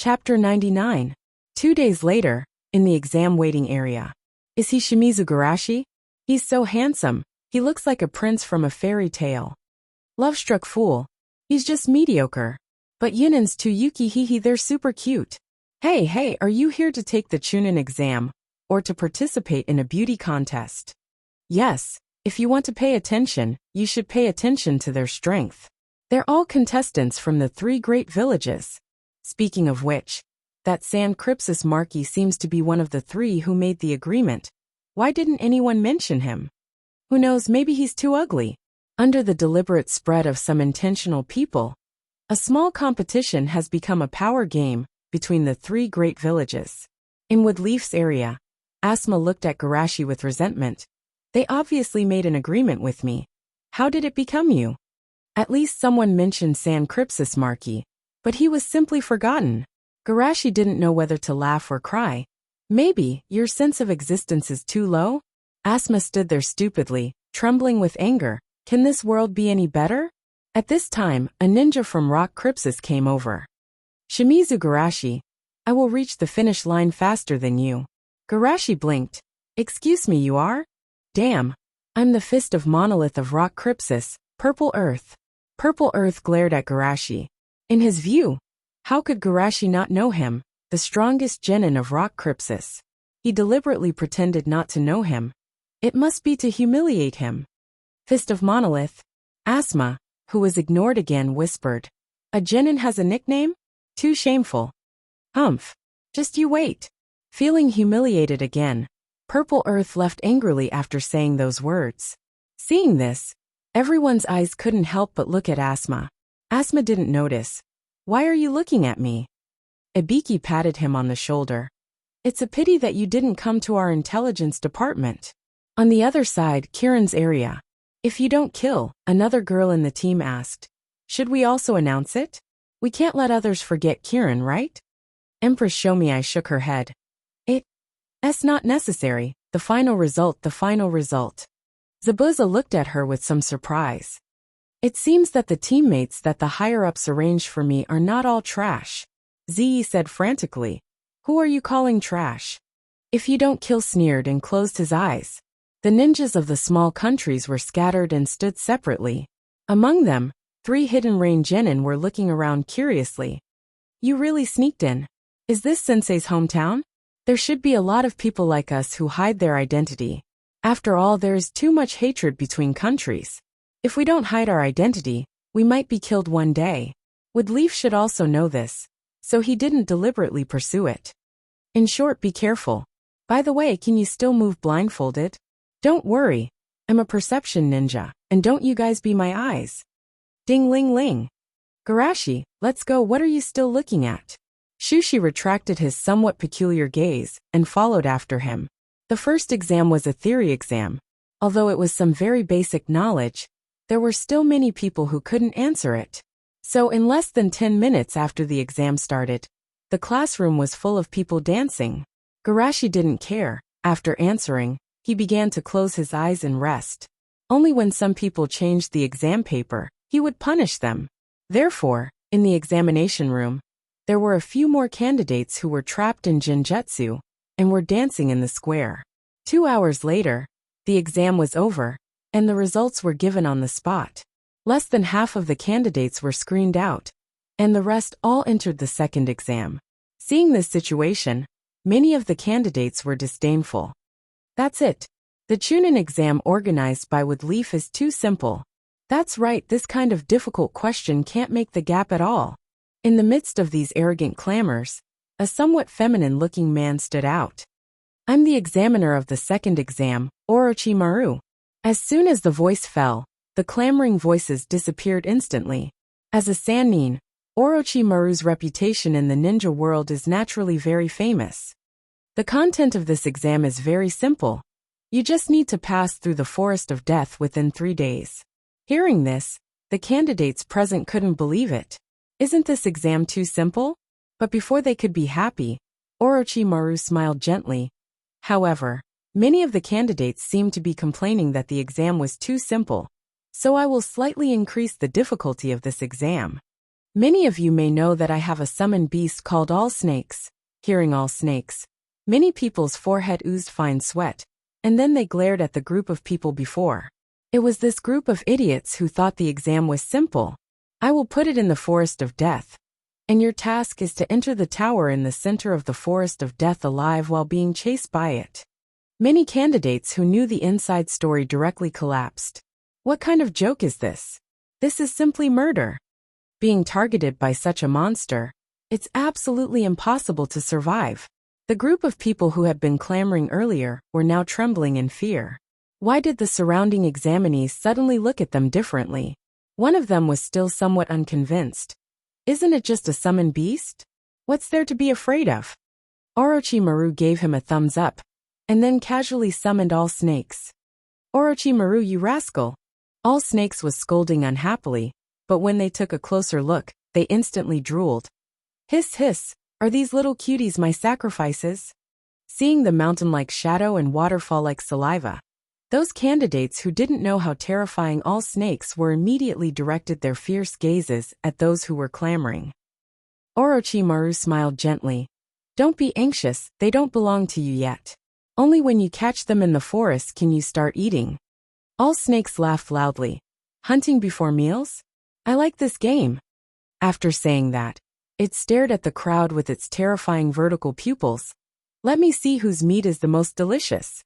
Chapter 99. 2 days later, in the exam waiting area. Is he Shimizu Garashi? He's so handsome, he looks like a prince from a fairy tale. Love-struck fool. He's just mediocre. But Yunan's too yuki hee they're super cute. Hey, are you here to take the Chunin exam, or to participate in a beauty contest? Yes, if you want to pay attention, you should pay attention to their strength. They're all contestants from the 3 great villages. Speaking of which, that San Cripsus Marquis seems to be one of the 3 who made the agreement. Why didn't anyone mention him? Who knows, maybe he's too ugly. Under the deliberate spread of some intentional people, a small competition has become a power game between the 3 great villages. In Woodleaf's area, Asma looked at Garashi with resentment. They obviously made an agreement with me. How did it become you? At least someone mentioned San Cripsus Marquis, but he was simply forgotten. Garashi didn't know whether to laugh or cry. Maybe your sense of existence is too low? Asma stood there stupidly, trembling with anger. Can this world be any better? At this time, a ninja from Rock Cripsus came over. Shimizu Garashi, I will reach the finish line faster than you. Garashi blinked. Excuse me, you are? Damn. I'm the Fist of Monolith of Rock Cripsus, Purple Earth. Purple Earth glared at Garashi. In his view, how could Garashi not know him, the strongest genin of Rock Cripsus? He deliberately pretended not to know him. It must be to humiliate him. Fist of Monolith. Asma, who was ignored again, whispered. A genin has a nickname? Too shameful. Humph. Just you wait. Feeling humiliated again, Purple Earth left angrily after saying those words. Seeing this, everyone's eyes couldn't help but look at Asma. Asma didn't notice. Why are you looking at me? Ibiki patted him on the shoulder. It's a pity that you didn't come to our intelligence department. On the other side, Kirin's area. If you don't kill, another girl in the team asked. Should we also announce it? We can't let others forget Kirin, right? Empress Shomi shook her head. It's not necessary. The final result. Zabuza looked at her with some surprise. It seems that the teammates that the higher-ups arranged for me are not all trash. Zi said frantically. Who are you calling trash? If you don't kill, sneered and closed his eyes. The ninjas of the small countries were scattered and stood separately. Among them, 3 hidden rain genin were looking around curiously. You really sneaked in. Is this sensei's hometown? There should be a lot of people like us who hide their identity. After all, there is too much hatred between countries. If we don't hide our identity, we might be killed one day. Woodleaf should also know this, so he didn't deliberately pursue it. In short, be careful. By the way, can you still move blindfolded? Don't worry. I'm a perception ninja, and don't you guys be my eyes. Ding ling ling. Garashi, let's go. What are you still looking at? Shushi retracted his somewhat peculiar gaze and followed after him. The first exam was a theory exam. Although it was some very basic knowledge, there were still many people who couldn't answer it. So in less than 10 minutes after the exam started, the classroom was full of people dancing. Garashi didn't care. After answering, he began to close his eyes and rest. Only when some people changed the exam paper, he would punish them. Therefore, in the examination room, there were a few more candidates who were trapped in Jinjutsu and were dancing in the square. 2 hours later, the exam was over, and the results were given on the spot. Less than half of the candidates were screened out, and the rest all entered the second exam. Seeing this situation, many of the candidates were disdainful. That's it. The Chunin exam organized by Woodleaf is too simple. That's right, this kind of difficult question can't make the gap at all. In the midst of these arrogant clamors, a somewhat feminine-looking man stood out. I'm the examiner of the second exam, Orochimaru. As soon as the voice fell, the clamoring voices disappeared instantly. As a Sannin, Orochimaru's reputation in the ninja world is naturally very famous. The content of this exam is very simple. You just need to pass through the forest of death within 3 days. Hearing this, the candidates present couldn't believe it. Isn't this exam too simple? But before they could be happy, Orochimaru smiled gently. However, many of the candidates seemed to be complaining that the exam was too simple, so I will slightly increase the difficulty of this exam. Many of you may know that I have a summoned beast called All Snakes. Hearing All Snakes, many people's forehead oozed fine sweat, and then they glared at the group of people before. It was this group of idiots who thought the exam was simple. I will put it in the forest of death, and your task is to enter the tower in the center of the forest of death alive while being chased by it. Many candidates who knew the inside story directly collapsed. What kind of joke is this? This is simply murder. Being targeted by such a monster, it's absolutely impossible to survive. The group of people who had been clamoring earlier were now trembling in fear. Why did the surrounding examinees suddenly look at them differently? One of them was still somewhat unconvinced. Isn't it just a summoned beast? What's there to be afraid of? Orochimaru gave him a thumbs up, and then casually summoned All Snakes. Orochimaru, you rascal! All Snakes was scolding unhappily, but when they took a closer look, they instantly drooled. Hiss hiss, are these little cuties my sacrifices? Seeing the mountain-like shadow and waterfall-like saliva, those candidates who didn't know how terrifying All Snakes were immediately directed their fierce gazes at those who were clamoring. Orochimaru smiled gently. Don't be anxious, they don't belong to you yet. Only when you catch them in the forest can you start eating. All Snakes laughed loudly. Hunting before meals? I like this game. After saying that, it stared at the crowd with its terrifying vertical pupils. Let me see whose meat is the most delicious.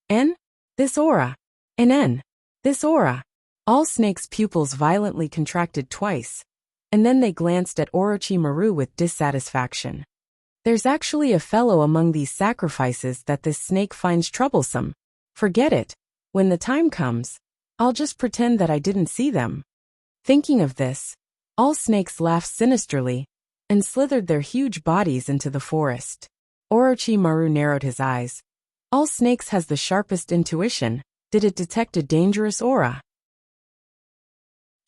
N? This aura. N. This aura. All Snakes' pupils violently contracted twice, and then they glanced at Orochimaru with dissatisfaction. There's actually a fellow among these sacrifices that this snake finds troublesome. Forget it. When the time comes, I'll just pretend that I didn't see them. Thinking of this, All Snakes laughed sinisterly and slithered their huge bodies into the forest. Orochimaru narrowed his eyes. All Snakes has the sharpest intuition. Did it detect a dangerous aura?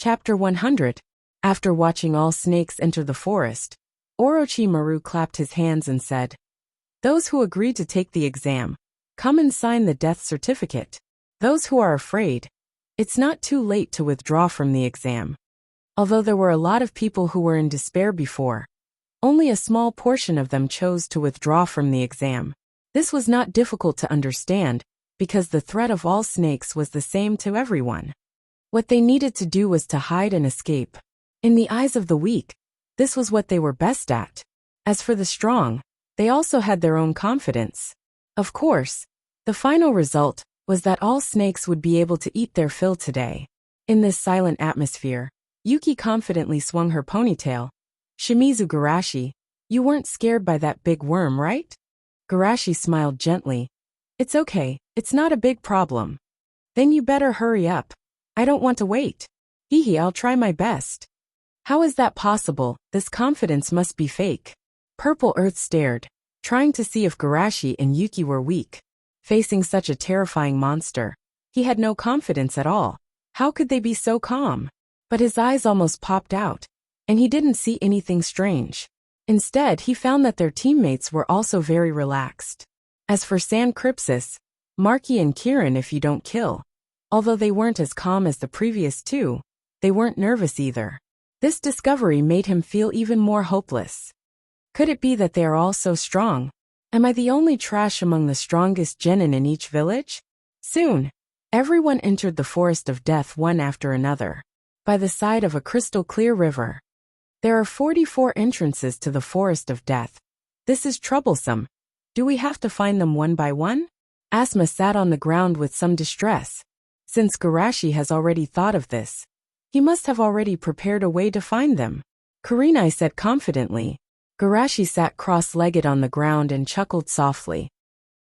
Chapter 100. After watching All Snakes enter the forest, Orochimaru clapped his hands and said, Those who agreed to take the exam, come and sign the death certificate. Those who are afraid, it's not too late to withdraw from the exam. Although there were a lot of people who were in despair before, only a small portion of them chose to withdraw from the exam. This was not difficult to understand, because the threat of All Snakes was the same to everyone. What they needed to do was to hide and escape. In the eyes of the weak, this was what they were best at. As for the strong, they also had their own confidence. Of course, the final result was that All Snakes would be able to eat their fill today. In this silent atmosphere, Yuki confidently swung her ponytail. Shimizu Garashi, you weren't scared by that big worm, right? Garashi smiled gently. It's okay, it's not a big problem. Then you better hurry up. I don't want to wait. Hee, I'll try my best. How is that possible? This confidence must be fake. Purple Earth stared, trying to see if Garashi and Yuki were weak. Facing such a terrifying monster, he had no confidence at all. How could they be so calm? But his eyes almost popped out, and he didn't see anything strange. Instead, he found that their teammates were also very relaxed. As for San Crypsis, Marky and Kirin, if you don't kill. Although they weren't as calm as the previous two, they weren't nervous either. This discovery made him feel even more hopeless. Could it be that they are all so strong? Am I the only trash among the strongest genin in each village? Soon, everyone entered the forest of death one after another, by the side of a crystal-clear river. There are 44 entrances to the forest of death. This is troublesome. Do we have to find them one by one? Asuma sat on the ground with some distress. Since Garashi has already thought of this, he must have already prepared a way to find them. Kurenai said confidently. Garashi sat cross-legged on the ground and chuckled softly.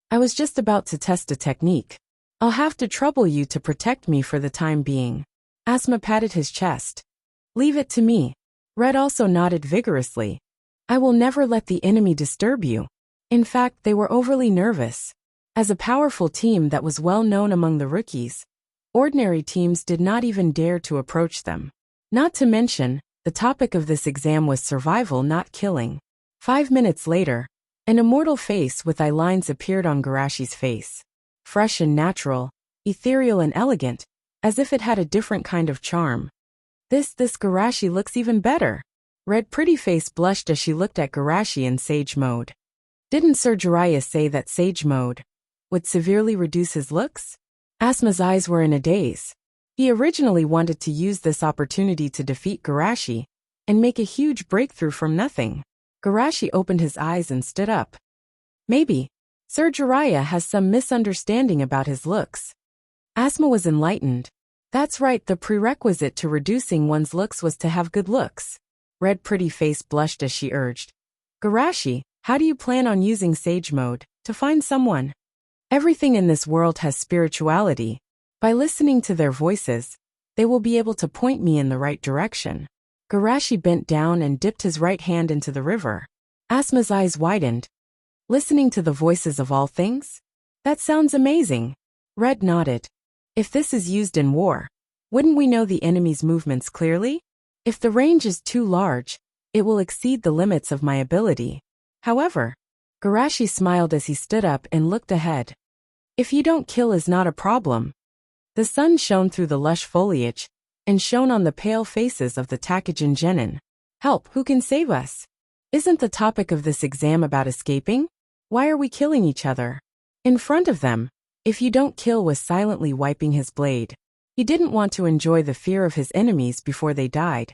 I was just about to test a technique. I'll have to trouble you to protect me for the time being. Asuma patted his chest. Leave it to me. Red also nodded vigorously. I will never let the enemy disturb you. In fact, they were overly nervous. As a powerful team that was well known among the rookies, ordinary teams did not even dare to approach them. Not to mention, the topic of this exam was survival, not killing. 5 minutes later, an immortal face with eye lines appeared on Garashi's face. Fresh and natural, ethereal and elegant, as if it had a different kind of charm. This Garashi looks even better. Red Pretty Face blushed as she looked at Garashi in Sage Mode. Didn't Sir Jiraiya say that Sage Mode would severely reduce his looks? Asma's eyes were in a daze. He originally wanted to use this opportunity to defeat Garashi and make a huge breakthrough from nothing. Garashi opened his eyes and stood up. Maybe Sir Jiraiya has some misunderstanding about his looks. Asma was enlightened. That's right, the prerequisite to reducing one's looks was to have good looks. Red Pretty Face blushed as she urged. Garashi, how do you plan on using Sage Mode to find someone? Everything in this world has spirituality. By listening to their voices, they will be able to point me in the right direction. Garashi bent down and dipped his right hand into the river. Asma's eyes widened. Listening to the voices of all things? That sounds amazing. Red nodded. If this is used in war, wouldn't we know the enemy's movements clearly? If the range is too large, it will exceed the limits of my ability. However, Garashi smiled as he stood up and looked ahead. If you don't kill is not a problem. The sun shone through the lush foliage and shone on the pale faces of the Takajin genin. Help, who can save us? Isn't the topic of this exam about escaping? Why are we killing each other? In front of them, if you don't kill was silently wiping his blade. He didn't want to enjoy the fear of his enemies before they died,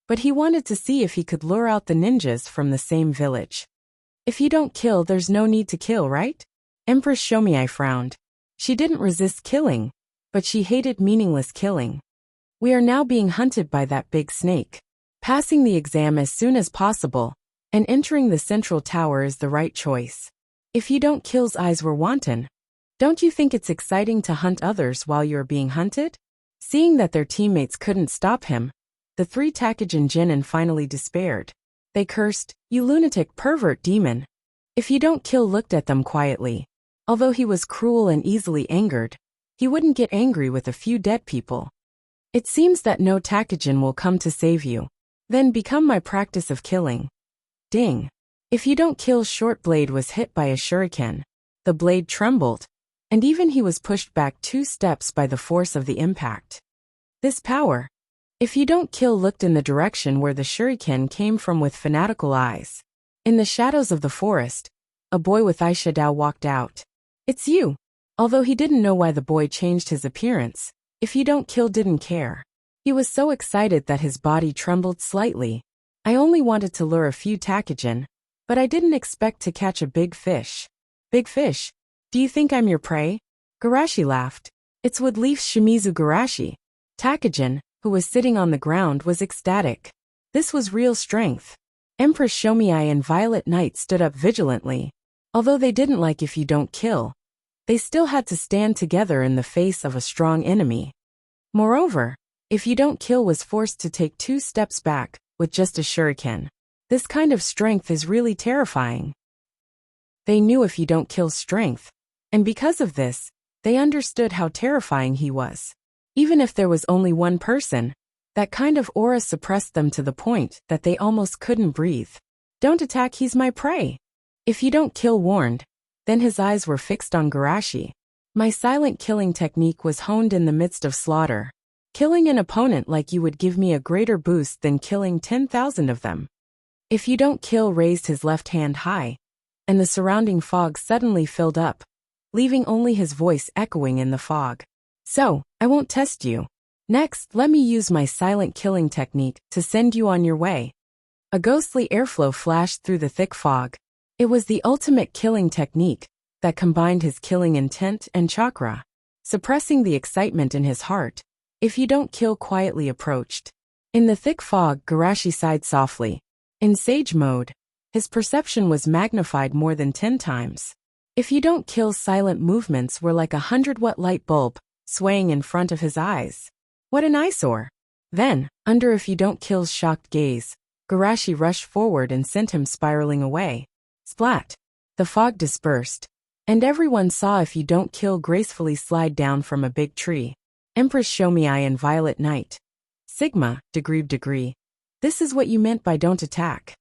but he wanted to see if he could lure out the ninjas from the same village. If you don't kill, there's no need to kill, right? Empress Shomiai frowned. She didn't resist killing, but she hated meaningless killing. We are now being hunted by that big snake. Passing the exam as soon as possible and entering the central tower is the right choice. If you don't kill's eyes were wanton. Don't you think it's exciting to hunt others while you're being hunted? Seeing that their teammates couldn't stop him, the three Takajin genin finally despaired. They cursed, "You lunatic pervert demon." If you don't kill looked at them quietly. Although he was cruel and easily angered, he wouldn't get angry with a few dead people. It seems that no Takajin will come to save you. Then become my practice of killing. Ding. If you don't kill, short blade was hit by a shuriken. The blade trembled, and even he was pushed back 2 steps by the force of the impact. This power. If you don't kill looked in the direction where the shuriken came from with fanatical eyes. In the shadows of the forest, a boy with eyeshadow walked out. It's you. Although he didn't know why the boy changed his appearance, if you don't kill didn't care. He was so excited that his body trembled slightly. I only wanted to lure a few Takajin, but I didn't expect to catch a big fish. Big fish? Do you think I'm your prey? Garashi laughed. It's Woodleaf's Shimizu Garashi. Takajin, who was sitting on the ground, was ecstatic. This was real strength. Empress Shomiai and Violet Knight stood up vigilantly. Although they didn't like if you don't kill, they still had to stand together in the face of a strong enemy. Moreover, if you don't kill was forced to take 2 steps back with just a shuriken. This kind of strength is really terrifying. They knew if you don't kill strength, and because of this, they understood how terrifying he was. Even if there was only one person, that kind of aura suppressed them to the point that they almost couldn't breathe. Don't attack, he's my prey. If you don't kill warned, then his eyes were fixed on Garashi. My silent killing technique was honed in the midst of slaughter. Killing an opponent like you would give me a greater boost than killing 10,000 of them. If you don't kill raised his left hand high, and the surrounding fog suddenly filled up, leaving only his voice echoing in the fog. So, I won't test you. Next, let me use my silent killing technique to send you on your way. A ghostly airflow flashed through the thick fog. It was the ultimate killing technique that combined his killing intent and chakra, suppressing the excitement in his heart. If you don't kill quietly approached. In the thick fog, Garashi sighed softly. In Sage Mode, his perception was magnified more than 10 times. If you don't kill, silent movements were like a 100-watt light bulb, swaying in front of his eyes. What an eyesore! Then, under if you don't kill's shocked gaze, Garashi rushed forward and sent him spiraling away. Splat! The fog dispersed, and everyone saw if you don't kill gracefully slide down from a big tree. Empress Shomiai and Violet Knight. Sigma, degree. This is what you meant by don't attack.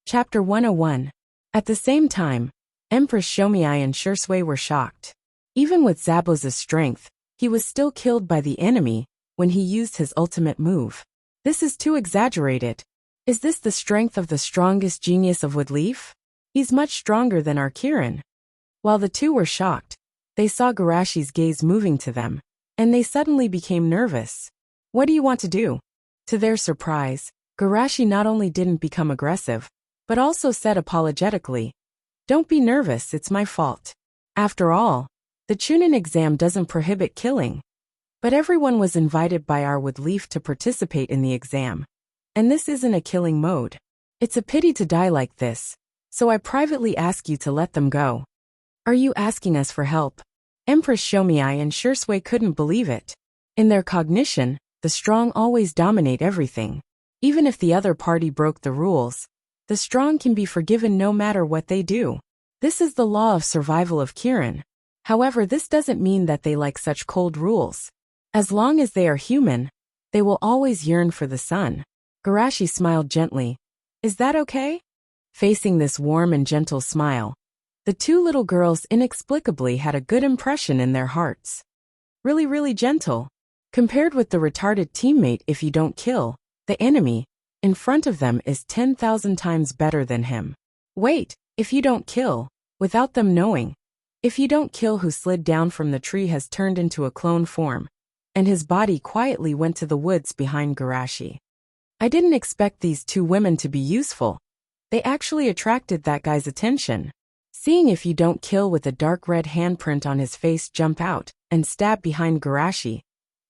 Chapter 101. At the same time, Empress Shomiai and Shursui were shocked. Even with Zabuza's strength, he was still killed by the enemy when he used his ultimate move. This is too exaggerated. Is this the strength of the strongest genius of Woodleaf? He's much stronger than our Kirin. While the two were shocked, they saw Garashi's gaze moving to them, and they suddenly became nervous. What do you want to do? To their surprise, Garashi not only didn't become aggressive, but also said apologetically, "Don't be nervous, it's my fault. After all, the Chunin exam doesn't prohibit killing." But everyone was invited by our Woodleaf to participate in the exam. And this isn't a killing mode. It's a pity to die like this, so I privately ask you to let them go. Are you asking us for help? Empress Shomiai and Shursui couldn't believe it. In their cognition, the strong always dominate everything. Even if the other party broke the rules, the strong can be forgiven no matter what they do. This is the law of survival of Kirin. However, this doesn't mean that they like such cold rules. As long as they are human, they will always yearn for the sun. Garashi smiled gently. Is that okay? Facing this warm and gentle smile, the two little girls inexplicably had a good impression in their hearts. Really gentle. Compared with the retarded teammate if you don't kill, the enemy in front of them is 10,000 times better than him. Wait, if you don't kill, without them knowing. If you don't kill who slid down from the tree has turned into a clone form, and his body quietly went to the woods behind Garashi. I didn't expect these two women to be useful. They actually attracted that guy's attention. Seeing if you don't kill with a dark red handprint on his face jump out and stab behind Garashi,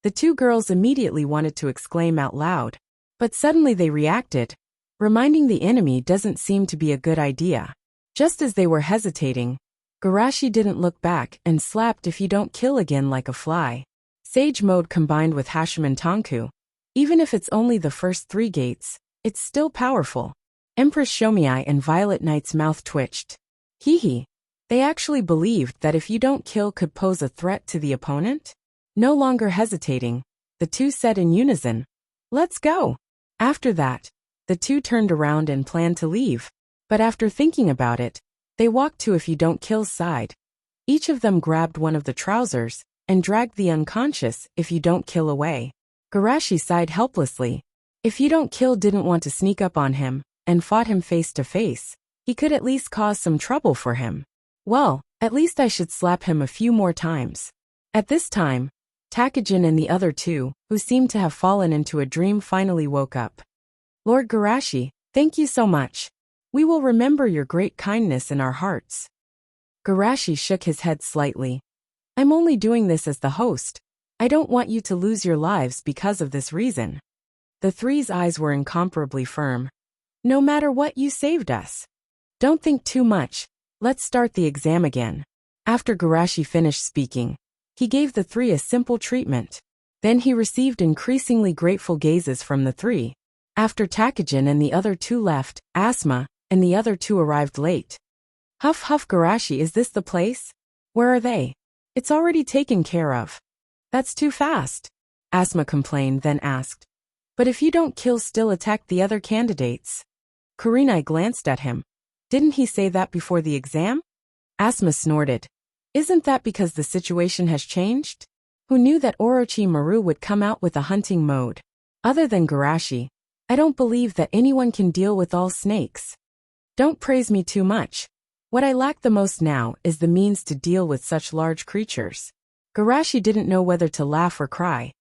the two girls immediately wanted to exclaim out loud. But suddenly they reacted. Reminding the enemy doesn't seem to be a good idea. Just as they were hesitating, Garashi didn't look back and slapped if you don't kill again like a fly. Sage mode combined with Hashiman Tanku. Even if it's only the first 3 gates, it's still powerful. Empress Shomiai and Violet Knight's mouth twitched. Hee. They actually believed that if you don't kill could pose a threat to the opponent? No longer hesitating, the two said in unison, "Let's go." After that, the two turned around and planned to leave. But after thinking about it, they walked to if you don't kill's side. Each of them grabbed one of the trousers and dragged the unconscious if you don't kill away. Garashi sighed helplessly. If you don't kill didn't want to sneak up on him and fought him face to face, he could at least cause some trouble for him. Well, at least I should slap him a few more times. At this time, Takajin and the other two, who seemed to have fallen into a dream, finally woke up. Lord Garashi, thank you so much. We will remember your great kindness in our hearts. Garashi shook his head slightly. I'm only doing this as the host. I don't want you to lose your lives because of this reason. The three's eyes were incomparably firm. No matter what, you saved us. Don't think too much. Let's start the exam again. After Garashi finished speaking, he gave the three a simple treatment. Then he received increasingly grateful gazes from the three. After Takajin and the other two left, Asma and the other two arrived late. Huff Garashi, is this the place? Where are they? It's already taken care of. That's too fast. Asma complained, then asked. But if you don't kill, still attack the other candidates. Kurenai glanced at him. Didn't he say that before the exam? Asma snorted. Isn't that because the situation has changed? Who knew that Orochimaru would come out with a hunting mode? Other than Garashi, I don't believe that anyone can deal with all snakes. Don't praise me too much. What I lack the most now is the means to deal with such large creatures. Garashi didn't know whether to laugh or cry.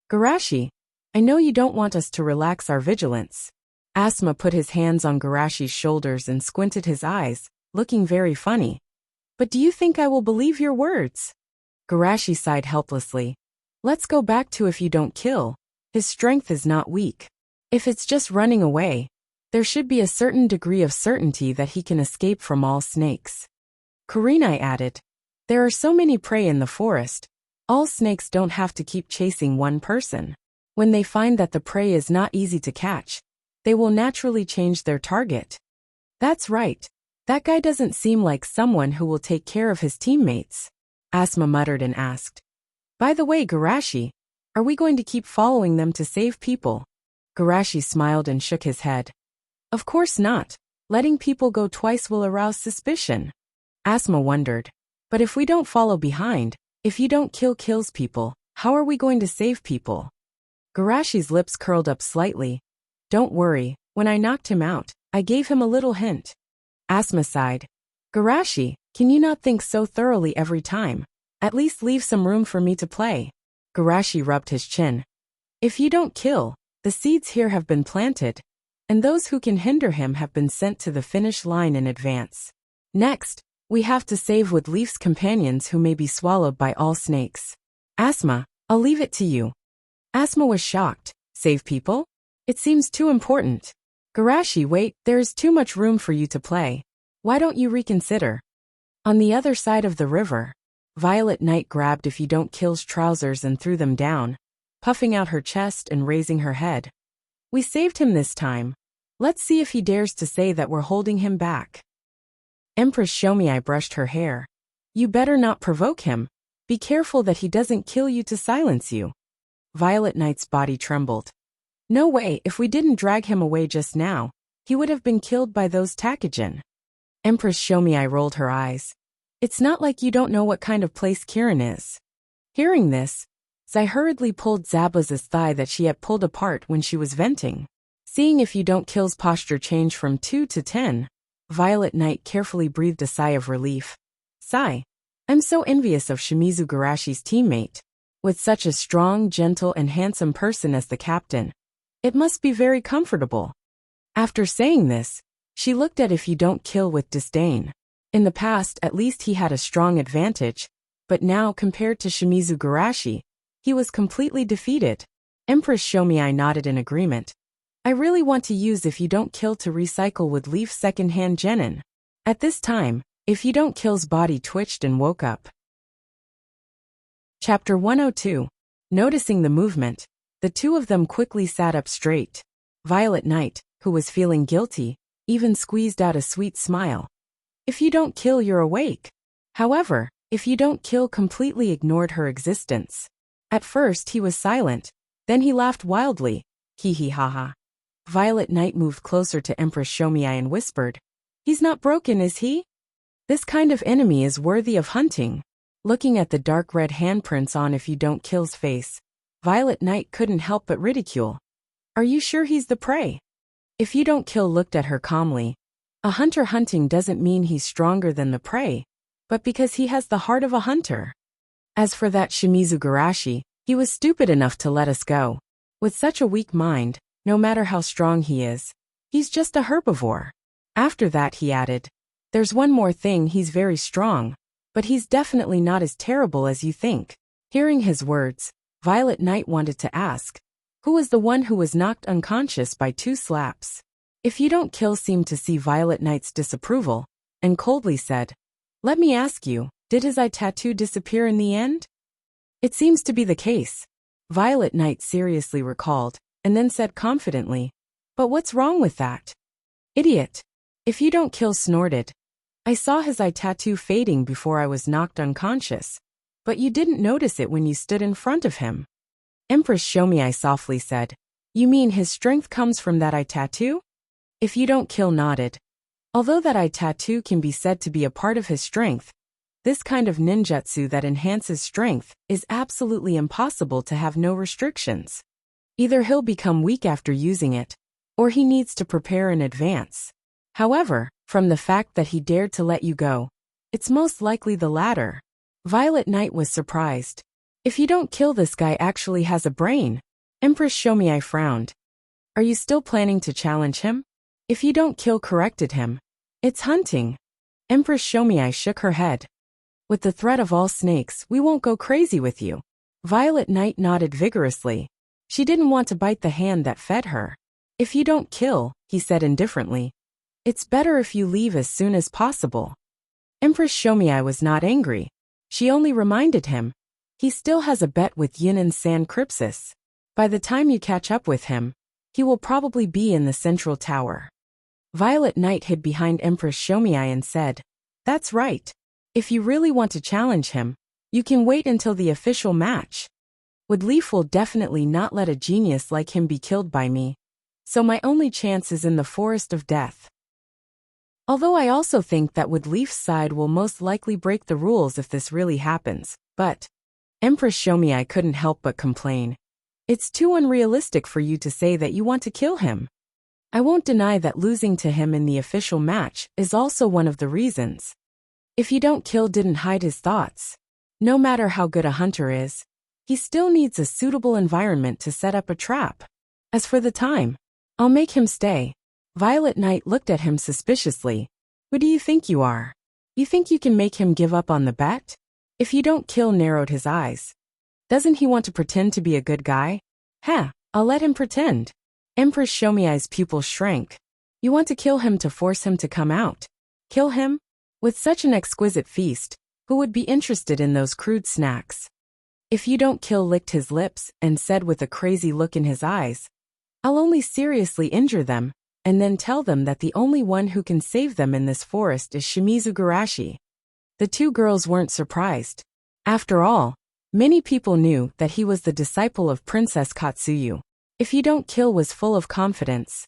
Garashi, I know you don't want us to relax our vigilance. Asma put his hands on Garashi's shoulders and squinted his eyes, looking very funny. But do you think I will believe your words? Garashi sighed helplessly. Let's go back to if you don't kill. His strength is not weak. If it's just running away, there should be a certain degree of certainty that he can escape from all snakes. Kurenai added, there are so many prey in the forest. All snakes don't have to keep chasing one person. When they find that the prey is not easy to catch, they will naturally change their target. That's right. That guy doesn't seem like someone who will take care of his teammates. Asma muttered and asked. By the way, Garashi, are we going to keep following them to save people? Garashi smiled and shook his head. Of course not. Letting people go twice will arouse suspicion. Asma wondered. But if we don't follow behind, if you don't kill kills people, how are we going to save people? Garashi's lips curled up slightly. Don't worry, when I knocked him out, I gave him a little hint. Asma sighed. Garashi, can you not think so thoroughly every time? At least leave some room for me to play. Garashi rubbed his chin. If you don't kill, the seeds here have been planted, and those who can hinder him have been sent to the finish line in advance. Next, we have to save Woodleaf's companions who may be swallowed by all snakes. Asma, I'll leave it to you. Asma was shocked. Save people? It seems too important. Garashi, wait, there is too much room for you to play. Why don't you reconsider? On the other side of the river, Violet Knight grabbed If You Don't Kill's trousers and threw them down, puffing out her chest and raising her head. We saved him this time. Let's see if he dares to say that we're holding him back. Empress Shomiai brushed her hair. You better not provoke him. Be careful that he doesn't kill you to silence you. Violet Knight's body trembled. No way, if we didn't drag him away just now, he would have been killed by those Takajin. Empress Shomiai rolled her eyes. It's not like you don't know what kind of place Kirin is. Hearing this, Zai hurriedly pulled Zabuza's thigh that she had pulled apart when she was venting. Seeing If You Don't Kill's posture change from 2 to 10, Violet Knight carefully breathed a sigh of relief. Sigh. I'm so envious of Shimizu Garashi's teammate. With such a strong, gentle, and handsome person as the captain, it must be very comfortable. After saying this, she looked at If You Don't Kill with disdain. In the past, at least he had a strong advantage, but now, compared to Shimizu Garashi, he was completely defeated. Empress Shomiai nodded in agreement. I really want to use If You Don't Kill to recycle Woodleaf's second-hand genin. At this time, If You Don't Kill's body twitched and woke up. Chapter 102. Noticing the movement, the two of them quickly sat up straight. Violet Knight, who was feeling guilty, even squeezed out a sweet smile. If you don't kill, you're awake. However, If You Don't Kill completely ignored her existence. At first he was silent, then he laughed wildly. Hee hee ha ha. Violet Knight moved closer to Empress Shomiai and whispered, He's not broken, is he? This kind of enemy is worthy of hunting. Looking at the dark red handprints on If You Don't Kill's face, Violet Knight couldn't help but ridicule. Are you sure he's the prey? If You Don't Kill looked at her calmly. A hunter hunting doesn't mean he's stronger than the prey, but because he has the heart of a hunter. As for that Shimizu Garashi, he was stupid enough to let us go. With such a weak mind, no matter how strong he is, he's just a herbivore. After that he added, there's one more thing, he's very strong, but he's definitely not as terrible as you think. Hearing his words, Violet Knight wanted to ask, who was the one who was knocked unconscious by 2 slaps? If You Don't Kill seemed to see Violet Knight's disapproval, and coldly said, Let me ask you, did his eye tattoo disappear in the end? It seems to be the case. Violet Knight seriously recalled, and then said confidently, But what's wrong with that? Idiot. If You Don't Kill snorted. I saw his eye tattoo fading before I was knocked unconscious, but you didn't notice it when you stood in front of him. Empress Shomiai softly said, You mean his strength comes from that eye tattoo? If You Don't Kill nodded. Although that eye tattoo can be said to be a part of his strength, this kind of ninjutsu that enhances strength is absolutely impossible to have no restrictions. Either he'll become weak after using it, or he needs to prepare in advance. However, from the fact that he dared to let you go, it's most likely the latter. Violet Knight was surprised. If You Don't Kill, this guy actually has a brain. Empress Shomiai frowned. Are you still planning to challenge him? If You Don't Kill corrected him. It's hunting. Empress Shomiai shook her head. With the threat of all snakes, we won't go crazy with you. Violet Knight nodded vigorously. She didn't want to bite the hand that fed her. If you don't kill, he said indifferently, it's better if you leave as soon as possible. Empress Shomiai was not angry. She only reminded him. He still has a bet with Yin and San Crypsis. By the time you catch up with him, he will probably be in the central tower. Violet Knight hid behind Empress Shomiai and said, That's right. If you really want to challenge him, you can wait until the official match. Woodleaf will definitely not let a genius like him be killed by me. So my only chance is in the Forest of Death. Although I also think that Woodleaf's side will most likely break the rules if this really happens, but Empress Shomiai couldn't help but complain. It's too unrealistic for you to say that you want to kill him. I won't deny that losing to him in the official match is also one of the reasons. If you don't kill didn't hide his thoughts. No matter how good a hunter is, he still needs a suitable environment to set up a trap. As for the time, I'll make him stay. Violet Knight looked at him suspiciously. Who do you think you are? You think you can make him give up on the bet? If you don't kill, narrowed his eyes. Doesn't he want to pretend to be a good guy? I'll let him pretend. Empress Shomiai's pupils shrank. You want to kill him to force him to come out? Kill him? With such an exquisite feast, who would be interested in those crude snacks? If you don't kill, licked his lips and said with a crazy look in his eyes, I'll only seriously injure them, and then tell them that the only one who can save them in this forest is Shimizu Garashi. The two girls weren't surprised. After all, many people knew that he was the disciple of Princess Katsuyu. If you don't kill was full of confidence.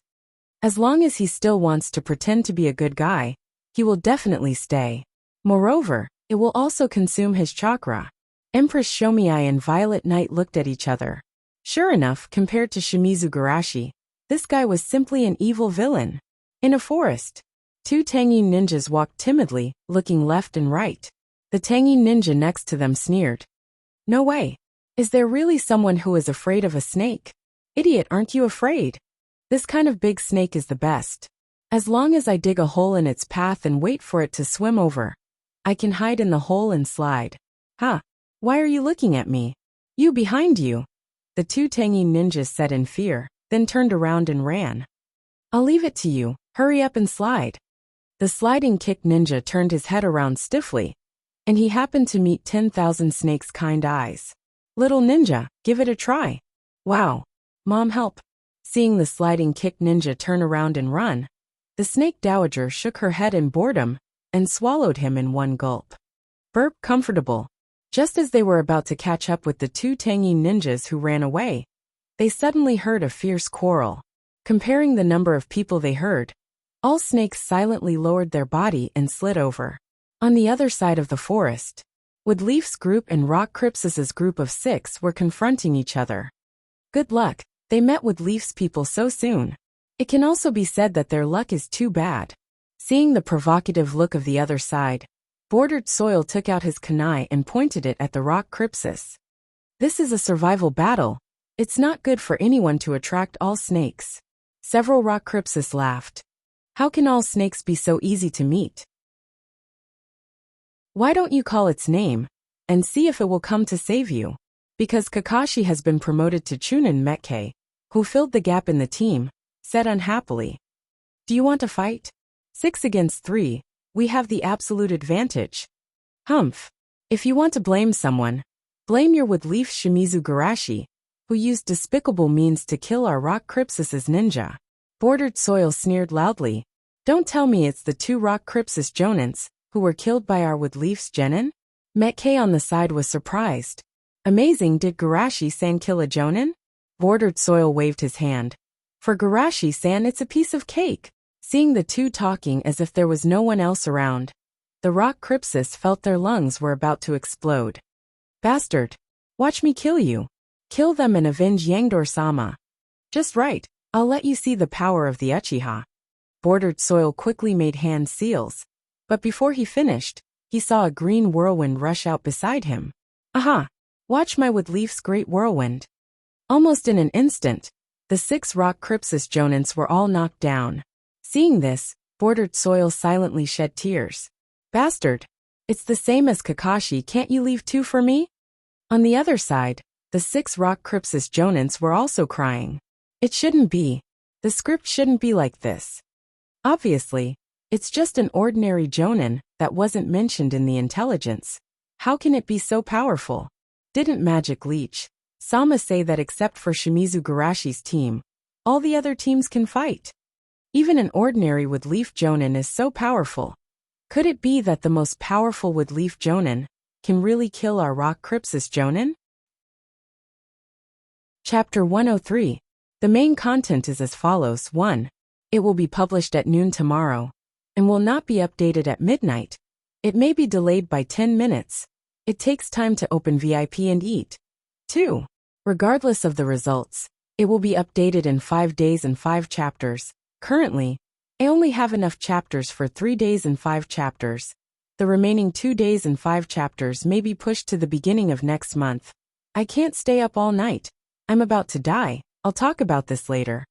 As long as he still wants to pretend to be a good guy, he will definitely stay. Moreover, it will also consume his chakra. Empress Shomiai and Violet Knight looked at each other. Sure enough, compared to Shimizu Garashi, this guy was simply an evil villain. In a forest, two tangy ninjas walked timidly, looking left and right. The tangy ninja next to them sneered. No way. Is there really someone who is afraid of a snake? Idiot, aren't you afraid? This kind of big snake is the best. As long as I dig a hole in its path and wait for it to swim over, I can hide in the hole and slide. Why are you looking at me? You behind you. The two tangy ninjas said in fear, then turned around and ran. I'll leave it to you, hurry up and slide. The sliding kick ninja turned his head around stiffly, and he happened to meet 10,000 snakes' kind eyes. Little ninja, give it a try. Wow. Mom, help. Seeing the sliding kick ninja turn around and run, the snake dowager shook her head in boredom and swallowed him in one gulp. Burp, comfortable. Just as they were about to catch up with the two tangy ninjas who ran away, they suddenly heard a fierce quarrel. Comparing the number of people they heard, all snakes silently lowered their body and slid over. On the other side of the forest, Woodleaf's group and Rock Cripsis's group of 6 were confronting each other. Good luck, they met Woodleaf's people so soon. It can also be said that their luck is too bad. Seeing the provocative look of the other side, Bordered Soil took out his kunai and pointed it at the Rock Cripsis. This is a survival battle. It's not good for anyone to attract all snakes. Several Rock Cripsis laughed. How can all snakes be so easy to meet? Why don't you call its name, and see if it will come to save you? Because Kakashi has been promoted to Chunin Mekkei, who filled the gap in the team, said unhappily. Do you want to fight? 6 against 3, we have the absolute advantage. Humph. If you want to blame someone, blame your Woodleaf Shimizu Garashi, who used despicable means to kill our Rock Cripsis's ninja. Bordered Soil sneered loudly. Don't tell me it's the 2 Rock Cripsis Jonins, who were killed by our Woodleaf's genin? Mekkei on the side was surprised. Amazing, did Garashi-san kill a jonin? Bordered Soil waved his hand. For Garashi-san, it's a piece of cake. Seeing the two talking as if there was no one else around, the Rock Cripsis felt their lungs were about to explode. Bastard. Watch me kill you. Kill them and avenge Yangdor-sama. Just right, I'll let you see the power of the Uchiha. Bordered Soil quickly made hand seals, but before he finished, he saw a green whirlwind rush out beside him. Aha! Watch my Woodleaf's great whirlwind. Almost in an instant, the 6 Rock Cripsis Jonins were all knocked down. Seeing this, Bordered Soil silently shed tears. Bastard! It's the same as Kakashi, can't you leave 2 for me? On the other side, the 6 Rock Cripsis Jonins were also crying. It shouldn't be. The script shouldn't be like this. Obviously, it's just an ordinary Jonin that wasn't mentioned in the intelligence. How can it be so powerful? Didn't Magic Leech Sama say that except for Shimizu Garashi's team, all the other teams can fight? Even an ordinary Woodleaf Jonin is so powerful. Could it be that the most powerful Woodleaf Jonin can really kill our Rock Cripsis Jonin? Chapter 103. The main content is as follows. 1. It will be published at noon tomorrow, and will not be updated at midnight. It may be delayed by 10 minutes. It takes time to open VIP and eat. 2. Regardless of the results, it will be updated in 5 days and 5 chapters. Currently, I only have enough chapters for 3 days and 5 chapters. The remaining 2 days and 5 chapters may be pushed to the beginning of next month. I can't stay up all night. I'm about to die. I'll talk about this later.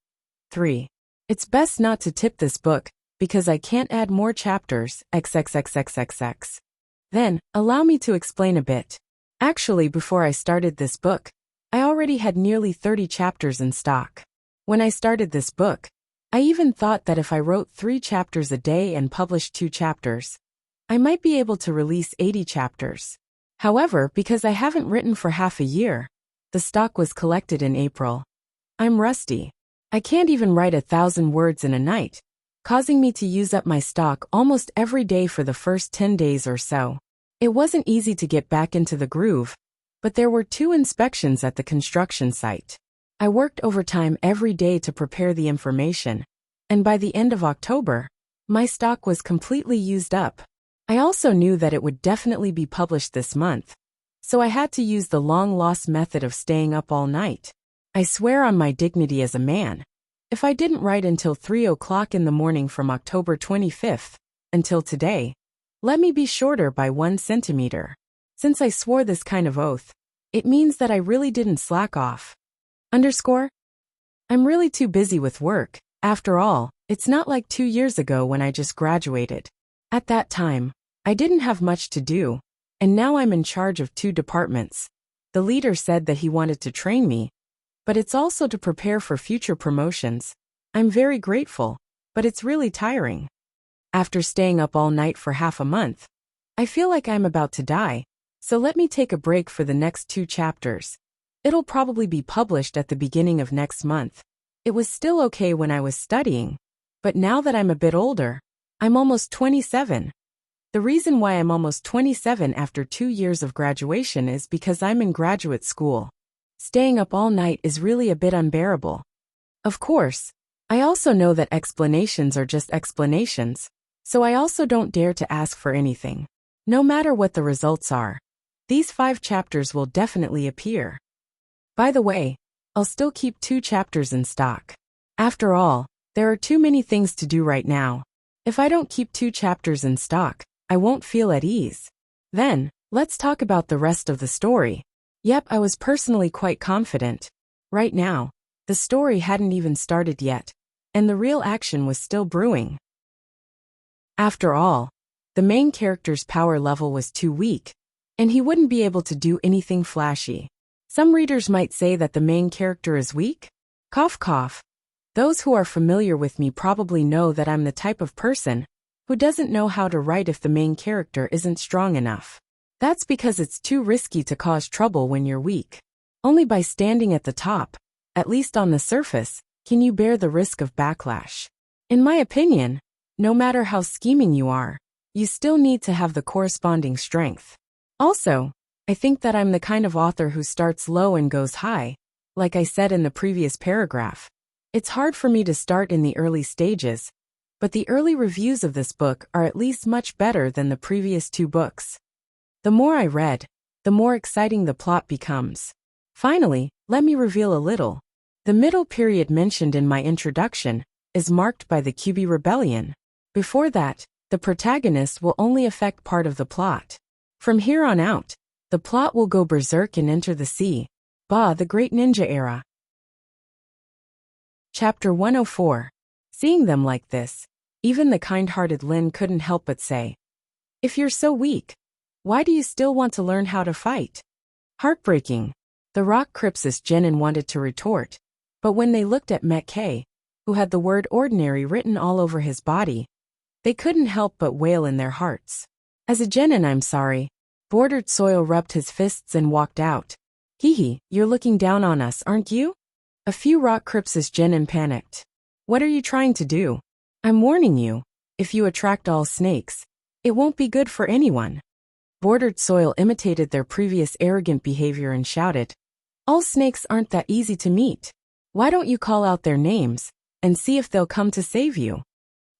3. It's best not to tip this book, because I can't add more chapters, xxxxxx. Then, allow me to explain a bit. Actually, before I started this book, I already had nearly 30 chapters in stock. When I started this book, I even thought that if I wrote 3 chapters a day and published 2 chapters, I might be able to release 80 chapters. However, because I haven't written for half a year, the stock was collected in April. I'm rusty. I can't even write 1,000 words in a night, causing me to use up my stock almost every day for the first 10 days or so. It wasn't easy to get back into the groove, but there were 2 inspections at the construction site. I worked overtime every day to prepare the information, and by the end of October, my stock was completely used up. I also knew that it would definitely be published this month, so I had to use the long-lost method of staying up all night. I swear on my dignity as a man, if I didn't write until 3 o'clock in the morning from October 25th, until today, let me be shorter by 1 centimeter. Since I swore this kind of oath, it means that I really didn't slack off. I'm really too busy with work. After all, it's not like 2 years ago when I just graduated. At that time, I didn't have much to do, and now I'm in charge of 2 departments. The leader said that he wanted to train me, but it's also to prepare for future promotions. I'm very grateful, but it's really tiring. After staying up all night for half a month, I feel like I'm about to die, so let me take a break for the next 2 chapters. It'll probably be published at the beginning of next month. It was still okay when I was studying, but now that I'm a bit older, I'm almost 27. The reason why I'm almost 27 after 2 years of graduation is because I'm in graduate school. Staying up all night is really a bit unbearable. Of course, I also know that explanations are just explanations, so I also don't dare to ask for anything. No matter what the results are, these 5 chapters will definitely appear. By the way, I'll still keep 2 chapters in stock. After all, there are too many things to do right now. If I don't keep 2 chapters in stock, I won't feel at ease. Then, let's talk about the rest of the story. Yep, I was personally quite confident. Right now, the story hadn't even started yet, and the real action was still brewing. After all, the main character's power level was too weak, and he wouldn't be able to do anything flashy. Some readers might say that the main character is weak? Cough cough. Those who are familiar with me probably know that I'm the type of person who doesn't know how to write if the main character isn't strong enough. That's because it's too risky to cause trouble when you're weak. Only by standing at the top, at least on the surface, can you bear the risk of backlash. In my opinion, no matter how scheming you are, you still need to have the corresponding strength. Also, I think that I'm the kind of author who starts low and goes high, like I said in the previous paragraph. It's hard for me to start in the early stages, but the early reviews of this book are at least much better than the previous 2 books. The more I read, the more exciting the plot becomes. Finally, let me reveal a little. The middle period mentioned in my introduction is marked by the Kyubi Rebellion. Before that, the protagonist will only affect part of the plot. From here on out, the plot will go berserk and enter the sea. The Great Ninja Era. Chapter 104. Seeing them like this, even the kind-hearted Lin couldn't help but say, "If you're so weak, why do you still want to learn how to fight?" Heartbreaking. The rock Cripsis Genin wanted to retort, but when they looked at Mekkei, who had the word ordinary written all over his body, they couldn't help but wail in their hearts. As a Genin, I'm sorry. Bordered Soil rubbed his fists and walked out. Hehe, you're looking down on us, aren't you? A few rock Cripsis Genin panicked. What are you trying to do? I'm warning you, if you attract all snakes, it won't be good for anyone. Bordered Soil imitated their previous arrogant behavior and shouted, all snakes aren't that easy to meet. Why don't you call out their names, and see if they'll come to save you?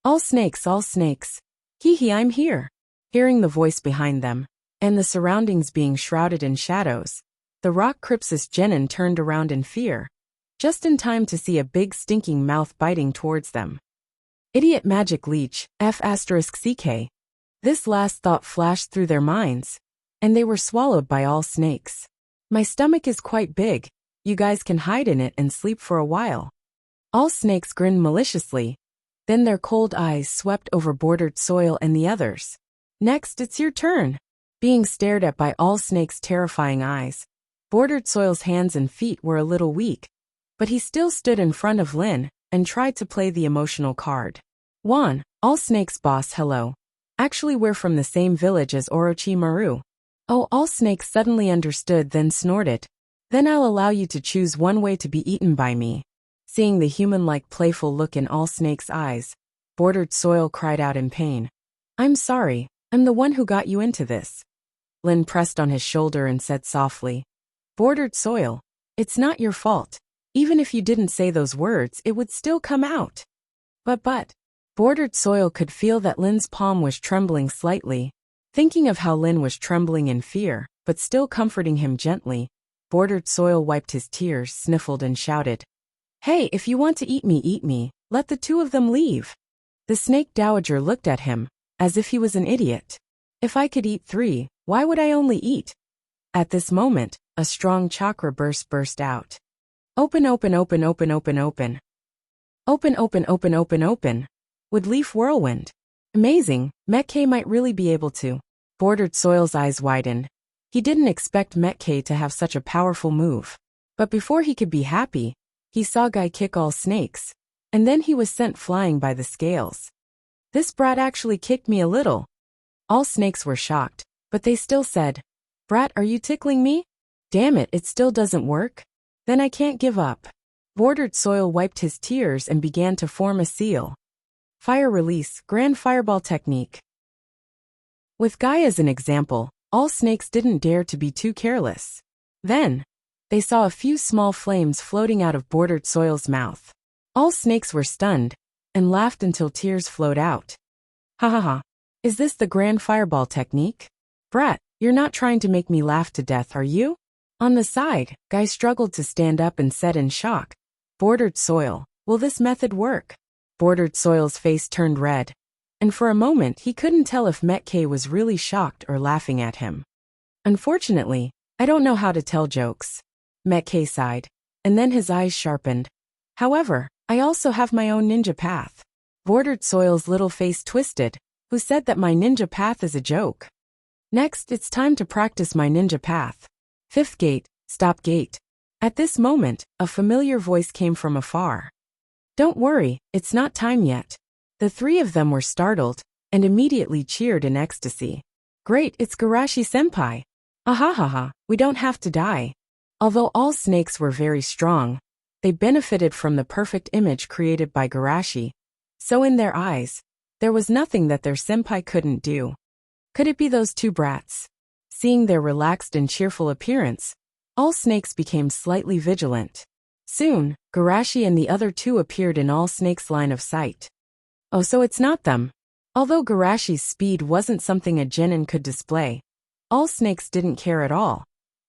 All snakes, all snakes. Hehe, I'm here. Hearing the voice behind them, and the surroundings being shrouded in shadows, The rock Crypsis genin turned around in fear, just in time to see a big stinking mouth biting towards them. Idiot magic leech, F*CK. This last thought flashed through their minds, and they were swallowed by all snakes. My stomach is quite big, you guys can hide in it and sleep for a while. All snakes grinned maliciously, then their cold eyes swept over Bordered Soil and the others. Next, it's your turn. Being stared at by all snakes' terrifying eyes, Bordered Soil's hands and feet were a little weak, but he still stood in front of Lin and tried to play the emotional card. Juan, all snakes boss, hello. Actually, we're from the same village as Orochimaru. Oh, all snakes suddenly understood, then snorted. Then I'll allow you to choose one way to be eaten by me. Seeing the human-like playful look in all snakes' eyes, Bordered Soil cried out in pain. I'm sorry, I'm the one who got you into this. Lin pressed on his shoulder and said softly, Bordered Soil, it's not your fault. Even if you didn't say those words, it would still come out. But, Bordered Soil could feel that Lin's palm was trembling slightly. Thinking of how Lin was trembling in fear, but still comforting him gently, Bordered Soil wiped his tears, sniffled and shouted, Hey, if you want to eat me, let the two of them leave. The snake dowager looked at him, as if he was an idiot. If I could eat 3, why would I only eat? At this moment, a strong chakra burst out. Open. Open. Would leaf whirlwind. Amazing, Metke might really be able to. Bordered Soil's eyes widened. He didn't expect Metke to have such a powerful move. But before he could be happy, he saw Guy kick all snakes, and then he was sent flying by the scales. This brat actually kicked me a little. All snakes were shocked, but they still said, Brat, are you tickling me? Damn it, it still doesn't work? Then I can't give up. Bordered Soil wiped his tears and began to form a seal. Fire release, grand fireball technique. With Guy as an example, all snakes didn't dare to be too careless. Then, they saw a few small flames floating out of Bordered Soil's mouth. All snakes were stunned, and laughed until tears flowed out. Ha ha ha. Is this the grand fireball technique? Brat, you're not trying to make me laugh to death, are you? On the side, Guy struggled to stand up and said in shock, Bordered Soil, will this method work? Bordered Soil's face turned red, and for a moment he couldn't tell if Metke was really shocked or laughing at him. Unfortunately, I don't know how to tell jokes. Metke sighed, and then his eyes sharpened. However, I also have my own ninja path. Bordered Soil's little face twisted. Who said that my ninja path is a joke? Next, it's time to practice my ninja path. 5th gate, stop gate. At this moment, a familiar voice came from afar. Don't worry, it's not time yet. The 3 of them were startled, and immediately cheered in ecstasy. Great, it's Garashi-senpai. Ahahaha, we don't have to die. Although all snakes were very strong, they benefited from the perfect image created by Garashi. So in their eyes, there was nothing that their senpai couldn't do. Could it be those 2 brats? Seeing their relaxed and cheerful appearance, all snakes became slightly vigilant. Soon, Garashi and the other 2 appeared in all snakes' line of sight. Oh, so it's not them. Although Garashi's speed wasn't something a genin could display, all snakes didn't care at all,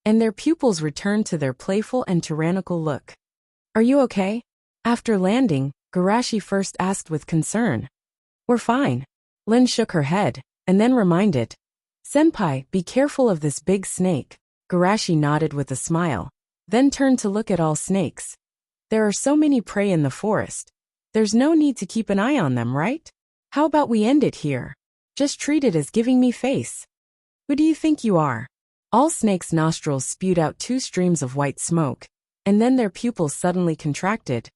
and their pupils returned to their playful and tyrannical look. Are you okay? After landing, Garashi first asked with concern. We're fine. Lin shook her head, and then reminded. Senpai, be careful of this big snake. Garashi nodded with a smile, then turned to look at all snakes. There are so many prey in the forest. There's no need to keep an eye on them, right? How about we end it here? Just treat it as giving me face. Who do you think you are? All snakes' nostrils spewed out 2 streams of white smoke, and then their pupils suddenly contracted.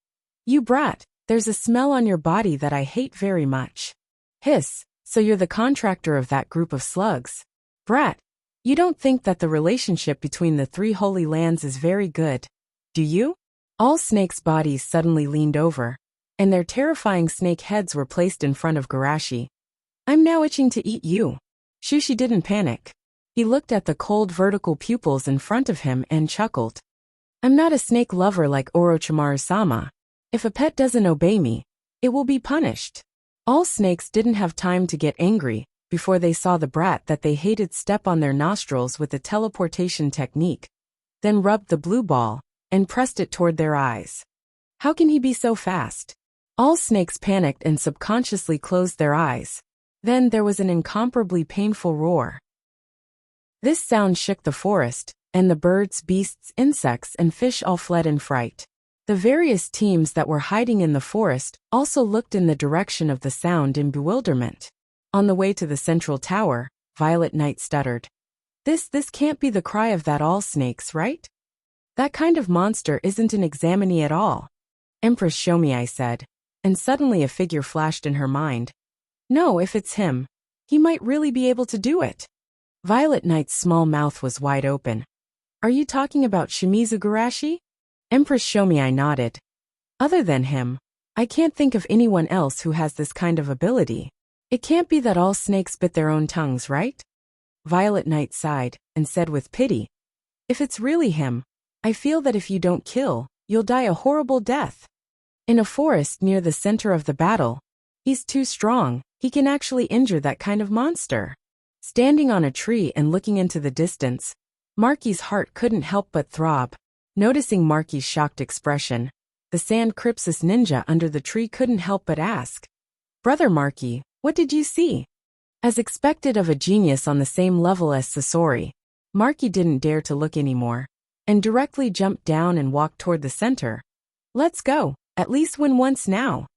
You brat, there's a smell on your body that I hate very much. Hiss, so you're the contractor of that group of slugs. Brat, you don't think that the relationship between the 3 holy lands is very good, do you? All snakes' bodies suddenly leaned over, and their terrifying snake heads were placed in front of Garashi. I'm now itching to eat you. Shushi didn't panic. He looked at the cold vertical pupils in front of him and chuckled. I'm not a snake lover like Orochimaru-sama. If a pet doesn't obey me, it will be punished. All snakes didn't have time to get angry before they saw the brat that they hated step on their nostrils with the teleportation technique. then rubbed the blue ball, and pressed it toward their eyes. How can he be so fast? All snakes panicked and subconsciously closed their eyes. Then there was an incomparably painful roar. This sound shook the forest, and the birds, beasts, insects, and fish all fled in fright. The various teams that were hiding in the forest also looked in the direction of the sound in bewilderment. On the way to the central tower, Violet Knight stuttered. This can't be the cry of that all snakes, right? That kind of monster isn't an examinee at all. Empress, show me, I said, and suddenly a figure flashed in her mind. No, if it's him, he might really be able to do it. Violet Knight's small mouth was wide open. Are you talking about Shimizu Garashi? Empress, show me, I nodded. Other than him, I can't think of anyone else who has this kind of ability. It can't be that all snakes bit their own tongues, right? Violet Knight sighed, and said with pity, if it's really him, I feel that if you don't kill, you'll die a horrible death. In a forest near the center of the battle, he's too strong, he can actually injure that kind of monster. Standing on a tree and looking into the distance, Marky's heart couldn't help but throb. Noticing Marky's shocked expression, the Sand Crypsis ninja under the tree couldn't help but ask, Brother Marky, what did you see? As expected of a genius on the same level as Sasori, Marky didn't dare to look anymore, and directly jumped down and walked toward the center. Let's go, at least win once now.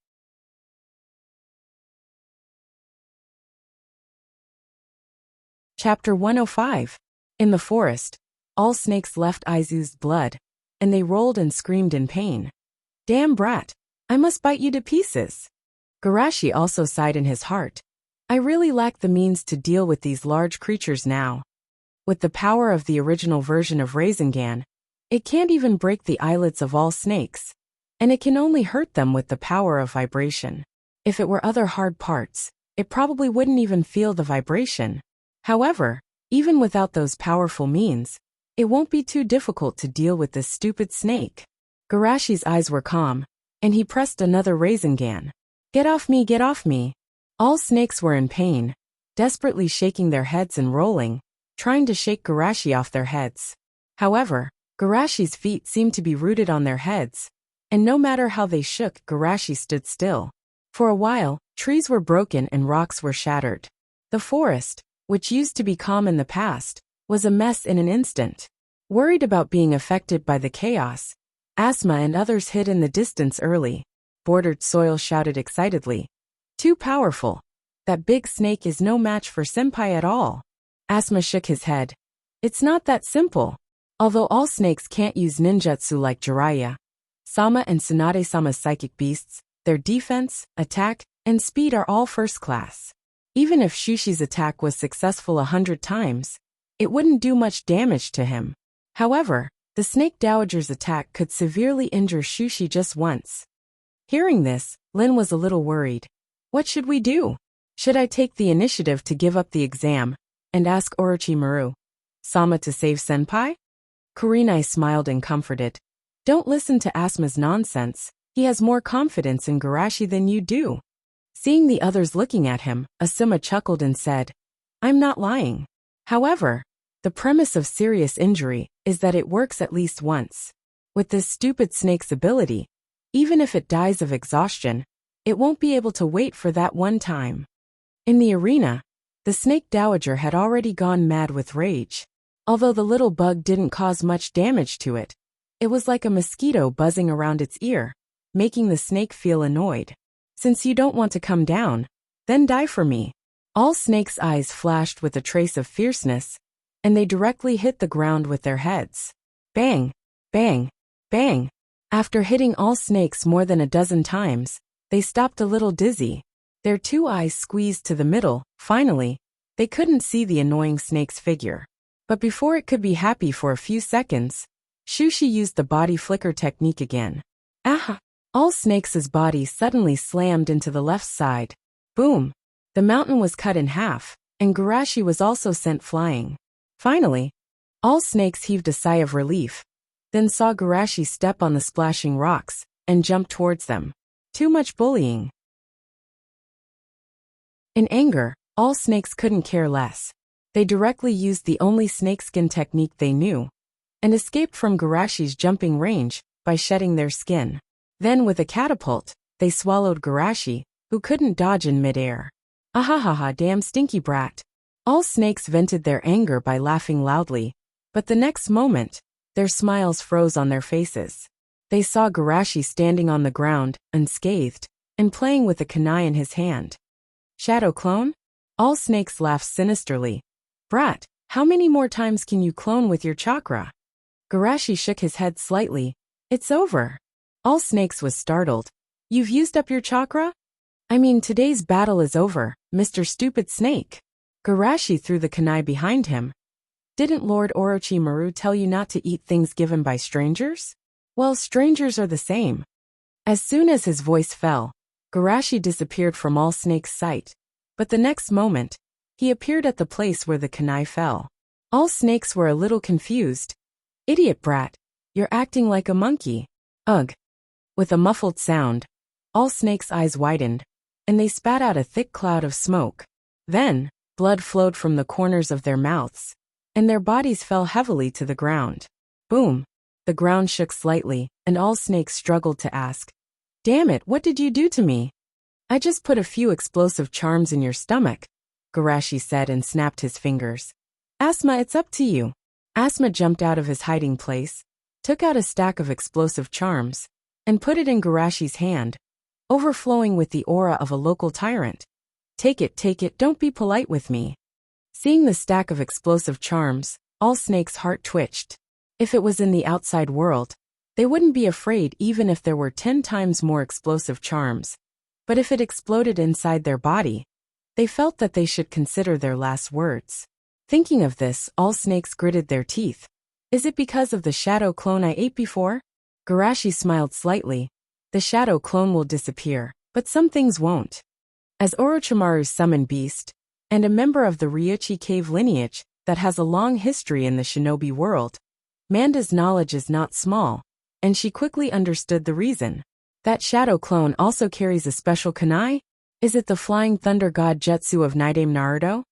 Chapter 105. In the forest, all snakes left eyes oozed blood, and they rolled and screamed in pain. Damn brat, I must bite you to pieces. Garashi also sighed in his heart. I really lack the means to deal with these large creatures now. With the power of the original version of Rasengan, it can't even break the eyelids of all snakes, and it can only hurt them with the power of vibration. If it were other hard parts, it probably wouldn't even feel the vibration. However, even without those powerful means, it won't be too difficult to deal with this stupid snake. Garashi's eyes were calm, and he pressed another Rasengan. Get off me, get off me. All snakes were in pain, desperately shaking their heads and rolling, trying to shake Garashi off their heads. However, Garashi's feet seemed to be rooted on their heads, and no matter how they shook, Garashi stood still. For a while, trees were broken and rocks were shattered. The forest, which used to be calm in the past, was a mess in an instant. Worried about being affected by the chaos, Asma and others hid in the distance early. Bordered Soil shouted excitedly. Too powerful. That big snake is no match for Senpai at all. Asma shook his head. It's not that simple. Although all snakes can't use ninjutsu like Jiraiya, Sama and Tsunade-sama's psychic beasts, their defense, attack, and speed are all first class. Even if Shushi's attack was successful 100 times, it wouldn't do much damage to him. However, the Snake Dowager's attack could severely injure Shushi just once. Hearing this, Lin was a little worried. What should we do? Should I take the initiative to give up the exam and ask Orochimaru Sama to save Senpai? Kurenai smiled and comforted. Don't listen to Asma's nonsense. He has more confidence in Garashi than you do. Seeing the others looking at him, Asuma chuckled and said, I'm not lying. However, the premise of serious injury is that it works at least once. With this stupid snake's ability, even if it dies of exhaustion, it won't be able to wait for that one time. In the arena, the Snake Dowager had already gone mad with rage. Although the little bug didn't cause much damage to it, it was like a mosquito buzzing around its ear, making the snake feel annoyed. Since you don't want to come down, then die for me. All snakes' eyes flashed with a trace of fierceness, and they directly hit the ground with their heads. Bang, bang, bang. After hitting all snakes more than a dozen times, they stopped a little dizzy. Their two eyes squeezed to the middle. Finally, they couldn't see the annoying snake's figure. But before it could be happy for a few seconds, Shushi used the body flicker technique again. Aha! All snakes' bodies suddenly slammed into the left side. Boom! The mountain was cut in half, and Garashi was also sent flying. Finally, all snakes heaved a sigh of relief, then saw Garashi step on the splashing rocks and jump towards them. Too much bullying. In anger, all snakes couldn't care less. They directly used the only snakeskin technique they knew. and escaped from Garashi's jumping range by shedding their skin. Then with a catapult, they swallowed Garashi, who couldn't dodge in midair. Ahahaha, damn stinky brat. All snakes vented their anger by laughing loudly, but the next moment, their smiles froze on their faces. They saw Garashi standing on the ground, unscathed, and playing with a kunai in his hand. Shadow clone? All snakes laughed sinisterly. Brat, how many more times can you clone with your chakra? Garashi shook his head slightly. It's over. All snakes was startled. You've used up your chakra? I mean, today's battle is over, Mr. Stupid Snake. Garashi threw the kunai behind him. Didn't Lord Orochimaru tell you not to eat things given by strangers? Well, strangers are the same. As soon as his voice fell, Garashi disappeared from all snakes' sight, but the next moment, he appeared at the place where the kunai fell. All snakes were a little confused. Idiot brat, you're acting like a monkey. Ugh. With a muffled sound, all snakes' eyes widened, and they spat out a thick cloud of smoke. Then, blood flowed from the corners of their mouths, and their bodies fell heavily to the ground. Boom! The ground shook slightly, and all snakes struggled to ask, "Damn it, what did you do to me?" "I just put a few explosive charms in your stomach," Garashi said and snapped his fingers. "Asma, it's up to you." Asma jumped out of his hiding place, took out a stack of explosive charms, and put it in Garashi's hand, overflowing with the aura of a local tyrant. Take it, don't be polite with me." Seeing the stack of explosive charms, all snakes' heart twitched. If it was in the outside world, they wouldn't be afraid even if there were 10 times more explosive charms. But if it exploded inside their body, they felt that they should consider their last words. Thinking of this, all snakes gritted their teeth. Is it because of the shadow clone I ate before? Garashi smiled slightly. The shadow clone will disappear, but some things won't. As Orochimaru's summoned beast, and a member of the Ryuchi cave lineage that has a long history in the shinobi world, Manda's knowledge is not small, and she quickly understood the reason. That shadow clone also carries a special kunai? Is it the flying thunder god jutsu of Naidame Naruto?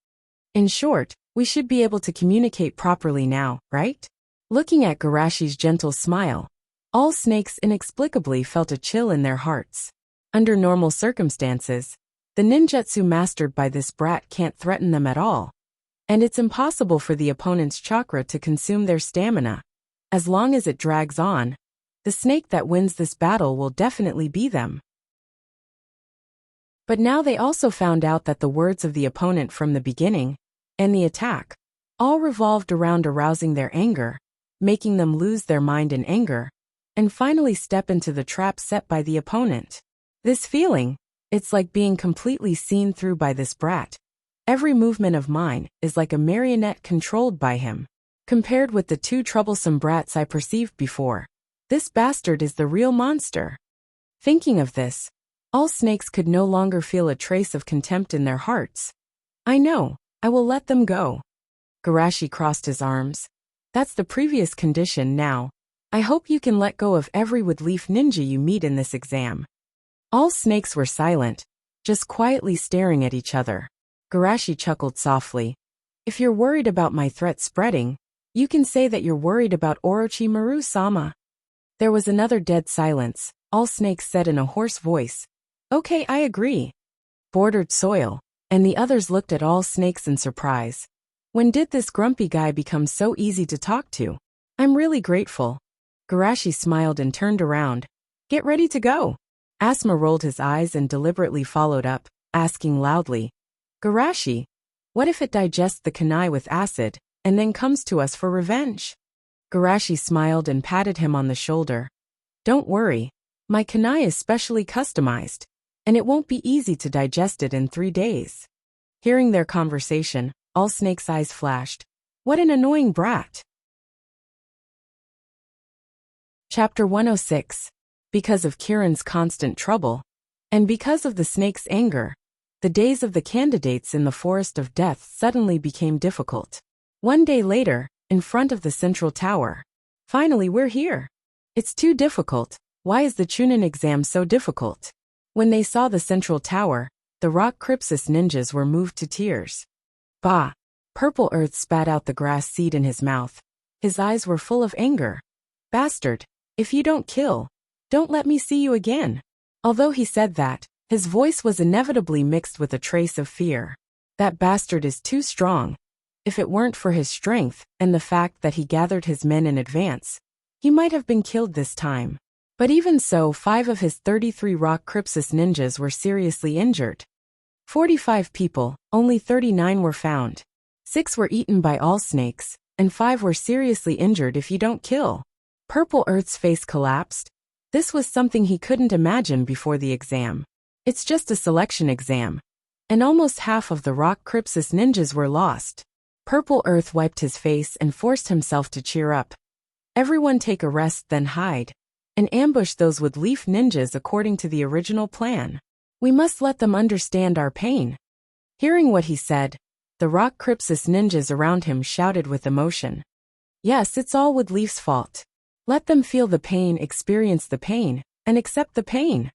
In short, we should be able to communicate properly now, right? Looking at Garashi's gentle smile, all snakes inexplicably felt a chill in their hearts. Under normal circumstances, the ninjutsu mastered by this brat can't threaten them at all. And it's impossible for the opponent's chakra to consume their stamina. As long as it drags on, the snake that wins this battle will definitely be them. But now they also found out that the words of the opponent from the beginning, and the attack, all revolved around arousing their anger, making them lose their mind in anger, and finally step into the trap set by the opponent. This feeling, it's like being completely seen through by this brat. Every movement of mine is like a marionette controlled by him. Compared with the 2 troublesome brats I perceived before, this bastard is the real monster. Thinking of this, all snakes could no longer feel a trace of contempt in their hearts. I know, I will let them go. Garashi crossed his arms. That's the previous condition now. I hope you can let go of every wood-leaf ninja you meet in this exam. All snakes were silent, just quietly staring at each other. Garashi chuckled softly. If you're worried about my threat spreading, you can say that you're worried about Orochimaru-sama. There was another dead silence. All snakes said in a hoarse voice, "Okay, I agree." Bordered soil, and the others looked at all snakes in surprise. When did this grumpy guy become so easy to talk to? I'm really grateful. Garashi smiled and turned around. Get ready to go. Asma rolled his eyes and deliberately followed up, asking loudly, Garashi, what if it digests the kunai with acid, and then comes to us for revenge? Garashi smiled and patted him on the shoulder. Don't worry, my kunai is specially customized, and it won't be easy to digest it in 3 days. Hearing their conversation, all snakes' eyes flashed. What an annoying brat. Chapter 106. Because of Kirin's constant trouble, and because of the snake's anger, the days of the candidates in the Forest of Death suddenly became difficult. One day later, in front of the central tower. Finally, we're here. It's too difficult. Why is the Chunin exam so difficult? When they saw the central tower, the rock Crypsis ninjas were moved to tears. Bah! Purple Earth spat out the grass seed in his mouth. His eyes were full of anger. Bastard. If you don't kill, don't let me see you again. Although he said that, his voice was inevitably mixed with a trace of fear. That bastard is too strong. If it weren't for his strength and the fact that he gathered his men in advance, he might have been killed this time. But even so, 5 of his 33 rock Crypsis ninjas were seriously injured. 45 people, only 39 were found. 6 were eaten by all snakes, and 5 were seriously injured if you don't kill. Purple Earth's face collapsed. This was something he couldn't imagine before the exam. It's just a selection exam. And almost half of the rock Crypsis ninjas were lost. Purple Earth wiped his face and forced himself to cheer up. Everyone take a rest, then hide. And ambush those with leaf ninjas according to the original plan. We must let them understand our pain. Hearing what he said, the rock Crypsis ninjas around him shouted with emotion. Yes, it's all Woodleaf's fault. Let them feel the pain, experience the pain, and accept the pain.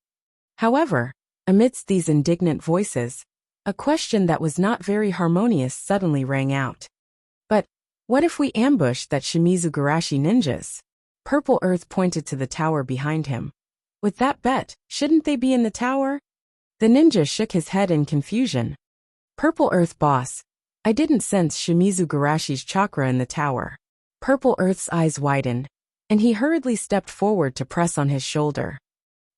However, amidst these indignant voices, a question that was not very harmonious suddenly rang out. But, what if we ambush that Shimizu Garashi ninjas? Purple Earth pointed to the tower behind him. With that bet, shouldn't they be in the tower? The ninja shook his head in confusion. Purple Earth boss, I didn't sense Shimizu Garashi's chakra in the tower. Purple Earth's eyes widened, and he hurriedly stepped forward to press on his shoulder.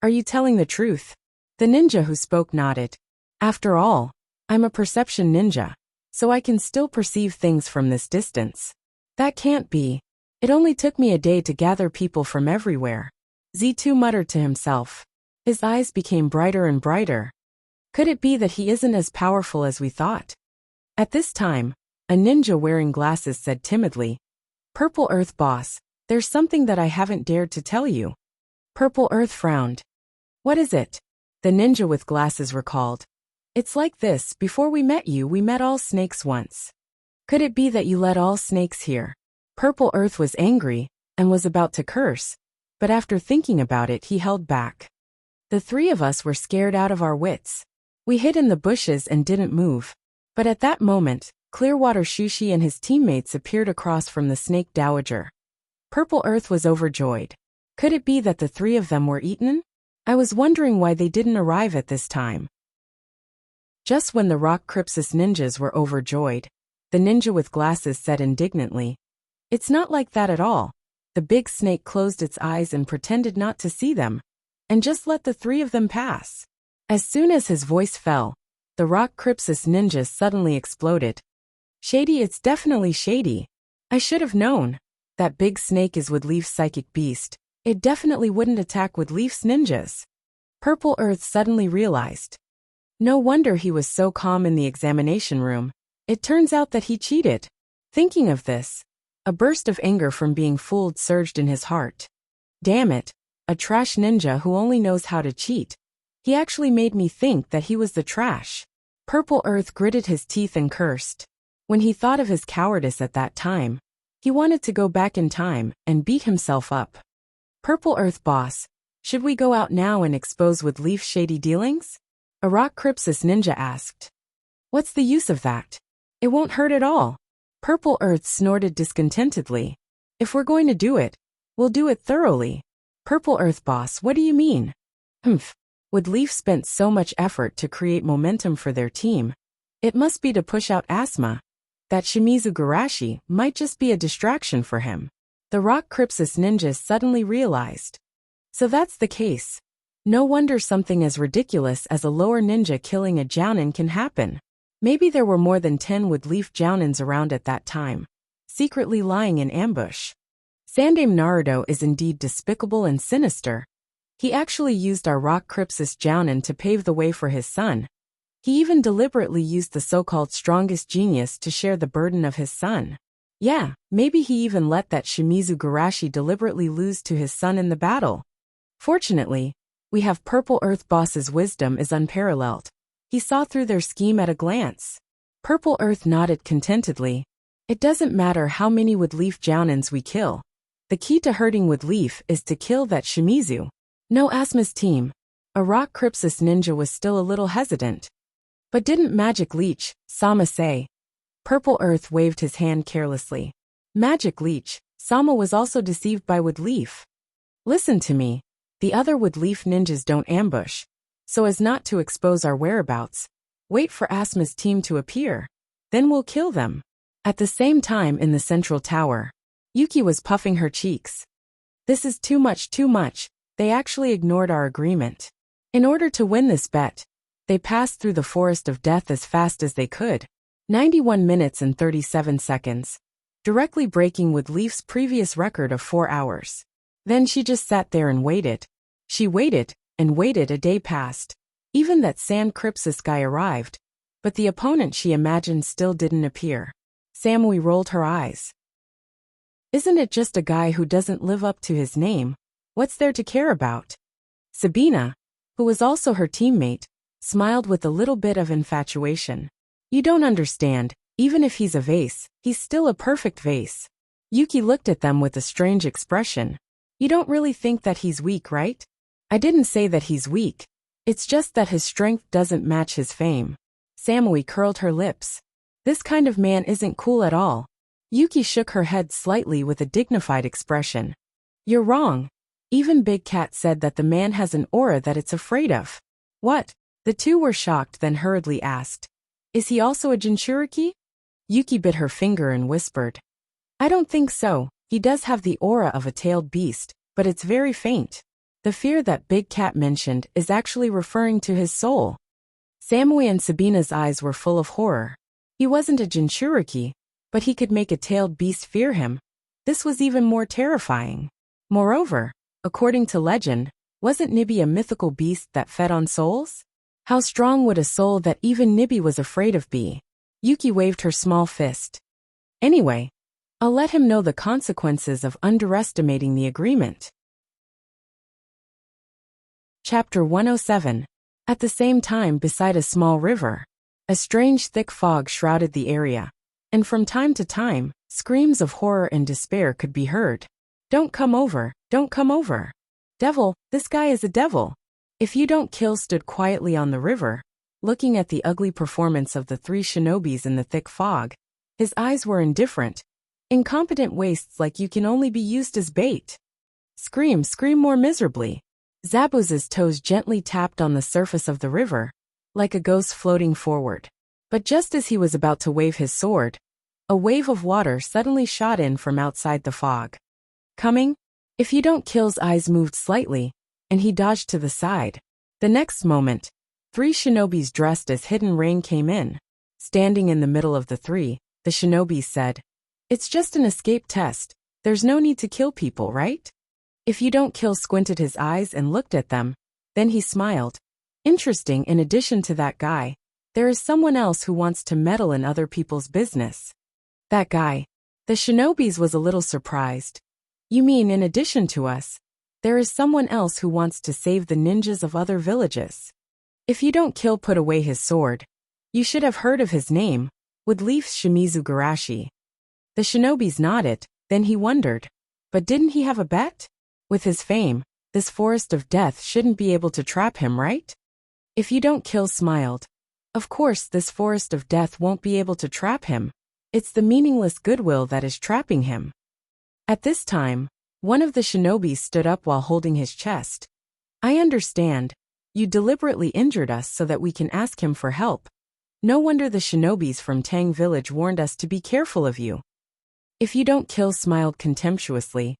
Are you telling the truth? The ninja who spoke nodded. After all, I'm a perception ninja, so I can still perceive things from this distance. That can't be. It only took me a day to gather people from everywhere. Z2 muttered to himself. His eyes became brighter and brighter. Could it be that he isn't as powerful as we thought? At this time, a ninja wearing glasses said timidly, Purple Earth boss, there's something that I haven't dared to tell you. Purple Earth frowned. What is it? The ninja with glasses recalled. It's like this, before we met you, we met all snakes once. Could it be that you led all snakes here? Purple Earth was angry, and was about to curse, but after thinking about it he held back. The 3 of us were scared out of our wits. We hid in the bushes and didn't move. But at that moment, Clearwater Shushi and his teammates appeared across from the Snake Dowager. Purple Earth was overjoyed. Could it be that the 3 of them were eaten? I was wondering why they didn't arrive at this time. Just when the rock Crypsis ninjas were overjoyed, the ninja with glasses said indignantly, It's not like that at all. The big snake closed its eyes and pretended not to see them, and just let the 3 of them pass. As soon as his voice fell, the rock Crypsis ninjas suddenly exploded. Shady, it's definitely shady. I should have known. That big snake is Woodleaf's psychic beast. It definitely wouldn't attack Woodleaf's ninjas. Purple Earth suddenly realized. No wonder he was so calm in the examination room. It turns out that he cheated. Thinking of this, a burst of anger from being fooled surged in his heart. Damn it, a trash ninja who only knows how to cheat. He actually made me think that he was the trash. Purple Earth gritted his teeth and cursed. When he thought of his cowardice at that time, he wanted to go back in time and beat himself up. Purple Earth boss, should we go out now and expose Woodleaf's shady dealings? A rock Crypsis ninja asked. What's the use of that? It won't hurt at all. Purple Earth snorted discontentedly. If we're going to do it, we'll do it thoroughly. Purple Earth boss, what do you mean? Woodleaf spent so much effort to create momentum for their team. It must be to push out Asma. That Shimizu Garashi might just be a distraction for him. The rock Crypsis ninjas suddenly realized. So that's the case. No wonder something as ridiculous as a lower ninja killing a jounin can happen. Maybe there were more than 10 Woodleaf jounins around at that time, secretly lying in ambush. Sandame Naruto is indeed despicable and sinister. He actually used our rock Crypsis jounin to pave the way for his son. He even deliberately used the so-called strongest genius to share the burden of his son. Yeah, maybe he even let that Shimizu Garashi deliberately lose to his son in the battle. Fortunately, we have Purple Earth boss's wisdom is unparalleled. He saw through their scheme at a glance. Purple Earth nodded contentedly. It doesn't matter how many Woodleaf jounins we kill. The key to hurting Woodleaf is to kill that Shimizu. No, Asma's team. A rock Crypsis ninja was still a little hesitant. But didn't Magic Leech, Sama say? Purple Earth waved his hand carelessly. Magic Leech, Sama was also deceived by Wood Leaf. Listen to me. The other Wood Leaf ninjas don't ambush. So as not to expose our whereabouts, wait for Asma's team to appear. Then we'll kill them. At the same time in the central tower, Yuki was puffing her cheeks. This is too much, too much. They actually ignored our agreement. In order to win this bet, they passed through the forest of death as fast as they could. 91 minutes and 37 seconds. Directly breaking Wood Leaf's previous record of 4 hours. Then she just sat there and waited. She waited, and waited. A day passed. Even that Sand Crypsis guy arrived. But the opponent she imagined still didn't appear. Samui rolled her eyes. Isn't it just a guy who doesn't live up to his name? What's there to care about? Sabina, who was also her teammate, smiled with a little bit of infatuation. You don't understand, even if he's a vase, he's still a perfect vase. Yuki looked at them with a strange expression. You don't really think that he's weak, right? I didn't say that he's weak. It's just that his strength doesn't match his fame. Samui curled her lips. This kind of man isn't cool at all. Yuki shook her head slightly with a dignified expression. You're wrong. Even Big Cat said that the man has an aura that it's afraid of. What? The two were shocked, then hurriedly asked. Is he also a Jinchuriki? Yuki bit her finger and whispered. I don't think so. He does have the aura of a tailed beast, but it's very faint. The fear that Big Cat mentioned is actually referring to his soul. Samui and Sabina's eyes were full of horror. He wasn't a Jinchuriki, but he could make a tailed beast fear him. This was even more terrifying. Moreover, according to legend, wasn't Nibi a mythical beast that fed on souls? How strong would a soul that even Nibi was afraid of be? Yuki waved her small fist. Anyway, I'll let him know the consequences of underestimating the agreement. Chapter 107. At the same time, beside a small river, a strange thick fog shrouded the area, and from time to time, screams of horror and despair could be heard. Don't come over, don't come over. Devil, this guy is a devil. If you don't kill, stood quietly on the river, looking at the ugly performance of the 3 shinobis in the thick fog. His eyes were indifferent. Incompetent wastes like you can only be used as bait. Scream, scream more miserably. Zabuza's toes gently tapped on the surface of the river, like a ghost floating forward. But just as he was about to wave his sword, a wave of water suddenly shot in from outside the fog. Coming? If you don't kill's eyes moved slightly, and he dodged to the side. The next moment, 3 shinobis dressed as Hidden Rain came in. Standing in the middle of the 3, the shinobis said, It's just an escape test. There's no need to kill people, right? If you don't kill squinted his eyes and looked at them. Then he smiled. Interesting, in addition to that guy, there is someone else who wants to meddle in other people's business. That guy. The shinobis was a little surprised. You mean in addition to us, there is someone else who wants to save the ninjas of other villages? If you don't kill put away his sword. You should have heard of his name, Wood Leaf's Shimizu Garashi. The shinobis nodded, then he wondered. But didn't he have a bet? With his fame, this forest of death shouldn't be able to trap him, right? If you don't kill smiled. Of course this forest of death won't be able to trap him. It's the meaningless goodwill that is trapping him. At this time, one of the shinobis stood up while holding his chest. I understand. You deliberately injured us so that we can ask him for help. No wonder the shinobis from Tang village warned us to be careful of you. If you don't kill smiled contemptuously.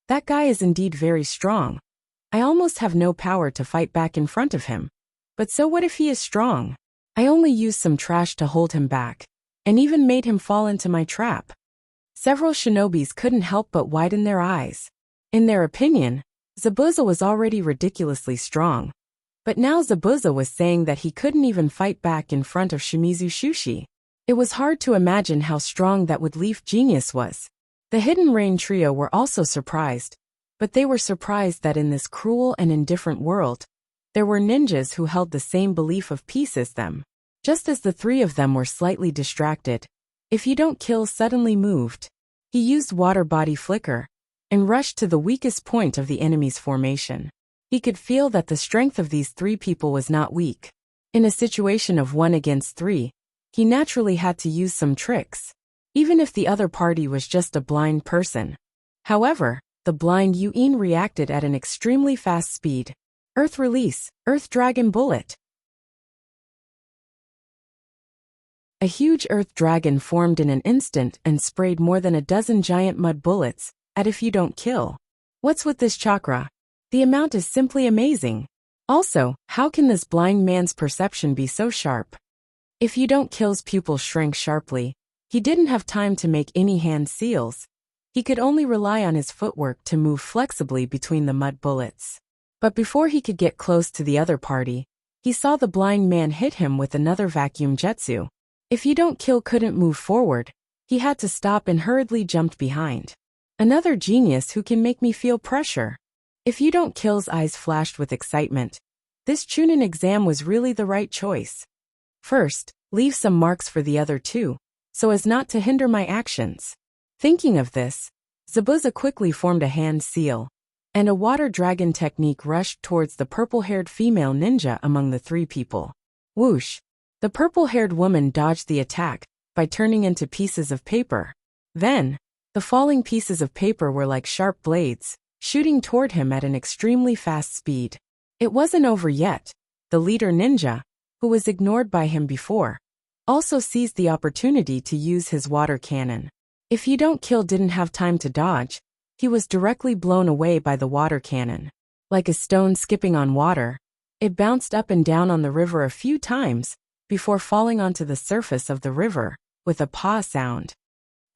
That guy is indeed very strong. I almost have no power to fight back in front of him. But so what if he is strong? I only used some trash to hold him back, and even made him fall into my trap. Several shinobis couldn't help but widen their eyes. In their opinion, Zabuza was already ridiculously strong. But now Zabuza was saying that he couldn't even fight back in front of Shimizu Shushi. It was hard to imagine how strong that Wood Leaf genius was. The Hidden Rain trio were also surprised, but they were surprised that in this cruel and indifferent world, there were ninjas who held the same belief of peace as them. Just as the 3 of them were slightly distracted, If you don't kill suddenly moved. He used water body flicker, and rushed to the weakest point of the enemy's formation. He could feel that the strength of these 3 people was not weak. In a situation of 1 against 3, he naturally had to use some tricks. Even if the other party was just a blind person, However, the blind Yuin reacted at an extremely fast speed. Earth release, Earth Dragon Bullet. A huge earth dragon formed in an instant and sprayed more than a dozen giant mud bullets at if you don't kill. What's with this chakra? The amount is simply amazing. Also, how can this blind man's perception be so sharp? If you don't kill's pupils shrank sharply. He didn't have time to make any hand seals. He could only rely on his footwork to move flexibly between the mud bullets. But before he could get close to the other party, he saw the blind man hit him with another vacuum jutsu. If you don't kill couldn't move forward, he had to stop and hurriedly jumped behind. Another genius who can make me feel pressure. If you don't kill's eyes flashed with excitement. This Chunin exam was really the right choice. First, leave some marks for the other two, so as not to hinder my actions. Thinking of this, Zabuza quickly formed a hand seal, and a water dragon technique rushed towards the purple-haired female ninja among the three people. Whoosh! The purple-haired woman dodged the attack by turning into pieces of paper. Then, the falling pieces of paper were like sharp blades, shooting toward him at an extremely fast speed. It wasn't over yet. The leader ninja, who was ignored by him before, also seized the opportunity to use his water cannon. If you don't kill didn't have time to dodge, he was directly blown away by the water cannon. Like a stone skipping on water, it bounced up and down on the river a few times before falling onto the surface of the river with a paw sound.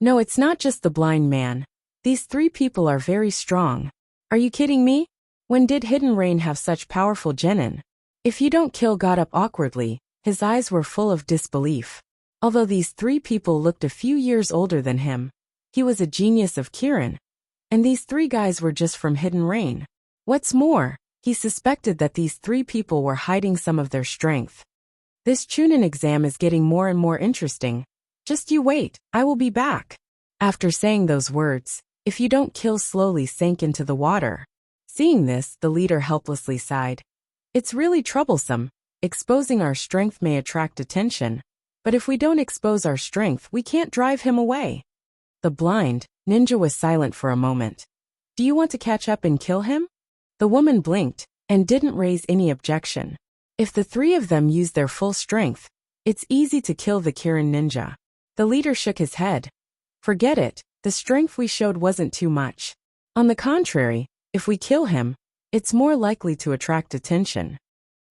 No, it's not just the blind man. These three people are very strong. Are you kidding me? When did Hidden Rain have such powerful genin? If you don't kill got up awkwardly, his eyes were full of disbelief. Although these three people looked a few years older than him, he was a genius of Kirin, and these three guys were just from Hidden Rain. What's more, he suspected that these three people were hiding some of their strength. This Chunin exam is getting more and more interesting. Just you wait, I will be back. After saying those words, if you don't kill slowly sank into the water. Seeing this, the leader helplessly sighed. It's really troublesome. Exposing our strength may attract attention, but if we don't expose our strength, we can't drive him away. The blind ninja was silent for a moment. Do you want to catch up and kill him? The woman blinked and didn't raise any objection. If the three of them use their full strength, it's easy to kill the Kirin ninja. The leader shook his head. Forget it, the strength we showed wasn't too much. On the contrary, if we kill him, it's more likely to attract attention.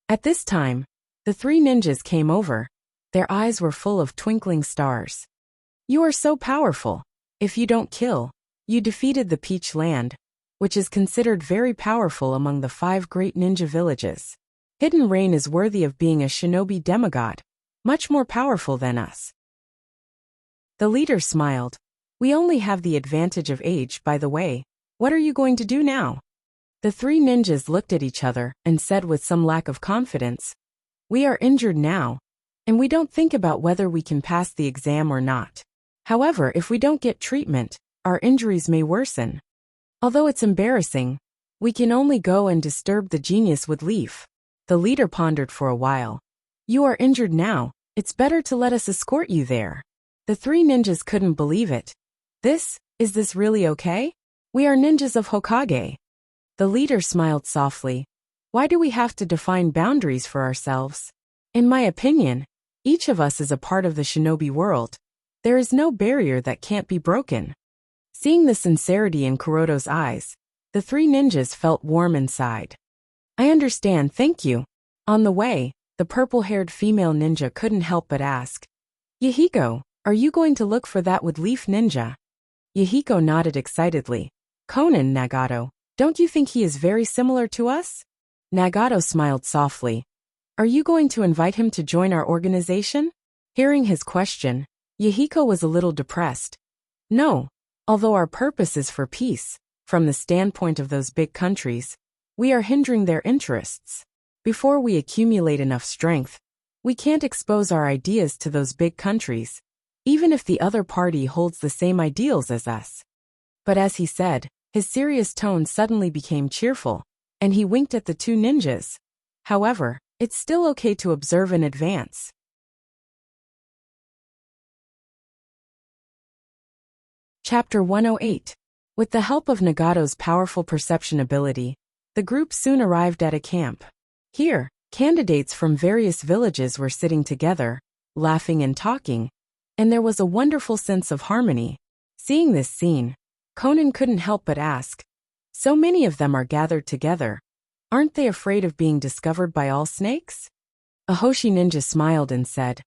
At this time, the three ninjas came over. Their eyes were full of twinkling stars. You are so powerful. If you don't kill, you defeated the Peach Land, which is considered very powerful among the 5 great ninja villages. Hidden Rain is worthy of being a shinobi demigod, much more powerful than us. The leader smiled. We only have the advantage of age, by the way. What are you going to do now? The three ninjas looked at each other and said with some lack of confidence, we are injured now, and we don't think about whether we can pass the exam or not. However, if we don't get treatment, our injuries may worsen. Although it's embarrassing, we can only go and disturb the genius with Leaf. The leader pondered for a while. You are injured now, it's better to let us escort you there. The three ninjas couldn't believe it. Is this really okay? We are ninjas of Hokage. The leader smiled softly. Why do we have to define boundaries for ourselves? In my opinion, each of us is a part of the shinobi world. There is no barrier that can't be broken. Seeing the sincerity in Kuroto's eyes, the three ninjas felt warm inside. I understand, thank you. On the way, the purple-haired female ninja couldn't help but ask, Yahiko, are you going to look for that with Leaf Ninja? Yahiko nodded excitedly. Conan, Nagato, don't you think he is very similar to us? Nagato smiled softly. Are you going to invite him to join our organization? Hearing his question, Yahiko was a little depressed. No, although our purpose is for peace, from the standpoint of those big countries, we are hindering their interests. Before we accumulate enough strength, we can't expose our ideas to those big countries, even if the other party holds the same ideals as us. But as he said, his serious tone suddenly became cheerful, and he winked at the two ninjas. However, it's still okay to observe in advance. Chapter 108. With the help of Nagato's powerful perception ability, the group soon arrived at a camp. Here, candidates from various villages were sitting together, laughing and talking, and there was a wonderful sense of harmony. Seeing this scene, Conan couldn't help but ask, so many of them are gathered together. Aren't they afraid of being discovered by all snakes? A Hoshi ninja smiled and said,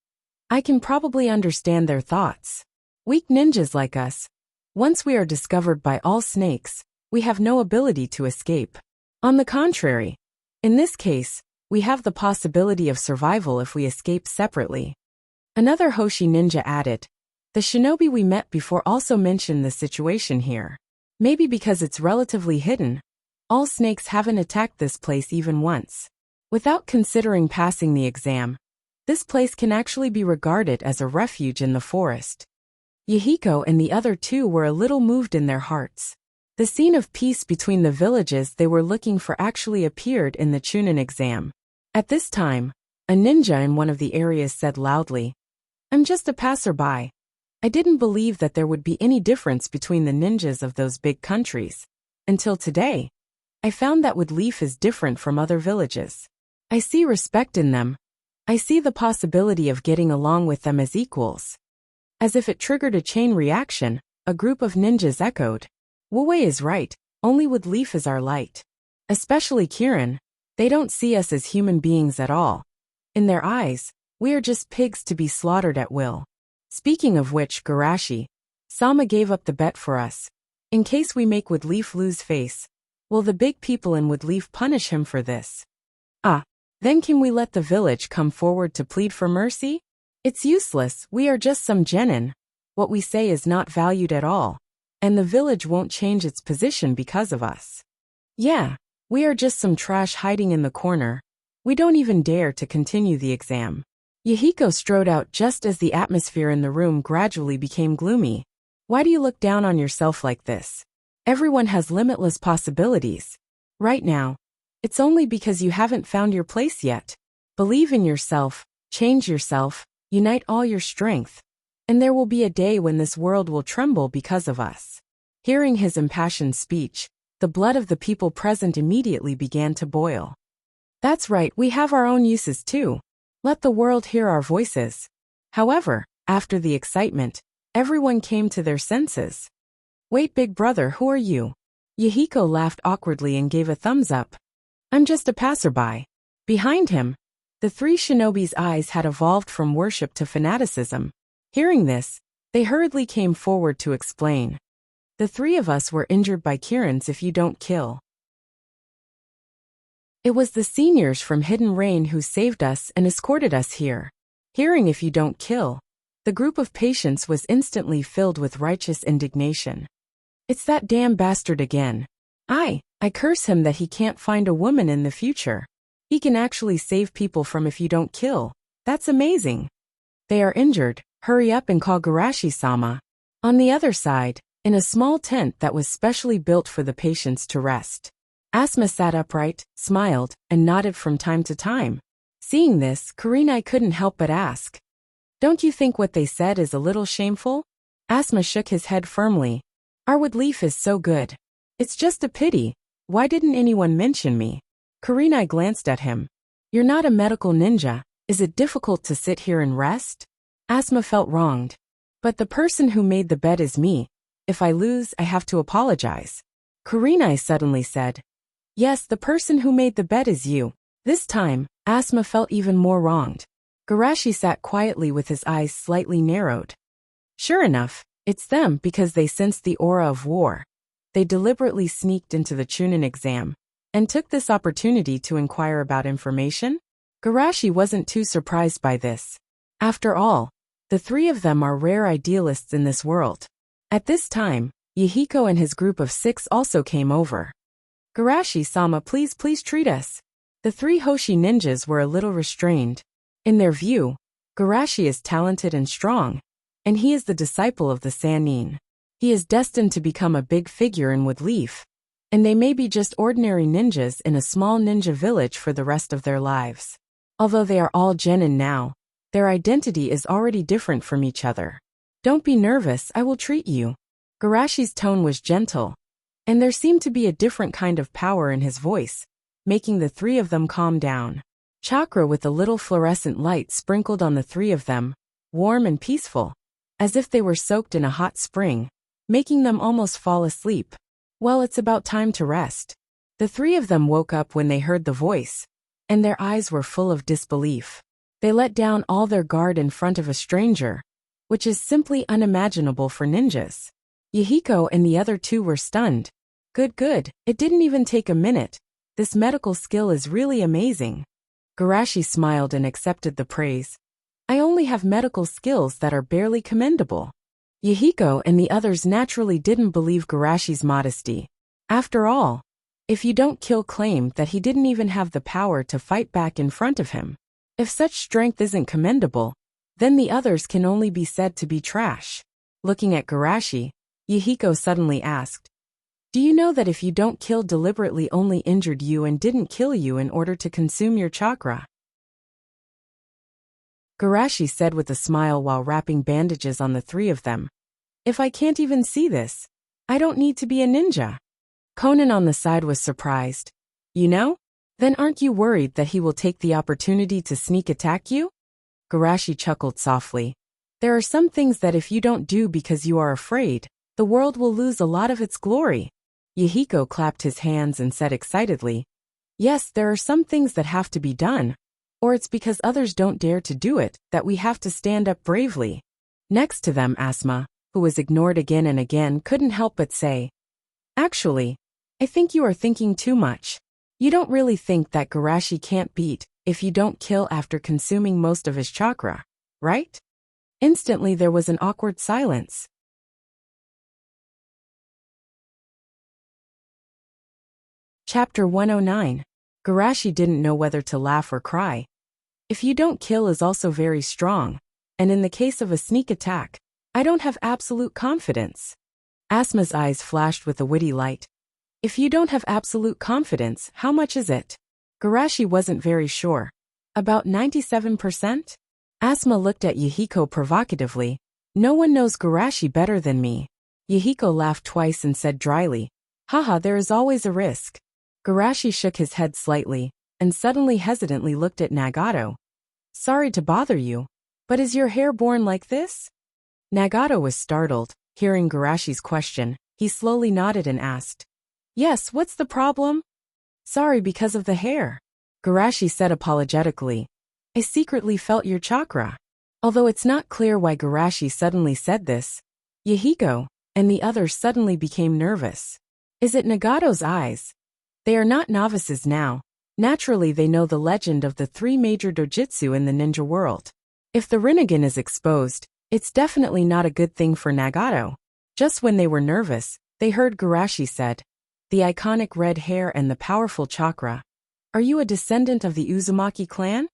I can probably understand their thoughts. Weak ninjas like us, once we are discovered by all snakes, we have no ability to escape. On the contrary, in this case, we have the possibility of survival if we escape separately. Another Hoshi ninja added, the shinobi we met before also mentioned the situation here. Maybe because it's relatively hidden, all snakes haven't attacked this place even once. Without considering passing the exam, this place can actually be regarded as a refuge in the forest. Yahiko and the other two were a little moved in their hearts. The scene of peace between the villages they were looking for actually appeared in the Chunin exam. At this time, a ninja in one of the areas said loudly, I'm just a passerby. I didn't believe that there would be any difference between the ninjas of those big countries. Until today, I found that Woodleaf is different from other villages. I see respect in them. I see the possibility of getting along with them as equals. As if it triggered a chain reaction, a group of ninjas echoed, Wu-wei is right, only Woodleaf is our light. Especially Kirin, they don't see us as human beings at all. In their eyes, we are just pigs to be slaughtered at will. Speaking of which, Garashi, Sama gave up the bet for us. In case we make Woodleaf lose face, will the big people in Woodleaf punish him for this? Then can we let the village come forward to plead for mercy? It's useless, we are just some genin. What we say is not valued at all, and the village won't change its position because of us. Yeah, we are just some trash hiding in the corner. We don't even dare to continue the exam. Yahiko strode out just as the atmosphere in the room gradually became gloomy. Why do you look down on yourself like this? Everyone has limitless possibilities. Right now, it's only because you haven't found your place yet. Believe in yourself, change yourself, unite all your strength, and there will be a day when this world will tremble because of us. Hearing his impassioned speech, the blood of the people present immediately began to boil. That's right, we have our own uses too. Let the world hear our voices. However, after the excitement, everyone came to their senses. Wait, big brother, who are you? Yahiko laughed awkwardly and gave a thumbs up. I'm just a passerby. Behind him, the three shinobi's eyes had evolved from worship to fanaticism. Hearing this, they hurriedly came forward to explain. The three of us were injured by Kirin's if you don't kill. It was the seniors from Hidden Rain who saved us and escorted us here. Hearing if you don't kill, the group of patients was instantly filled with righteous indignation. It's that damn bastard again. I curse him that he can't find a woman in the future. He can actually save people from if you don't kill. That's amazing. They are injured, hurry up and call Garashi-sama. On the other side, in a small tent that was specially built for the patients to rest, Asma sat upright, smiled, and nodded from time to time. Seeing this, Kurenai couldn't help but ask, don't you think what they said is a little shameful? Asma shook his head firmly. Our Woodleaf is so good. It's just a pity. Why didn't anyone mention me? Kurenai glanced at him. You're not a medical ninja. Is it difficult to sit here and rest? Asma felt wronged. But the person who made the bet is me. If I lose, I have to apologize. Kurenai suddenly said. Yes, the person who made the bet is you. This time, Asma felt even more wronged. Garashi sat quietly with his eyes slightly narrowed. Sure enough, it's them because they sensed the aura of war. They deliberately sneaked into the Chunin exam and took this opportunity to inquire about information. Garashi wasn't too surprised by this. After all, the three of them are rare idealists in this world. At this time, Yahiko and his group of 6 also came over. Garashi-sama, please treat us. The 3 Hoshi ninjas were a little restrained. In their view, Garashi is talented and strong, and he is the disciple of the Sannin. He is destined to become a big figure in Woodleaf, and they may be just ordinary ninjas in a small ninja village for the rest of their lives. Although they are all genin now, their identity is already different from each other. Don't be nervous, I will treat you. Garashi's tone was gentle, And there seemed to be a different kind of power in his voice, making the three of them calm down. Chakra with a little fluorescent light sprinkled on the three of them, warm and peaceful, as if they were soaked in a hot spring, making them almost fall asleep. Well, it's about time to rest. The three of them woke up when they heard the voice, and their eyes were full of disbelief. They let down all their guard in front of a stranger, which is simply unimaginable for ninjas. Yahiko and the other two were stunned. Good, it didn't even take a minute. This medical skill is really amazing. Garashi smiled and accepted the praise. I only have medical skills that are barely commendable. Yahiko and the others naturally didn't believe Garashi's modesty. After all, if you don't kill, claim that he didn't even have the power to fight back in front of him. If such strength isn't commendable, then the others can only be said to be trash. Looking at Garashi, Yahiko suddenly asked, do you know that if you don't kill deliberately only injured you and didn't kill you in order to consume your chakra? Garashi said with a smile while wrapping bandages on the three of them. If I can't even see this, I don't need to be a ninja. Conan on the side was surprised. You know? Then aren't you worried that he will take the opportunity to sneak attack you? Garashi chuckled softly. There are some things that if you don't do because you are afraid, the world will lose a lot of its glory. Yahiko clapped his hands and said excitedly, yes, there are some things that have to be done, or it's because others don't dare to do it that we have to stand up bravely. Next to them, Asma, who was ignored again and again, couldn't help but say, actually, I think you are thinking too much. You don't really think that Garashi can't beat if you don't kill after consuming most of his chakra, right? Instantly there was an awkward silence. Chapter 109. Garashi didn't know whether to laugh or cry. If you don't kill is also very strong, and in the case of a sneak attack, I don't have absolute confidence. Asma's eyes flashed with a witty light. If you don't have absolute confidence, how much is it? Garashi wasn't very sure. About 97%? Asma looked at Yahiko provocatively. No one knows Garashi better than me. Yahiko laughed twice and said dryly, haha, there is always a risk. Garashi shook his head slightly, and suddenly hesitantly looked at Nagato. Sorry to bother you, but is your hair born like this? Nagato was startled, hearing Garashi's question. He slowly nodded and asked, yes, what's the problem? Sorry, because of the hair. Garashi said apologetically. I secretly felt your chakra. Although it's not clear why Garashi suddenly said this, Yahiko and the others suddenly became nervous. Is it Nagato's eyes? They are not novices now. Naturally they know the legend of the three major dojutsu in the ninja world. If the Rinnegan is exposed, it's definitely not a good thing for Nagato. Just when they were nervous, they heard Garashi said, the iconic red hair and the powerful chakra. Are you a descendant of the Uzumaki clan?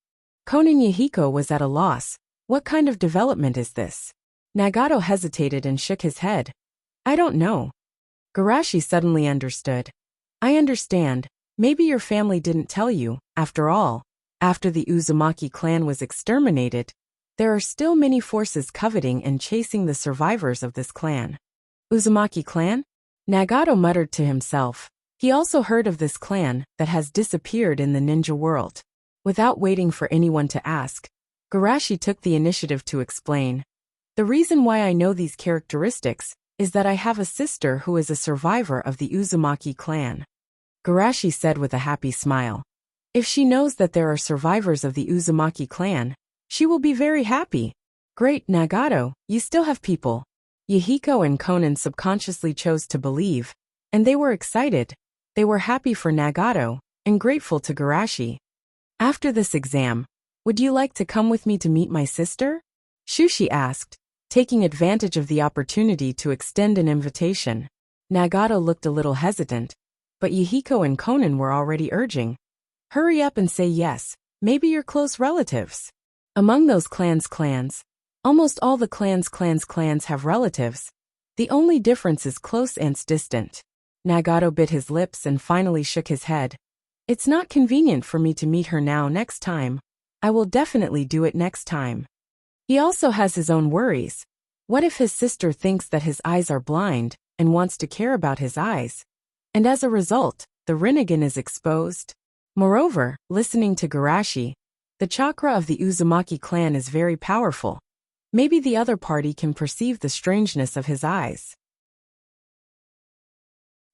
Konan Yahiko was at a loss. What kind of development is this? Nagato hesitated and shook his head. I don't know. Garashi suddenly understood. I understand. Maybe your family didn't tell you. After all, after the Uzumaki clan was exterminated, there are still many forces coveting and chasing the survivors of this clan. Uzumaki clan? Nagato muttered to himself. He also heard of this clan that has disappeared in the ninja world. Without waiting for anyone to ask, Garashi took the initiative to explain. The reason why I know these characteristics is that I have a sister who is a survivor of the Uzumaki clan. Garashi said with a happy smile. If she knows that there are survivors of the Uzumaki clan, she will be very happy. Great, Nagato, you still have people. Yahiko and Konan subconsciously chose to believe, and they were excited. They were happy for Nagato, and grateful to Garashi. After this exam, would you like to come with me to meet my sister? Shushi asked, taking advantage of the opportunity to extend an invitation. Nagato looked a little hesitant, but Yahiko and Konan were already urging. Hurry up and say yes, maybe you're close relatives. Among those clans, almost all the clans have relatives. The only difference is close and distant. Nagato bit his lips and finally shook his head. It's not convenient for me to meet her now. Next time. I will definitely do it next time. He also has his own worries. What if his sister thinks that his eyes are blind and wants to care about his eyes? And as a result, the Rinnegan is exposed. Moreover, listening to Garashi, the chakra of the Uzumaki clan is very powerful. Maybe the other party can perceive the strangeness of his eyes.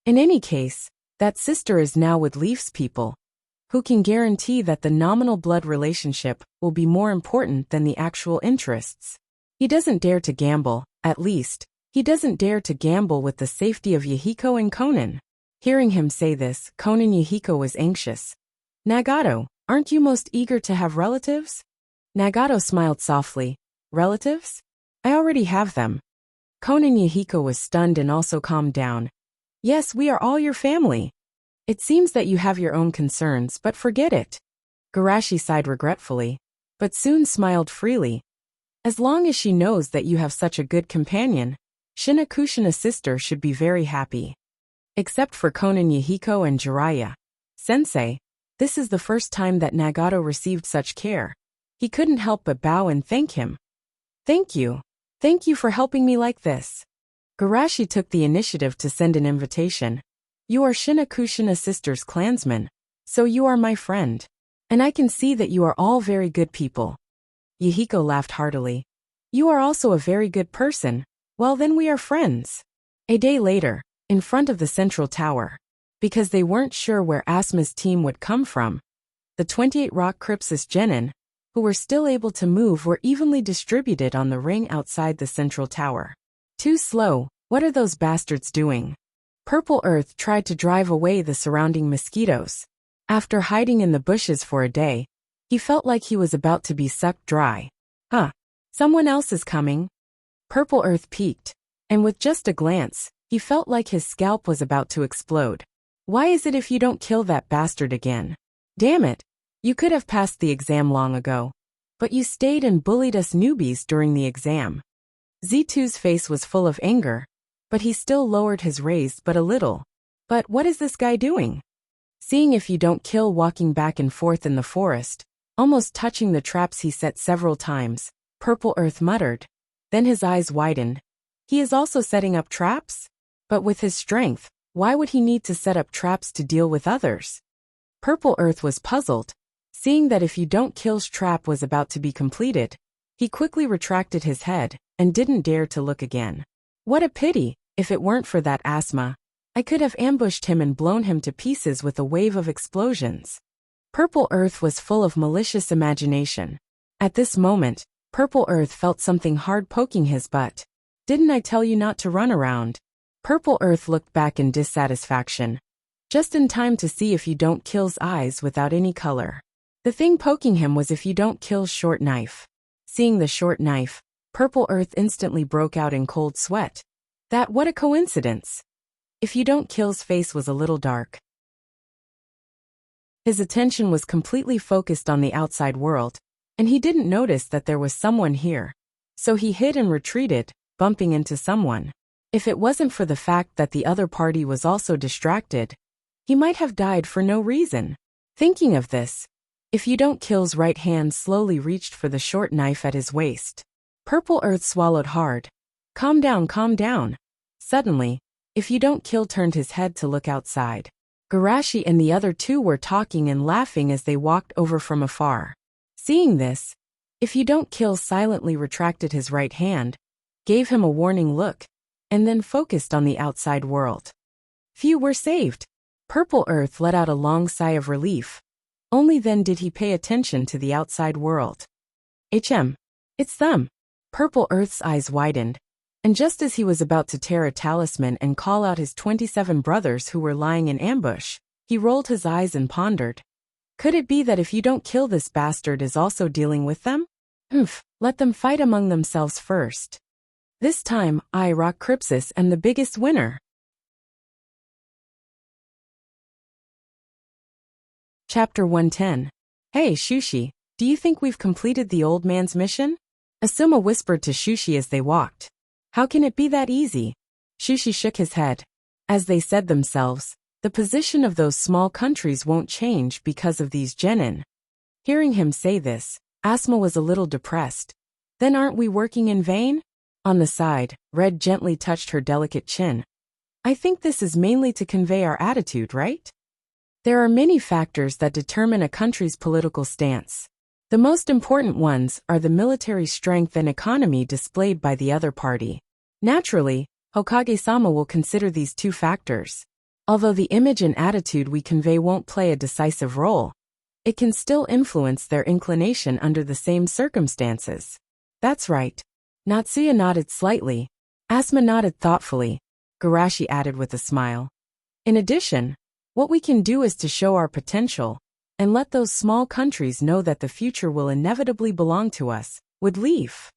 In any case, that sister is now with Leaf's people, who can guarantee that the nominal blood relationship will be more important than the actual interests. He doesn't dare to gamble, at least, he doesn't dare to gamble with the safety of Yahiko and Konan. Hearing him say this, Konan Yahiko was anxious. Nagato, aren't you most eager to have relatives? Nagato smiled softly. Relatives? I already have them. Konan Yahiko was stunned and also calmed down. Yes, we are all your family. It seems that you have your own concerns, but forget it. Garashi sighed regretfully, but soon smiled freely. As long as she knows that you have such a good companion, Shinakushina's sister should be very happy. Except for Konan Yahiko and Jiraiya. Sensei, this is the first time that Nagato received such care. He couldn't help but bow and thank him. Thank you. Thank you for helping me like this. Garashi took the initiative to send an invitation. You are Shinakushina's sister's clansman, so you are my friend. And I can see that you are all very good people. Yahiko laughed heartily. You are also a very good person. Well, then we are friends. A day later, in front of the central tower. Because they weren't sure where Asuma's team would come from, the 28 rock Crypsis genin, who were still able to move, were evenly distributed on the ring outside the central tower. Too slow, what are those bastards doing? Purple Earth tried to drive away the surrounding mosquitoes. After hiding in the bushes for a day, he felt like he was about to be sucked dry. Someone else is coming. Purple Earth peeked, and with just a glance, he felt like his scalp was about to explode. Why is it if you don't kill that bastard again? Damn it! You could have passed the exam long ago. But you stayed and bullied us newbies during the exam. Z2's face was full of anger, but he still lowered his raise but a little. But what is this guy doing? Seeing if you don't kill, walking back and forth in the forest, almost touching the traps he set several times, Purple Earth muttered. Then his eyes widened. He is also setting up traps? But with his strength, why would he need to set up traps to deal with others? Purple Earth was puzzled. Seeing that if you don't kill's trap was about to be completed, he quickly retracted his head and didn't dare to look again. What a pity, if it weren't for that Asuma, I could have ambushed him and blown him to pieces with a wave of explosions. Purple Earth was full of malicious imagination. At this moment, Purple Earth felt something hard poking his butt. Didn't I tell you not to run around? Purple Earth looked back in dissatisfaction. Just in time to see if you don't kill's eyes without any color. The thing poking him was if you don't kill's short knife. Seeing the short knife, Purple Earth instantly broke out in cold sweat. What a coincidence. If you don't kill's face was a little dark. His attention was completely focused on the outside world, and he didn't notice that there was someone here. So he hid and retreated, bumping into someone. If it wasn't for the fact that the other party was also distracted, he might have died for no reason. Thinking of this, if you don't kill's right hand slowly reached for the short knife at his waist. Purple Earth swallowed hard. Calm down, calm down. Suddenly, if you don't kill turned his head to look outside. Garashi and the other two were talking and laughing as they walked over from afar. Seeing this, if you don't kill silently retracted his right hand, gave him a warning look, and then focused on the outside world. Few were saved. Purple Earth let out a long sigh of relief. Only then did he pay attention to the outside world. It's them. Purple Earth's eyes widened, and just as he was about to tear a talisman and call out his 27 brothers who were lying in ambush, he rolled his eyes and pondered. Could it be that if you don't kill this bastard is also dealing with them? Let them fight among themselves first. This time, I, Rock Crypsis, am the biggest winner. Chapter 110. Hey, Shushi, do you think we've completed the old man's mission? Asuma whispered to Shushi as they walked. How can it be that easy? Shushi shook his head. As they said themselves, the position of those small countries won't change because of these genin. Hearing him say this, Asuma was a little depressed. Then aren't we working in vain? On the side, Red gently touched her delicate chin. I think this is mainly to convey our attitude, right? There are many factors that determine a country's political stance. The most important ones are the military strength and economy displayed by the other party. Naturally, Hokage-sama will consider these two factors. Although the image and attitude we convey won't play a decisive role, it can still influence their inclination under the same circumstances. That's right. Natsuya nodded slightly. Asuma nodded thoughtfully. Garashi added with a smile. In addition, what we can do is to show our potential and let those small countries know that the future will inevitably belong to us, with Leaf.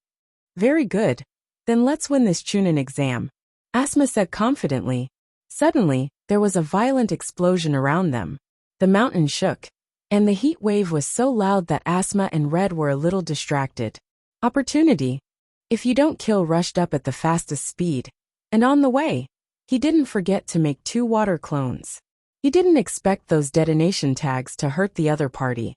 Very good. Then let's win this Chunin exam, Asuma said confidently. Suddenly, there was a violent explosion around them. The mountain shook, and the heat wave was so loud that Asuma and Red were a little distracted. Opportunity. If you don't kill rushed up at the fastest speed, and on the way, he didn't forget to make 2 water clones. He didn't expect those detonation tags to hurt the other party.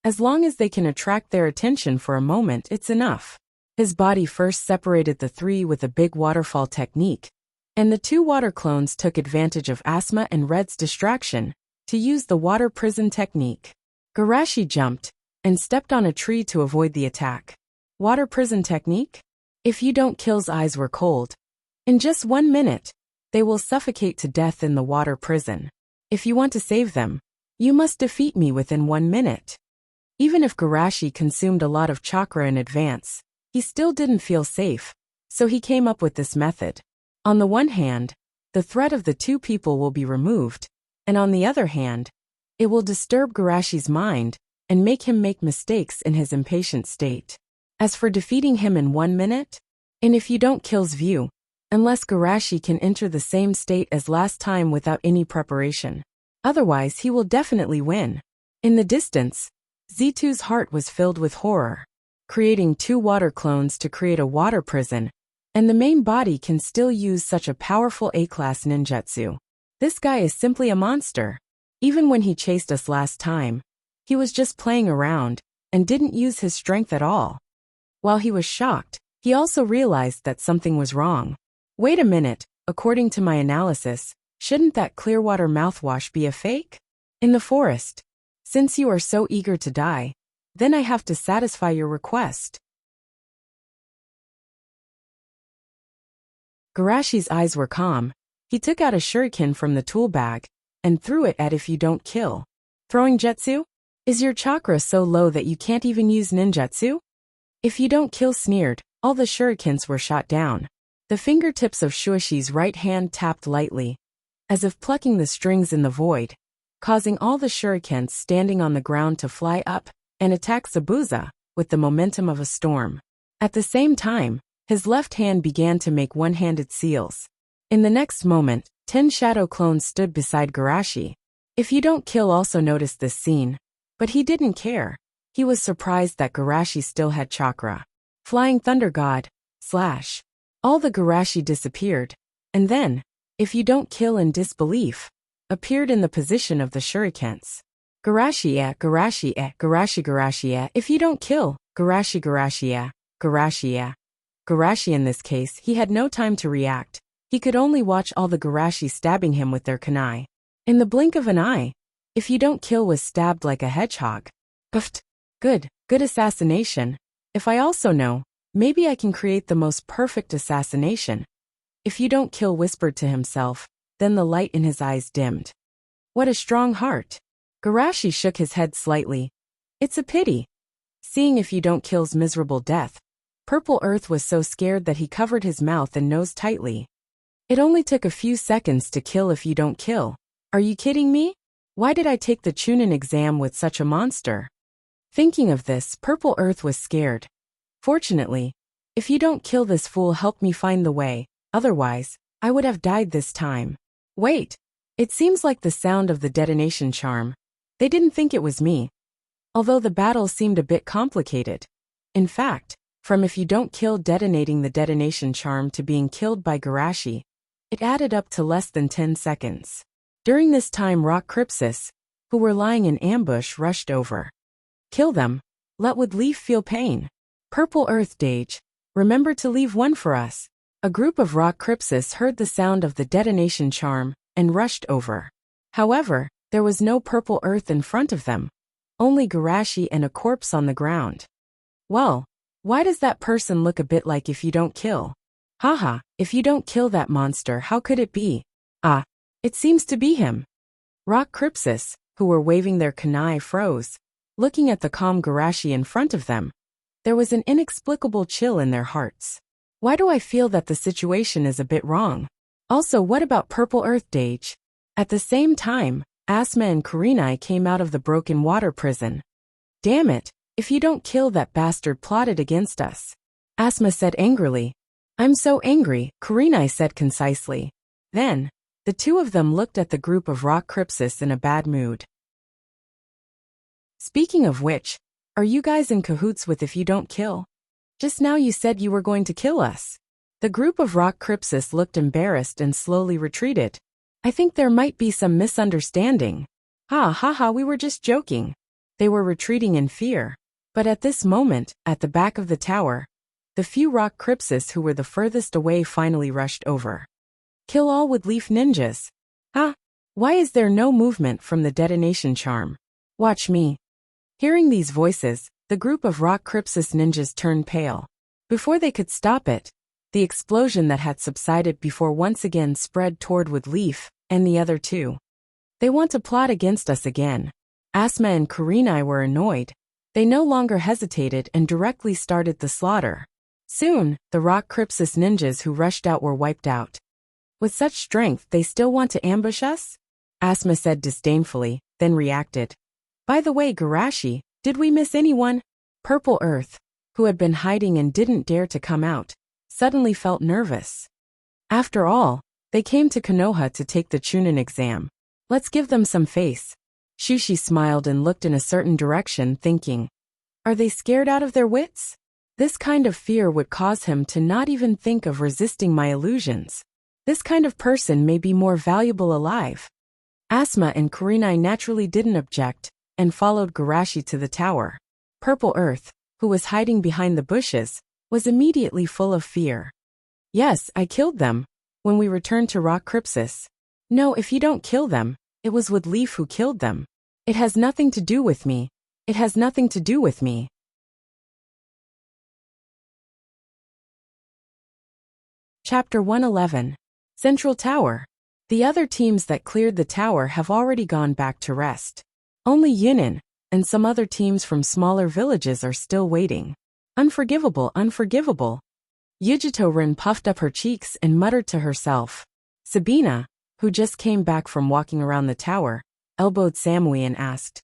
As long as they can attract their attention for a moment, it's enough. His body first separated the 3 with a big waterfall technique, and the 2 water clones took advantage of Asuma and Red's distraction to use the water prison technique. Garashi jumped and stepped on a tree to avoid the attack. Water prison technique? If you don't kill's eyes were cold. In just 1 minute, they will suffocate to death in the water prison. If you want to save them, you must defeat me within 1 minute. Even if Garashi consumed a lot of chakra in advance, he still didn't feel safe, so he came up with this method. On the one hand, the threat of the 2 people will be removed, and on the other hand, it will disturb Garashi's mind and make him make mistakes in his impatient state. As for defeating him in 1 minute, and if you don't kill's view, unless Garashi can enter the same state as last time without any preparation. Otherwise, he will definitely win. In the distance, Z2's heart was filled with horror. Creating 2 water clones to create a water prison, and the main body can still use such a powerful A-class ninjutsu. This guy is simply a monster. Even when he chased us last time, he was just playing around and didn't use his strength at all. While he was shocked, he also realized that something was wrong. Wait a minute, according to my analysis, shouldn't that Clearwater mouthwash be a fake? In the forest. Since you are so eager to die, then I have to satisfy your request. Garashi's eyes were calm. He took out a shuriken from the tool bag and threw it at if you don't kill. Throwing jutsu? Is your chakra so low that you can't even use ninjutsu? If you don't kill sneered, all the shurikens were shot down. The fingertips of Shuishi's right hand tapped lightly, as if plucking the strings in the void, causing all the shurikens standing on the ground to fly up and attack Zabuza with the momentum of a storm. At the same time, his left hand began to make one-handed seals. In the next moment, 10 shadow clones stood beside Garashi. If you don't kill also noticed this scene, but he didn't care. He was surprised that Garashi still had chakra. Flying Thunder God, slash. All the Garashi disappeared, and then, if you don't kill in disbelief, appeared in the position of the shurikens. Garashi, Garashi, Garashi, Garashi, if you don't kill, Garashi, Garashi, Garashi. Garashi in this case, he had no time to react. He could only watch all the Garashi stabbing him with their kunai. In the blink of an eye, if you don't kill was stabbed like a hedgehog. Puffed. Good assassination. If I also know, maybe I can create the most perfect assassination. If you don't kill whispered to himself, then the light in his eyes dimmed. What a strong heart. Garashi shook his head slightly. It's a pity. Seeing if you don't kill's miserable death, Purple Earth was so scared that he covered his mouth and nose tightly. It only took a few seconds to kill if you don't kill. Are you kidding me? Why did I take the Chunin exam with such a monster? Thinking of this, Purple Earth was scared. Fortunately, if you don't kill this fool help me find the way, otherwise, I would have died this time. Wait, it seems like the sound of the detonation charm. They didn't think it was me. Although the battle seemed a bit complicated. In fact, from if you don't kill detonating the detonation charm to being killed by Garashi, it added up to less than 10 seconds. During this time Rock Crypsis, who were lying in ambush, rushed over. Kill them. Let Wood Leaf feel pain. Purple Earth Dage, remember to leave one for us. A group of rock crypsis heard the sound of the detonation charm and rushed over. However, there was no purple earth in front of them, only Garashi and a corpse on the ground. Well, why does that person look a bit like if you don't kill? Haha, if you don't kill that monster, how could it be? Ah, it seems to be him. Rock crypsis, who were waving their kunai, froze, looking at the calm Garashi in front of them. There was an inexplicable chill in their hearts. Why do I feel that the situation is a bit wrong? Also, what about Purple Earth Dage? At the same time, Asma and Kurenai came out of the broken water prison. Damn it, if you don't kill that bastard plotted against us. Asma said angrily. I'm so angry, Kurenai said concisely. Then, the two of them looked at the group of rock crypsis in a bad mood. Speaking of which, are you guys in cahoots with if you don't kill? Just now you said you were going to kill us. The group of rock crypsis looked embarrassed and slowly retreated. I think there might be some misunderstanding. Ha ha ha, we were just joking. They were retreating in fear. But at this moment, at the back of the tower, the few rock crypsis who were the furthest away finally rushed over. Kill all wood leaf ninjas. Ah, why is there no movement from the detonation charm? Watch me. Hearing these voices, the group of rock crypsis ninjas turned pale. Before they could stop it, the explosion that had subsided before once again spread toward Woodleaf and the other two. They want to plot against us again. Asma and Kurenai were annoyed. They no longer hesitated and directly started the slaughter. Soon, the rock crypsis ninjas who rushed out were wiped out. With such strength, they still want to ambush us? Asma said disdainfully, then reacted. By the way, Garashi, did we miss anyone? Purple Earth, who had been hiding and didn't dare to come out, suddenly felt nervous. After all, they came to Konoha to take the Chunin exam. Let's give them some face. Shushi smiled and looked in a certain direction, thinking, are they scared out of their wits? This kind of fear would cause him to not even think of resisting my illusions. This kind of person may be more valuable alive. Asma and Kurenai naturally didn't object, and followed Garashi to the tower. Purple Earth, who was hiding behind the bushes, was immediately full of fear. Yes, I killed them. When we returned to Rock Crypsis. No, if you don't kill them, it was Woodleaf who killed them. It has nothing to do with me. It has nothing to do with me. Chapter 111. Central Tower. The other teams that cleared the tower have already gone back to rest. Only Yunin and some other teams from smaller villages are still waiting. Unforgivable, unforgivable. Yujito Rin puffed up her cheeks and muttered to herself. Sabina, who just came back from walking around the tower, elbowed Samui and asked,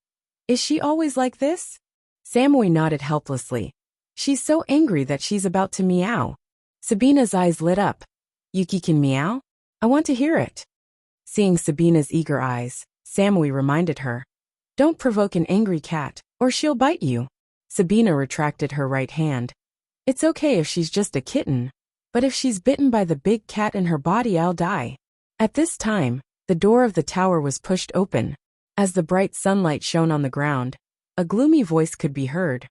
is she always like this? Samui nodded helplessly. She's so angry that she's about to meow. Sabina's eyes lit up. Yuki can meow? I want to hear it. Seeing Sabina's eager eyes, Samui reminded her. Don't provoke an angry cat, or she'll bite you. Sabina retracted her right hand. It's okay if she's just a kitten, but if she's bitten by the big cat in her body, I'll die. At this time, the door of the tower was pushed open. As the bright sunlight shone on the ground, a gloomy voice could be heard.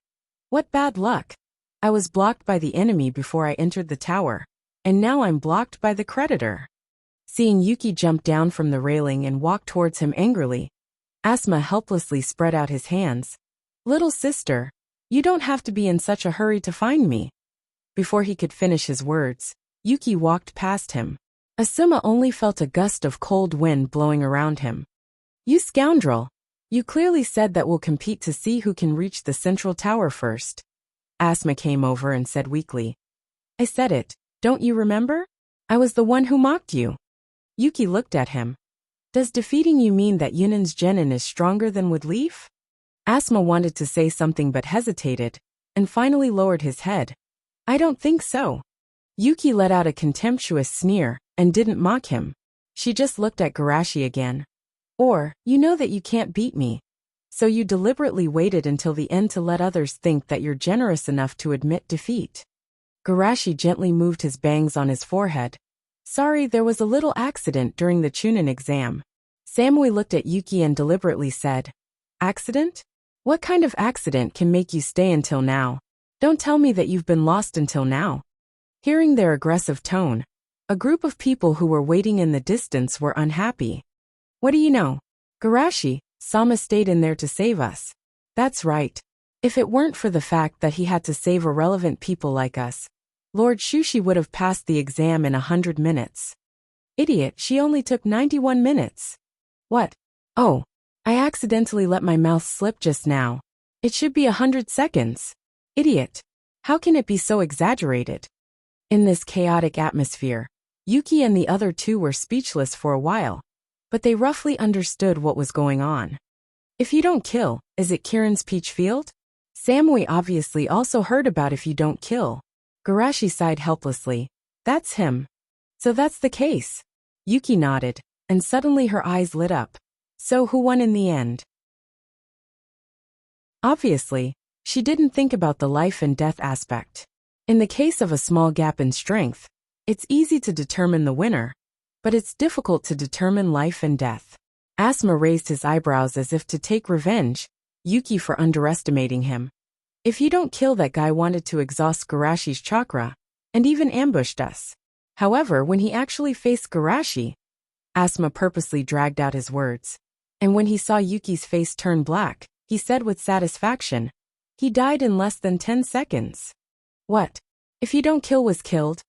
What bad luck! I was blocked by the enemy before I entered the tower, and now I'm blocked by the creditor. Seeing Yuki jump down from the railing and walk towards him angrily, Asma helplessly spread out his hands. Little sister, you don't have to be in such a hurry to find me. Before he could finish his words, Yuki walked past him. Asuma only felt a gust of cold wind blowing around him. You scoundrel! You clearly said that we'll compete to see who can reach the central tower first. Asma came over and said weakly. I said it, don't you remember? I was the one who mocked you. Yuki looked at him. Does defeating you mean that Yunin's genin is stronger than Woodleaf? Asma wanted to say something but hesitated, and finally lowered his head. I don't think so. Yuki let out a contemptuous sneer, and didn't mock him. She just looked at Garashi again. Or, you know that you can't beat me. So you deliberately waited until the end to let others think that you're generous enough to admit defeat. Garashi gently moved his bangs on his forehead. Sorry, there was a little accident during the Chunin exam. Samui looked at Yuki and deliberately said, Accident? What kind of accident can make you stay until now? Don't tell me that you've been lost until now. Hearing their aggressive tone, a group of people who were waiting in the distance were unhappy. What do you know? Sama stayed in there to save us. That's right. If it weren't for the fact that he had to save irrelevant people like us, Lord Shushi would have passed the exam in 100 minutes. Idiot, she only took 91 minutes. What? Oh, I accidentally let my mouth slip just now. It should be 100 seconds. Idiot. How can it be so exaggerated? In this chaotic atmosphere, Yuki and the other two were speechless for a while, but they roughly understood what was going on. If you don't kill, is it Kirin's peach field? Samui obviously also heard about if you don't kill. Garashi sighed helplessly. That's him. So that's the case. Yuki nodded, and suddenly her eyes lit up. So who won in the end? Obviously, she didn't think about the life and death aspect. In the case of a small gap in strength, it's easy to determine the winner, but it's difficult to determine life and death. Asuma raised his eyebrows as if to take revenge, Yuki for underestimating him. If you don't kill, that guy wanted to exhaust Garashi's chakra, and even ambushed us. However, when he actually faced Garashi, Asuma purposely dragged out his words. And when he saw Yuki's face turn black, he said with satisfaction, he died in less than 10 seconds. What? If you don't kill was killed?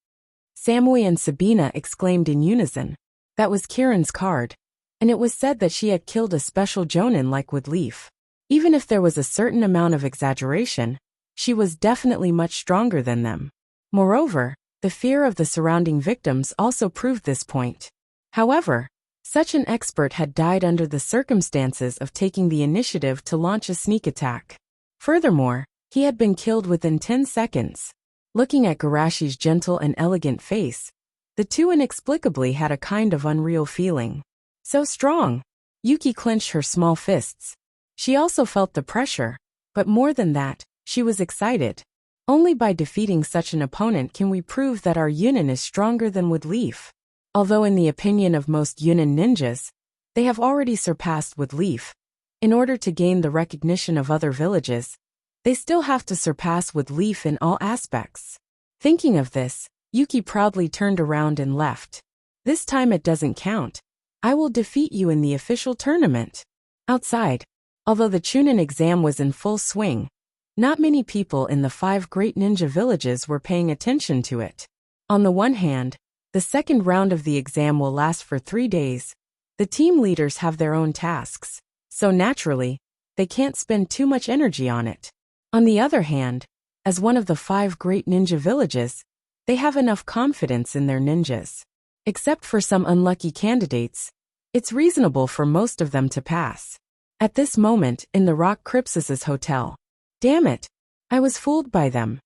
Samui and Sabina exclaimed in unison. That was Kirin's card, and it was said that she had killed a special jonin like with Leaf. Even if there was a certain amount of exaggeration, she was definitely much stronger than them. Moreover, the fear of the surrounding victims also proved this point. However, such an expert had died under the circumstances of taking the initiative to launch a sneak attack. Furthermore, he had been killed within 10 seconds. Looking at Garashi's gentle and elegant face, the two inexplicably had a kind of unreal feeling. So strong! Yuki clenched her small fists. She also felt the pressure, but more than that, she was excited. Only by defeating such an opponent can we prove that our Yunin is stronger than with Leaf. Although in the opinion of most Yunin ninjas, they have already surpassed with Leaf. In order to gain the recognition of other villages, they still have to surpass with Leaf in all aspects. Thinking of this, Yuki proudly turned around and left. This time it doesn't count. I will defeat you in the official tournament. Outside, although the Chunin exam was in full swing, not many people in the 5 great ninja villages were paying attention to it. On the one hand, the second round of the exam will last for 3 days. The team leaders have their own tasks, so naturally, they can't spend too much energy on it. On the other hand, as one of the 5 great ninja villages, they have enough confidence in their ninjas. Except for some unlucky candidates, it's reasonable for most of them to pass. At this moment, in the Rock Crypsis' hotel. Damn it! I was fooled by them.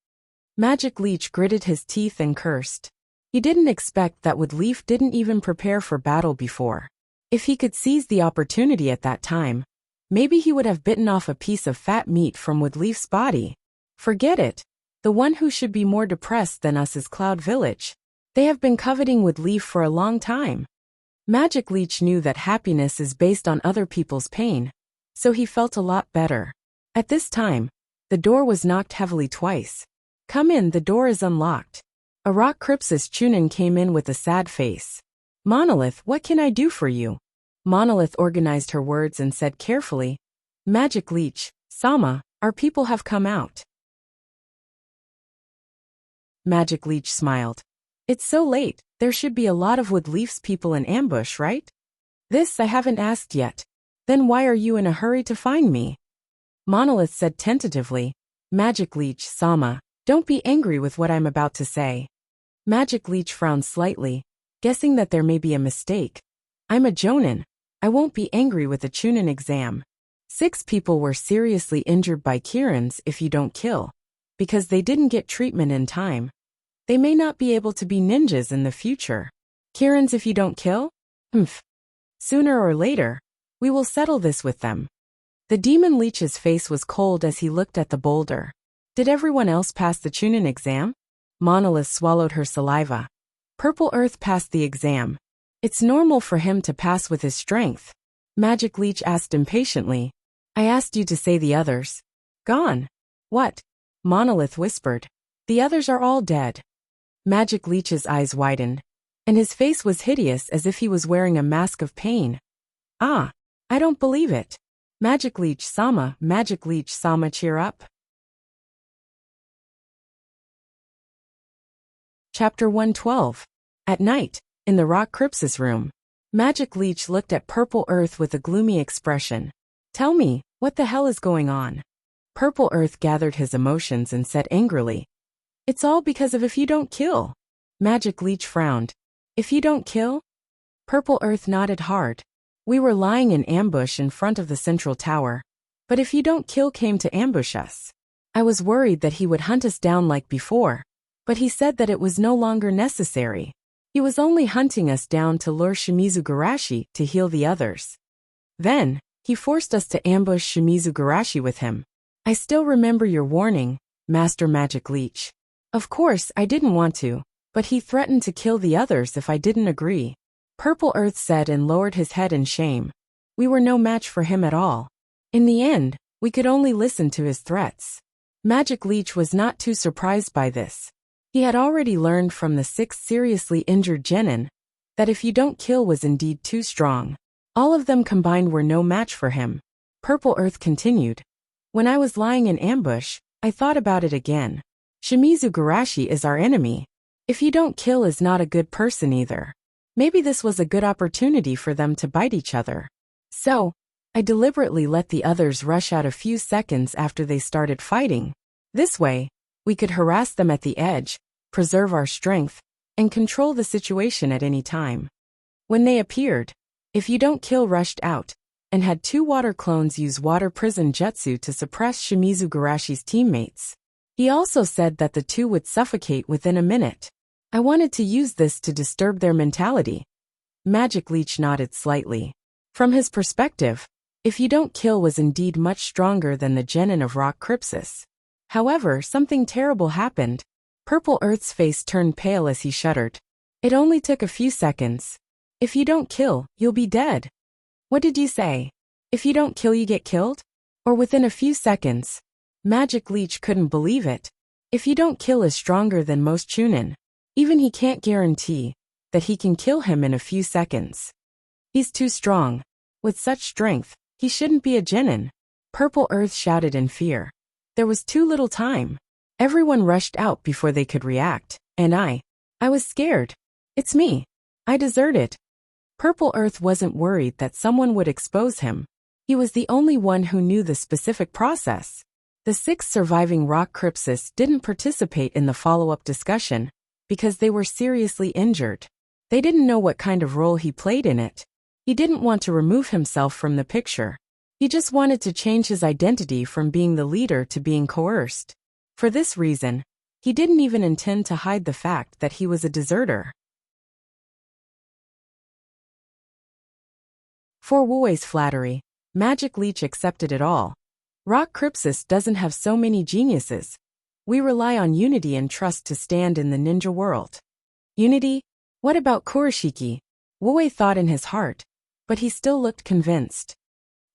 Magic Leech gritted his teeth and cursed. He didn't expect that Wood Leaf didn't even prepare for battle before. If he could seize the opportunity at that time, maybe he would have bitten off a piece of fat meat from Wood Leaf's body. Forget it. The one who should be more depressed than us is Cloud Village. They have been coveting Wood Leaf for a long time. Magic Leech knew that happiness is based on other people's pain, so he felt a lot better. At this time, the door was knocked heavily twice. Come in, the door is unlocked. A Rock Crypsis Chunin came in with a sad face. Monolith, what can I do for you? Monolith organized her words and said carefully, Magic Leech, Sama, our people have come out. Magic Leech smiled. It's so late, there should be a lot of Wood Leaf's people in ambush, right? This I haven't asked yet. Then why are you in a hurry to find me? Monolith said tentatively, Magic Leech, Sama, don't be angry with what I'm about to say. Magic Leech frowned slightly, guessing that there may be a mistake. I'm a Jonin. I won't be angry with the Chunin exam. 6 people were seriously injured by Kirin's if you don't kill, because they didn't get treatment in time. They may not be able to be ninjas in the future. Kirin's if you don't kill? Sooner or later, we will settle this with them. The Demon Leech's face was cold as he looked at the boulder. Did everyone else pass the Chunin exam? Monolith swallowed her saliva. Purple Earth passed the exam. It's normal for him to pass with his strength. Magic Leech asked impatiently. I asked you to say the others. Gone. What? Monolith whispered. The others are all dead. Magic Leech's eyes widened, and his face was hideous as if he was wearing a mask of pain. Ah, I don't believe it. Magic Leech-sama, cheer up. Chapter 112. At night, in the Rock Crypsis room, Magic Leech looked at Purple Earth with a gloomy expression. Tell me, what the hell is going on? Purple Earth gathered his emotions and said angrily, It's all because of if you don't kill. Magic Leech frowned. If you don't kill? Purple Earth nodded hard. We were lying in ambush in front of the central tower. But if you don't kill came to ambush us. I was worried that he would hunt us down like before. But he said that it was no longer necessary. He was only hunting us down to lure Shimizu Garashi to heal the others. Then, he forced us to ambush Shimizu Garashi with him. I still remember your warning, Master Magic Leech. Of course, I didn't want to, but he threatened to kill the others if I didn't agree. Purple Earth said and lowered his head in shame. We were no match for him at all. In the end, we could only listen to his threats. Magic Leech was not too surprised by this. He had already learned from the 6 seriously injured genin that if you don't kill was indeed too strong. All of them combined were no match for him. Purple Earth continued. When I was lying in ambush, I thought about it again. Shimizu Garashi is our enemy. If you don't kill is not a good person either. Maybe this was a good opportunity for them to bite each other. So, I deliberately let the others rush out a few seconds after they started fighting. This way, we could harass them at the edge, preserve our strength, and control the situation at any time. When they appeared, if you don't kill rushed out, and had 2 water clones use water prison jutsu to suppress Shimizu Garashi's teammates. He also said that the 2 would suffocate within a minute. I wanted to use this to disturb their mentality. Magic Leech nodded slightly. From his perspective, if you don't kill was indeed much stronger than the genin of Rock Crypsis. However, something terrible happened. Purple Earth's face turned pale as he shuddered. It only took a few seconds. If you don't kill, you'll be dead. What did you say? If you don't kill you get killed? Or within a few seconds? Magic Leech couldn't believe it. If you don't kill is stronger than most chunin. Even he can't guarantee that he can kill him in a few seconds. He's too strong. With such strength, he shouldn't be a genin. Purple Earth shouted in fear. There was too little time. Everyone rushed out before they could react, and I was scared. It's me. I deserted. Purple Earth wasn't worried that someone would expose him. He was the only one who knew the specific process. The 6 surviving Rock Crypsis didn't participate in the follow-up discussion because they were seriously injured. They didn't know what kind of role he played in it. He didn't want to remove himself from the picture. He just wanted to change his identity from being the leader to being coerced. For this reason, he didn't even intend to hide the fact that he was a deserter. For Wu Wei's flattery, Magic Leech accepted it all. Rock Crypsis doesn't have so many geniuses. We rely on unity and trust to stand in the ninja world. Unity? What about Kurashiki? Wu Wei thought in his heart, but he still looked convinced.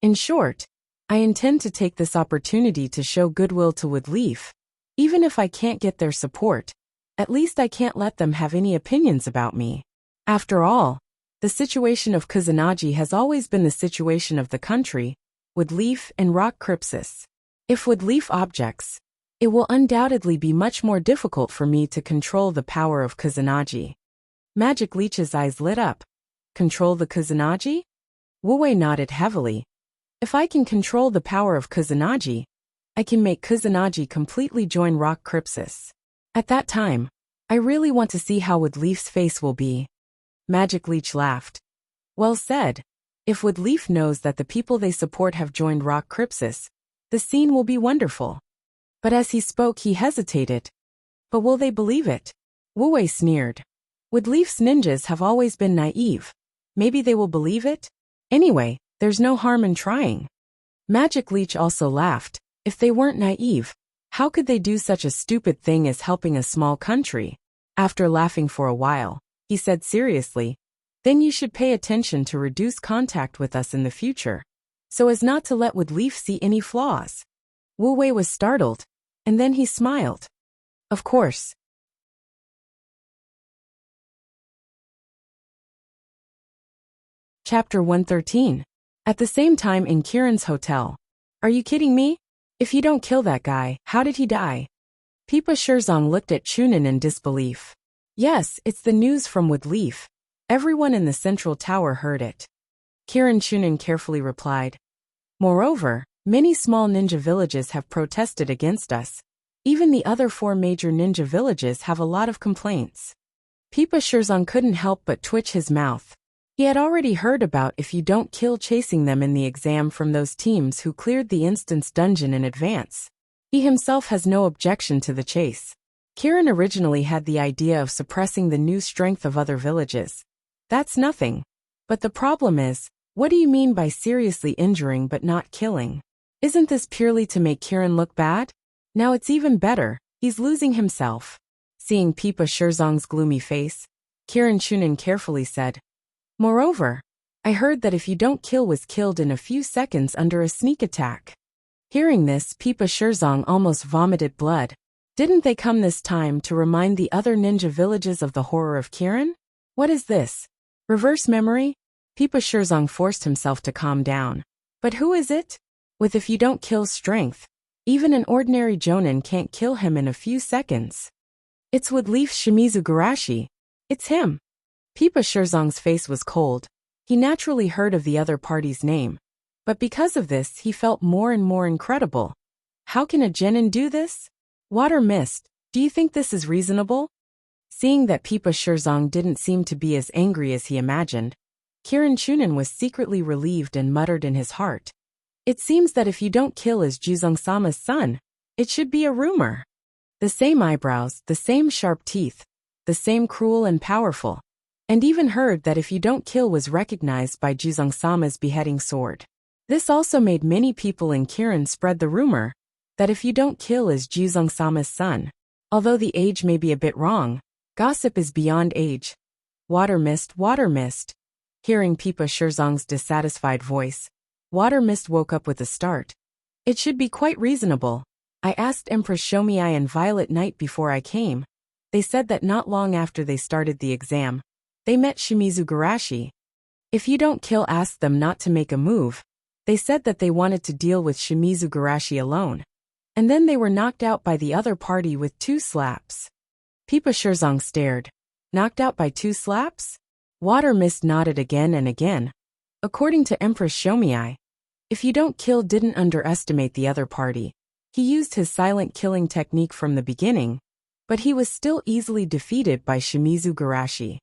In short, I intend to take this opportunity to show goodwill to Woodleaf. Even if I can't get their support, at least I can't let them have any opinions about me. After all, the situation of Kusanagi has always been the situation of the country, Woodleaf and Rock Crypsis. If Woodleaf objects, it will undoubtedly be much more difficult for me to control the power of Kusanagi. Magic Leech's eyes lit up. Control the Kusanagi? Wu Wei nodded heavily. If I can control the power of Kusanagi, I can make Kusanagi completely join Rock Crypsis. At that time, I really want to see how Woodleaf's face will be. Magic Leech laughed. Well said. If Woodleaf knows that the people they support have joined Rock Crypsis, the scene will be wonderful. But as he spoke he hesitated. But will they believe it? Wu Wei sneered. Woodleaf's ninjas have always been naive. Maybe they will believe it? Anyway, there's no harm in trying. Magic Leech also laughed. If they weren't naive, how could they do such a stupid thing as helping a small country? After laughing for a while, he said seriously, then you should pay attention to reduce contact with us in the future, so as not to let Woodleaf see any flaws. Wu Wei was startled, and then he smiled. Of course. Chapter 113. At the same time in Kieran's hotel. Are you kidding me? If you don't kill that guy, how did he die? Pipa Shirzong looked at Chunin in disbelief. Yes, it's the news from Woodleaf. Everyone in the central tower heard it. Kieran Chunin carefully replied. Moreover, many small ninja villages have protested against us. Even the other 4 major ninja villages have a lot of complaints. Pipa Shirzong couldn't help but twitch his mouth. He had already heard about if you don't kill chasing them in the exam from those teams who cleared the instance dungeon in advance. He himself has no objection to the chase. Kieran originally had the idea of suppressing the new strength of other villages. That's nothing. But the problem is, what do you mean by seriously injuring but not killing? Isn't this purely to make Kieran look bad? Now it's even better, he's losing himself. Seeing Pipa Shirzong's gloomy face, Kieran Chunin carefully said, Moreover, I heard that if you don't kill was killed in a few seconds under a sneak attack. Hearing this, Pipa Shirzong almost vomited blood. Didn't they come this time to remind the other ninja villages of the horror of Kieran? What is this? Reverse memory? Pipa Shirzong forced himself to calm down. But who is it? With if you don't kill strength, even an ordinary jonin can't kill him in a few seconds. It's Woodleaf's Shimizu Garashi. It's him. Pipa Shirzong's face was cold. He naturally heard of the other party's name. But because of this, he felt more and more incredible. How can a genin do this? Water Mist, do you think this is reasonable? Seeing that Pipa Shirzong didn't seem to be as angry as he imagined, Kieran Chunin was secretly relieved and muttered in his heart. It seems that if you don't kill is Juzong-sama's son, it should be a rumor. The same eyebrows, the same sharp teeth, the same cruel and powerful. And even heard that if you don't kill was recognized by Juzong-sama's beheading sword. This also made many people in Kieran spread the rumor that if you don't kill is Juzong-sama's son. Although the age may be a bit wrong, gossip is beyond age. Water Mist, Water Mist. Hearing Pipa Shirzong's dissatisfied voice, Water Mist woke up with a start. It should be quite reasonable. I asked Empress Shomiai and Violet Knight before I came. They said that not long after they started the exam, they met Shimizu Garashi. If you don't kill, ask them not to make a move. They said that they wanted to deal with Shimizu Garashi alone. And then they were knocked out by the other party with 2 slaps. Pipa Shirzong stared. Knocked out by 2 slaps? Water Mist nodded again and again. According to Empress Shomiai, if you don't kill didn't underestimate the other party. He used his silent killing technique from the beginning, but he was still easily defeated by Shimizu Garashi.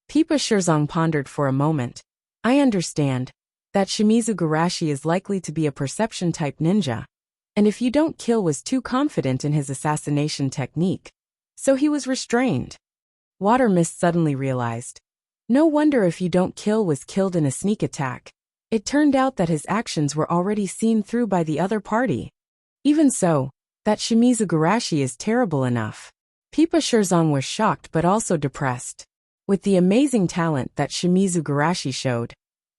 Pipa Shirzong pondered for a moment. I understand that Shimizu Garashi is likely to be a perception-type ninja, and if you don't kill was too confident in his assassination technique, so he was restrained. Water Mist suddenly realized. No wonder if you don't kill was killed in a sneak attack. It turned out that his actions were already seen through by the other party. Even so, that Shimizu Garashi is terrible enough. Pipa Shirzong was shocked but also depressed. With the amazing talent that Shimizu Garashi showed,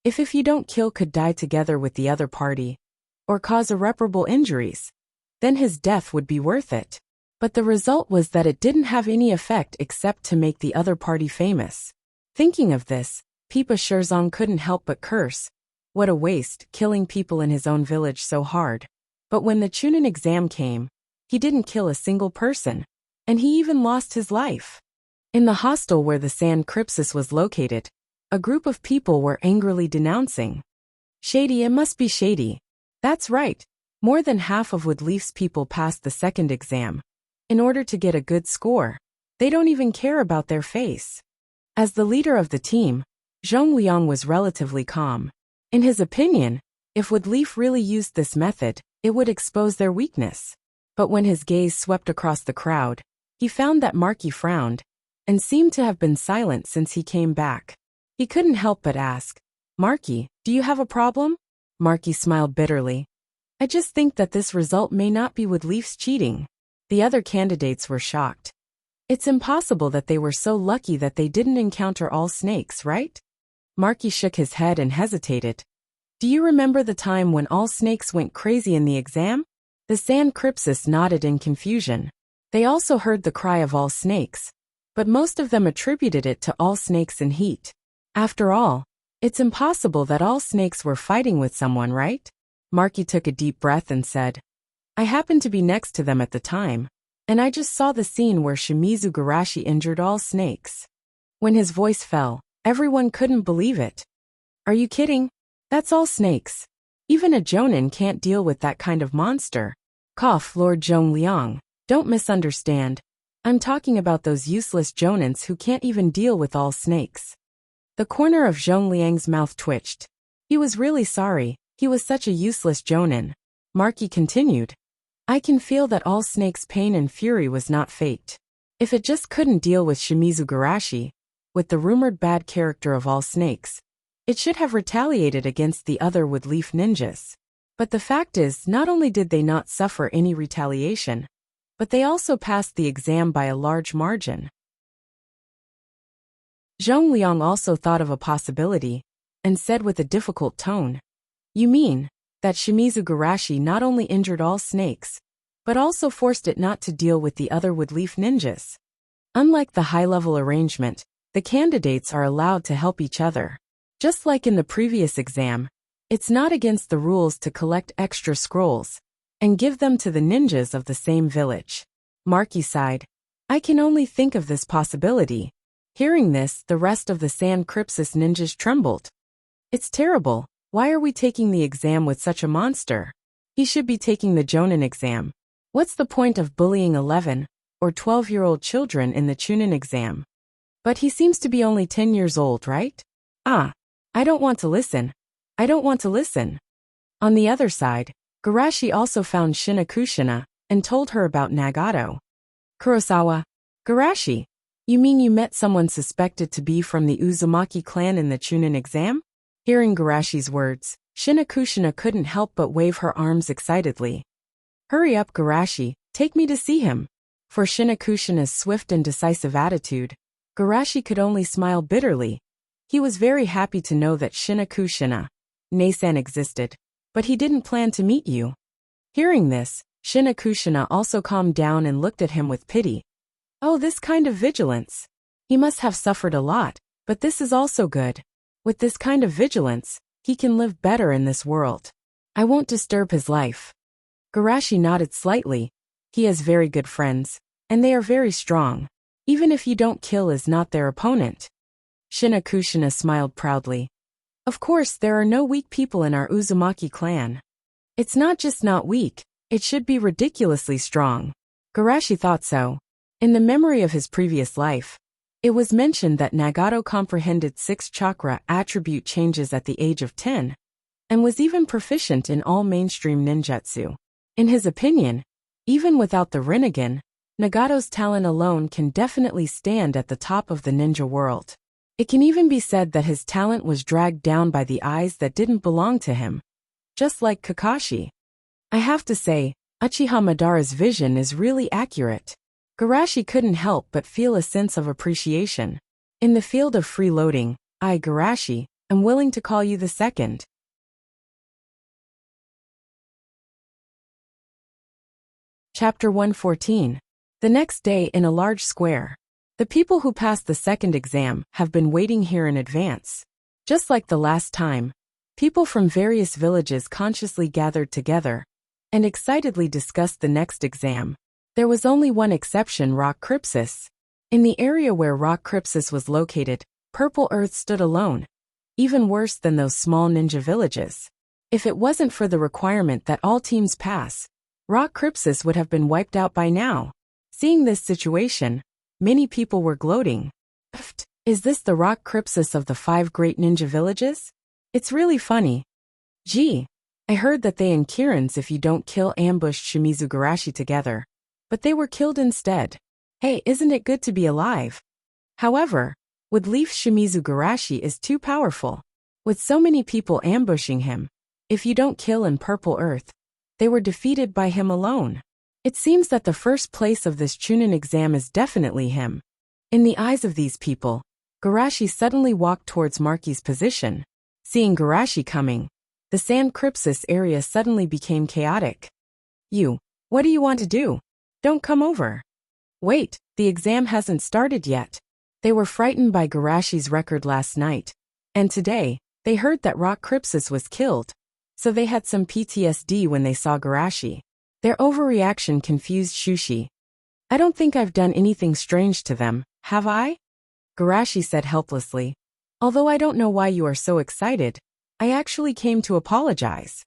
if you don't kill could die together with the other party, or cause irreparable injuries, then his death would be worth it. But the result was that it didn't have any effect except to make the other party famous. Thinking of this, Pipa Shirzong couldn't help but curse. What a waste, killing people in his own village so hard. But when the Chunin exam came, he didn't kill a single person, and he even lost his life. In the hostel where the Sand Crypsis was located, a group of people were angrily denouncing. Shady, it must be shady. That's right. More than half of Woodleaf's people passed the second exam. In order to get a good score, they don't even care about their face. As the leader of the team, Zhong Liang was relatively calm. In his opinion, if Woodleaf really used this method, it would expose their weakness. But when his gaze swept across the crowd, he found that Marky frowned, and seemed to have been silent since he came back. He couldn't help but ask, Marky, do you have a problem? Marky smiled bitterly. I just think that this result may not be Woodleaf's cheating. The other candidates were shocked. It's impossible that they were so lucky that they didn't encounter all snakes, right? Marky shook his head and hesitated. Do you remember the time when all snakes went crazy in the exam? The Sand Crypsis nodded in confusion. They also heard the cry of all snakes. but most of them attributed it to all snakes in heat. After all, it's impossible that all snakes were fighting with someone, right? Marky took a deep breath and said, I happened to be next to them at the time, and I just saw the scene where Shimizu Garashi injured all snakes. When his voice fell, everyone couldn't believe it. Are you kidding? That's all snakes. Even a jonin can't deal with that kind of monster. Cough, Lord Zhongliang. Don't misunderstand. I'm talking about those useless jonins who can't even deal with all snakes. The corner of Zhongliang's mouth twitched. He was really sorry. He was such a useless jonin. Marky continued. I can feel that all snakes' pain and fury was not faked. If it just couldn't deal with Shimizu Garashi, with the rumored bad character of all snakes, it should have retaliated against the other wood-leaf ninjas. But the fact is, not only did they not suffer any retaliation, but they also passed the exam by a large margin. Zhongliang also thought of a possibility, and said with a difficult tone, You mean that Shimizu Garashi not only injured all snakes, but also forced it not to deal with the other wood-leaf ninjas? Unlike the high-level arrangement, the candidates are allowed to help each other. Just like in the previous exam, it's not against the rules to collect extra scrolls and give them to the ninjas of the same village. Marky sighed. I can only think of this possibility. Hearing this, the rest of the San Crypsis ninjas trembled. It's terrible. Why are we taking the exam with such a monster? He should be taking the Jonin exam. What's the point of bullying 11 or 12-year-old children in the Chunin exam? But he seems to be only 10 years old, right? I don't want to listen. I don't want to listen. On the other side, Garashi also found Shinakushina and told her about Nagato. Kurosawa. Garashi, you mean you met someone suspected to be from the Uzumaki clan in the Chunin exam? Hearing Garashi's words, Shinakushina couldn't help but wave her arms excitedly. Hurry up, Garashi, take me to see him. For Shinakushina's swift and decisive attitude, Garashi could only smile bitterly. He was very happy to know that Shinakushina, Neisan, existed, but he didn't plan to meet you. Hearing this, Shinakushina also calmed down and looked at him with pity. Oh, this kind of vigilance. He must have suffered a lot, but this is also good. With this kind of vigilance, he can live better in this world. I won't disturb his life. Garashi nodded slightly. He has very good friends, and they are very strong. Even if you don't kill is not their opponent. Shinakushina smiled proudly. Of course, there are no weak people in our Uzumaki clan. It's not just not weak, it should be ridiculously strong. Garashi thought so. In the memory of his previous life, it was mentioned that Nagato comprehended 6 chakra attribute changes at the age of 10, and was even proficient in all mainstream ninjutsu. In his opinion, even without the Rinnegan, Nagato's talent alone can definitely stand at the top of the ninja world. It can even be said that his talent was dragged down by the eyes that didn't belong to him. Just like Kakashi. I have to say, Uchiha Madara's vision is really accurate. Garashi couldn't help but feel a sense of appreciation. In the field of freeloading, I, Garashi, am willing to call you the second. Chapter 114. The next day in a large square. The people who passed the second exam have been waiting here in advance. Just like the last time, people from various villages consciously gathered together and excitedly discussed the next exam. There was only one exception, Rock Crypsis. In the area where Rock Crypsis was located, Purple Earth stood alone, even worse than those small ninja villages. If it wasn't for the requirement that all teams pass, Rock Crypsis would have been wiped out by now. Seeing this situation, many people were gloating. Is this the Rock Crypsis of the 5 great ninja villages? It's really funny. Gee, I heard that they and Kirin's if you don't kill ambushed Shimizu Garashi together. But they were killed instead. Hey, isn't it good to be alive? However, Woodleaf Shimizu Garashi is too powerful. With so many people ambushing him, if you don't kill in Purple Earth, they were defeated by him alone. It seems that the first place of this Chunin exam is definitely him. In the eyes of these people, Garashi suddenly walked towards Marky's position. Seeing Garashi coming, the San Crypsis area suddenly became chaotic. You, what do you want to do? Don't come over. Wait, the exam hasn't started yet. They were frightened by Garashi's record last night. And today, they heard that Rock Crypsis was killed. So they had some PTSD when they saw Garashi. Their overreaction confused Shushi. I don't think I've done anything strange to them, have I? Garashi said helplessly. Although I don't know why you are so excited, I actually came to apologize.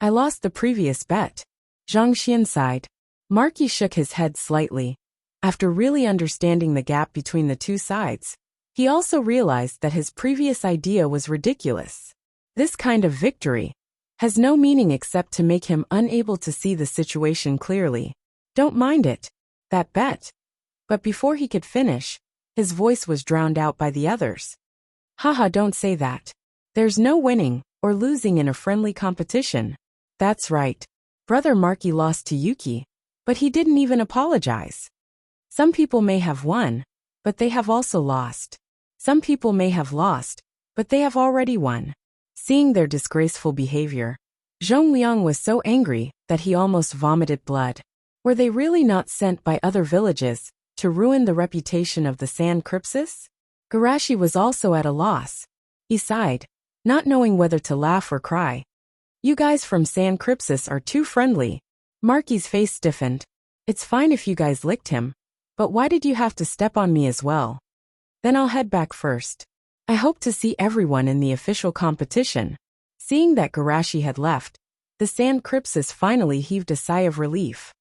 I lost the previous bet. Zhang Xian sighed. Marky shook his head slightly. After really understanding the gap between the two sides, he also realized that his previous idea was ridiculous. This kind of victory has no meaning except to make him unable to see the situation clearly. Don't mind it. That bet. But before he could finish, his voice was drowned out by the others. Haha, don't say that. There's no winning or losing in a friendly competition. That's right. Brother Marky lost to Yuki, but he didn't even apologize. Some people may have won, but they have also lost. Some people may have lost, but they have already won. Seeing their disgraceful behavior, Zhong Liang was so angry that he almost vomited blood. Were they really not sent by other villages to ruin the reputation of the Sand Crypsis? Garashi was also at a loss. He sighed, not knowing whether to laugh or cry. You guys from Sand Crypsis are too friendly. Marky's face stiffened. It's fine if you guys licked him, but why did you have to step on me as well? Then I'll head back first. I hope to see everyone in the official competition. Seeing that Garashi had left, the Sand Crypsis finally heaved a sigh of relief.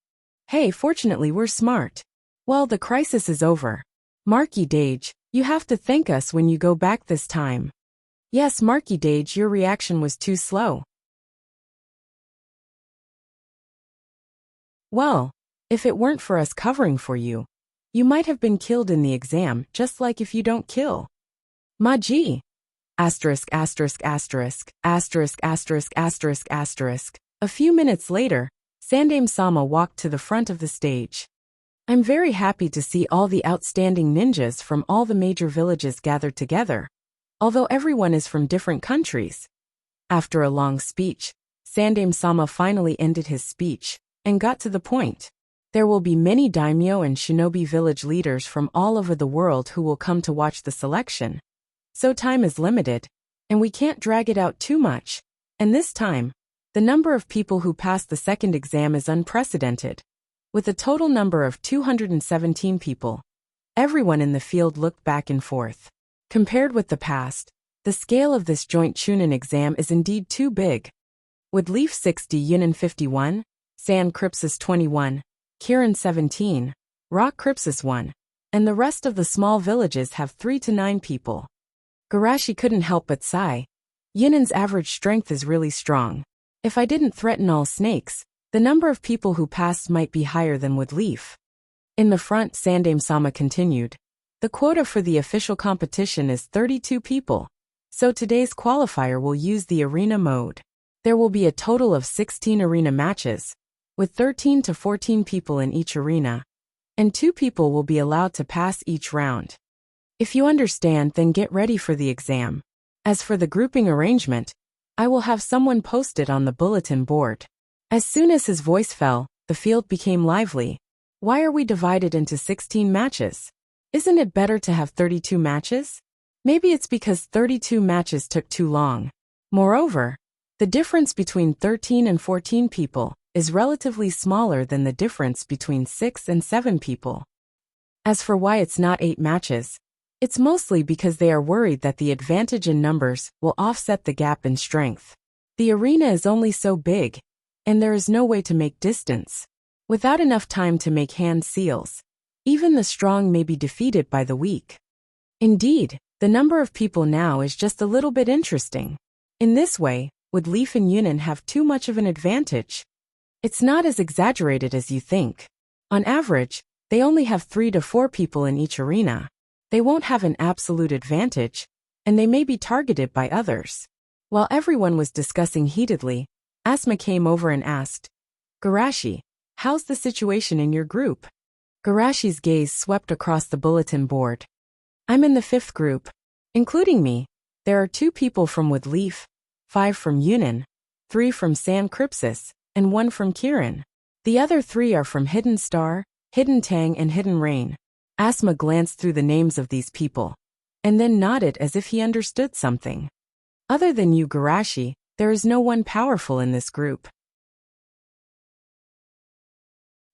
Hey, fortunately we're smart. Well, the crisis is over. Marky Dage, you have to thank us when you go back this time. Yes, Marky Dage, your reaction was too slow. Well, if it weren't for us covering for you, you might have been killed in the exam, just like if you don't kill. Maji. Asterisk, asterisk, asterisk, asterisk, asterisk, asterisk, asterisk. A few minutes later, Sandame-sama walked to the front of the stage. I'm very happy to see all the outstanding ninjas from all the major villages gathered together, although everyone is from different countries. After a long speech, Sandame-sama finally ended his speech and got to the point. There will be many daimyo and shinobi village leaders from all over the world who will come to watch the selection. So time is limited, and we can't drag it out too much. And this time, the number of people who passed the second exam is unprecedented. With a total number of 217 people, everyone in the field looked back and forth. Compared with the past, the scale of this joint Chunin exam is indeed too big. Would Leaf 60 Yunin 51, Sand Crypsis 21, Kirin 17, Rock Crypsis 1, and the rest of the small villages have 3 to 9 people. Garashi couldn't help but sigh. Yunin's average strength is really strong. If I didn't threaten all snakes, the number of people who passed might be higher than Wood Leaf. In the front, Sandame-sama continued. The quota for the official competition is 32 people, so today's qualifier will use the arena mode. There will be a total of 16 arena matches, with 13 to 14 people in each arena, and 2 people will be allowed to pass each round. If you understand, then get ready for the exam. As for the grouping arrangement, I will have someone post it on the bulletin board. As soon as his voice fell, the field became lively. Why are we divided into 16 matches? Isn't it better to have 32 matches? Maybe it's because 32 matches took too long. Moreover, the difference between 13 and 14 people is relatively smaller than the difference between 6 and 7 people. As for why it's not 8 matches, it's mostly because they are worried that the advantage in numbers will offset the gap in strength. The arena is only so big, and there is no way to make distance. Without enough time to make hand seals, even the strong may be defeated by the weak. Indeed, the number of people now is just a little bit interesting. In this way, would Leaf and Yunin have too much of an advantage? It's not as exaggerated as you think. On average, they only have 3 to 4 people in each arena. They won't have an absolute advantage, and they may be targeted by others. While everyone was discussing heatedly, Asma came over and asked, Garashi, how's the situation in your group? Garashi's gaze swept across the bulletin board. I'm in the 5th group. Including me, there are 2 people from Wood Leaf, 5 from Yunin, 3 from Sand Crypsis, and 1 from Kirin. The other 3 are from Hidden Star, Hidden Tang and Hidden Rain. Asma glanced through the names of these people, and then nodded as if he understood something. Other than you, Garashi, there is no one powerful in this group.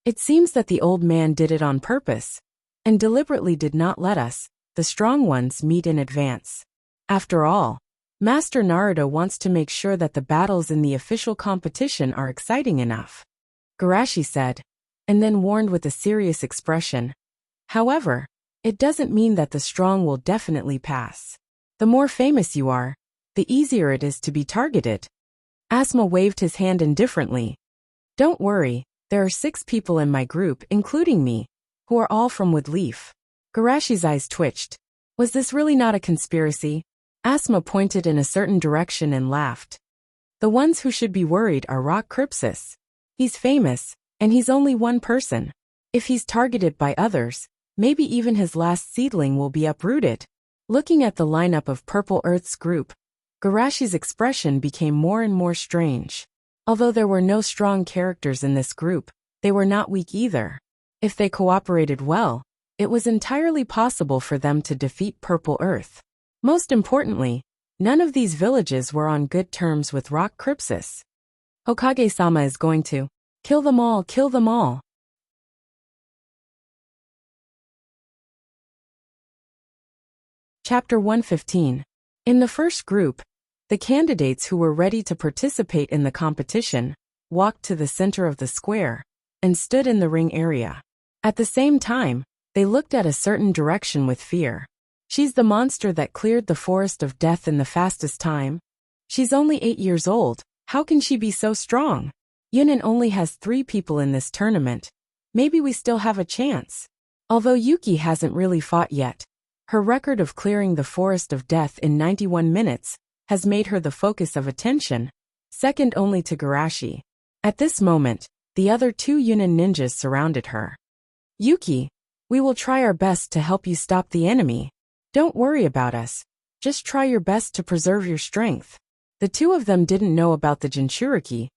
It seems that the old man did it on purpose, and deliberately did not let us, the strong ones, meet in advance. After all, Master Naruto wants to make sure that the battles in the official competition are exciting enough, Garashi said, and then warned with a serious expression. However, it doesn't mean that the strong will definitely pass. The more famous you are, the easier it is to be targeted. Asma waved his hand indifferently. Don't worry, there are 6 people in my group, including me, who are all from Woodleaf. Garashi's eyes twitched. Was this really not a conspiracy? Asma pointed in a certain direction and laughed. The ones who should be worried are Rock Cripsus. He's famous, and he's only one person. If he's targeted by others, maybe even his last seedling will be uprooted. Looking at the lineup of Purple Earth's group, Garashi's expression became more and more strange. Although there were no strong characters in this group, they were not weak either. If they cooperated well, it was entirely possible for them to defeat Purple Earth. Most importantly, none of these villages were on good terms with Rock Cripsus. Hokage-sama is going to kill them all, kill them all. Chapter 115. In the first group, the candidates who were ready to participate in the competition walked to the center of the square and stood in the ring area. At the same time, they looked at a certain direction with fear. She's the monster that cleared the forest of death in the fastest time. She's only 8 years old. How can she be so strong? Yunin only has 3 people in this tournament. Maybe we still have a chance. Although Yuki hasn't really fought yet, her record of clearing the forest of death in 91 minutes has made her the focus of attention, second only to Garashi. At this moment, the other 2 Yunin ninjas surrounded her. Yuki, we will try our best to help you stop the enemy. Don't worry about us. Just try your best to preserve your strength. The 2 of them didn't know about the Jinchuriki,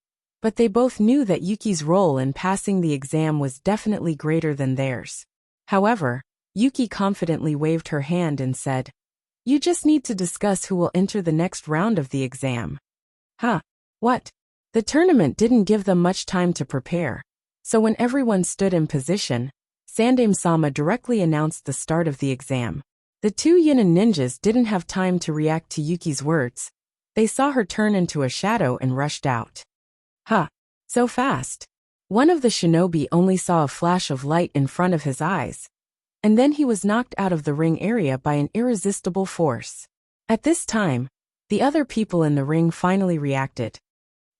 but they both knew that Yuki's role in passing the exam was definitely greater than theirs. However, Yuki confidently waved her hand and said, "You just need to discuss who will enter the next round of the exam." Huh? What? The tournament didn't give them much time to prepare, so when everyone stood in position, Sandaime-sama directly announced the start of the exam. The 2 Yunin ninjas didn't have time to react to Yuki's words. They saw her turn into a shadow and rushed out. Huh, so fast. One of the shinobi only saw a flash of light in front of his eyes, and then he was knocked out of the ring area by an irresistible force. At this time, the other people in the ring finally reacted.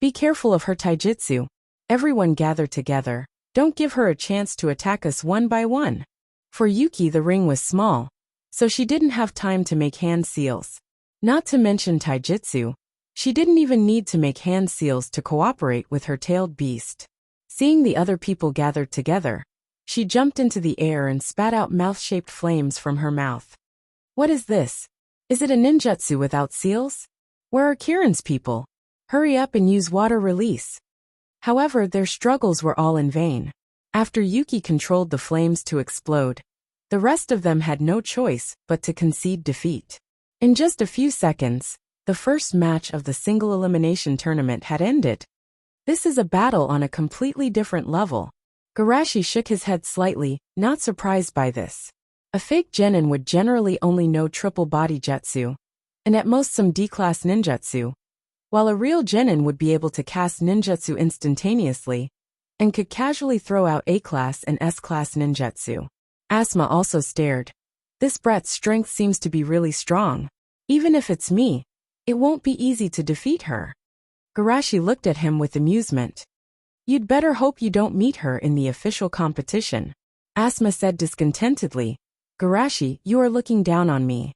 Be careful of her taijutsu. Everyone gather together. Don't give her a chance to attack us one by one. For Yuki, the ring was small, so she didn't have time to make hand seals. Not to mention taijutsu, she didn't even need to make hand seals to cooperate with her tailed beast. Seeing the other people gathered together, she jumped into the air and spat out mouth-shaped flames from her mouth. What is this? Is it a ninjutsu without seals? Where are Kirin's people? Hurry up and use water release. However, their struggles were all in vain. After Yuki controlled the flames to explode, the rest of them had no choice but to concede defeat. In just a few seconds, the first match of the single elimination tournament had ended. This is a battle on a completely different level. Garashi shook his head slightly, not surprised by this. A fake genin would generally only know triple body jutsu, and at most some D-class ninjutsu, while a real genin would be able to cast ninjutsu instantaneously, and could casually throw out A-class and S-class ninjutsu. Asma also stared. This brat's strength seems to be really strong. Even if it's me, it won't be easy to defeat her. Garashi looked at him with amusement. You'd better hope you don't meet her in the official competition. Asma said discontentedly. Garashi, you are looking down on me.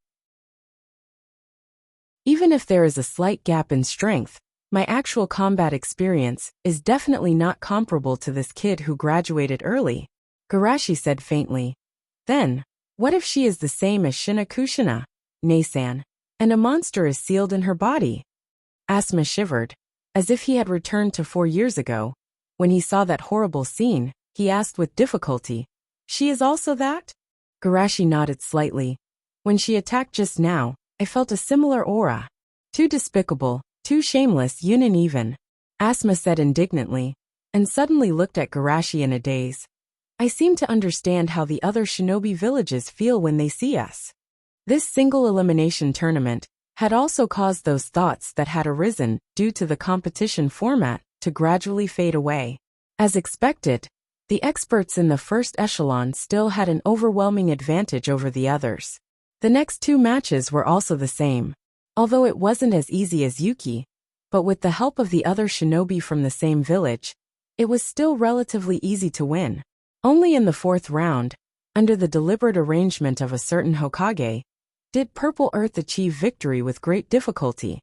Even if there is a slight gap in strength, my actual combat experience is definitely not comparable to this kid who graduated early. Garashi said faintly. Then, what if she is the same as Shina Kushina, Nei-san, and a monster is sealed in her body? Asma shivered, as if he had returned to 4 years ago. When he saw that horrible scene, he asked with difficulty, She is also that? Garashi nodded slightly. When she attacked just now, I felt a similar aura. Too despicable, too shameless, Yunin even. Asma said indignantly, and suddenly looked at Garashi in a daze. I seem to understand how the other shinobi villages feel when they see us. This single elimination tournament had also caused those thoughts that had arisen due to the competition format to gradually fade away. As expected, the experts in the first echelon still had an overwhelming advantage over the others. The next two matches were also the same, although it wasn't as easy as Yuki, but with the help of the other shinobi from the same village, it was still relatively easy to win. Only in the fourth round, under the deliberate arrangement of a certain Hokage, did Purple Earth achieve victory with great difficulty,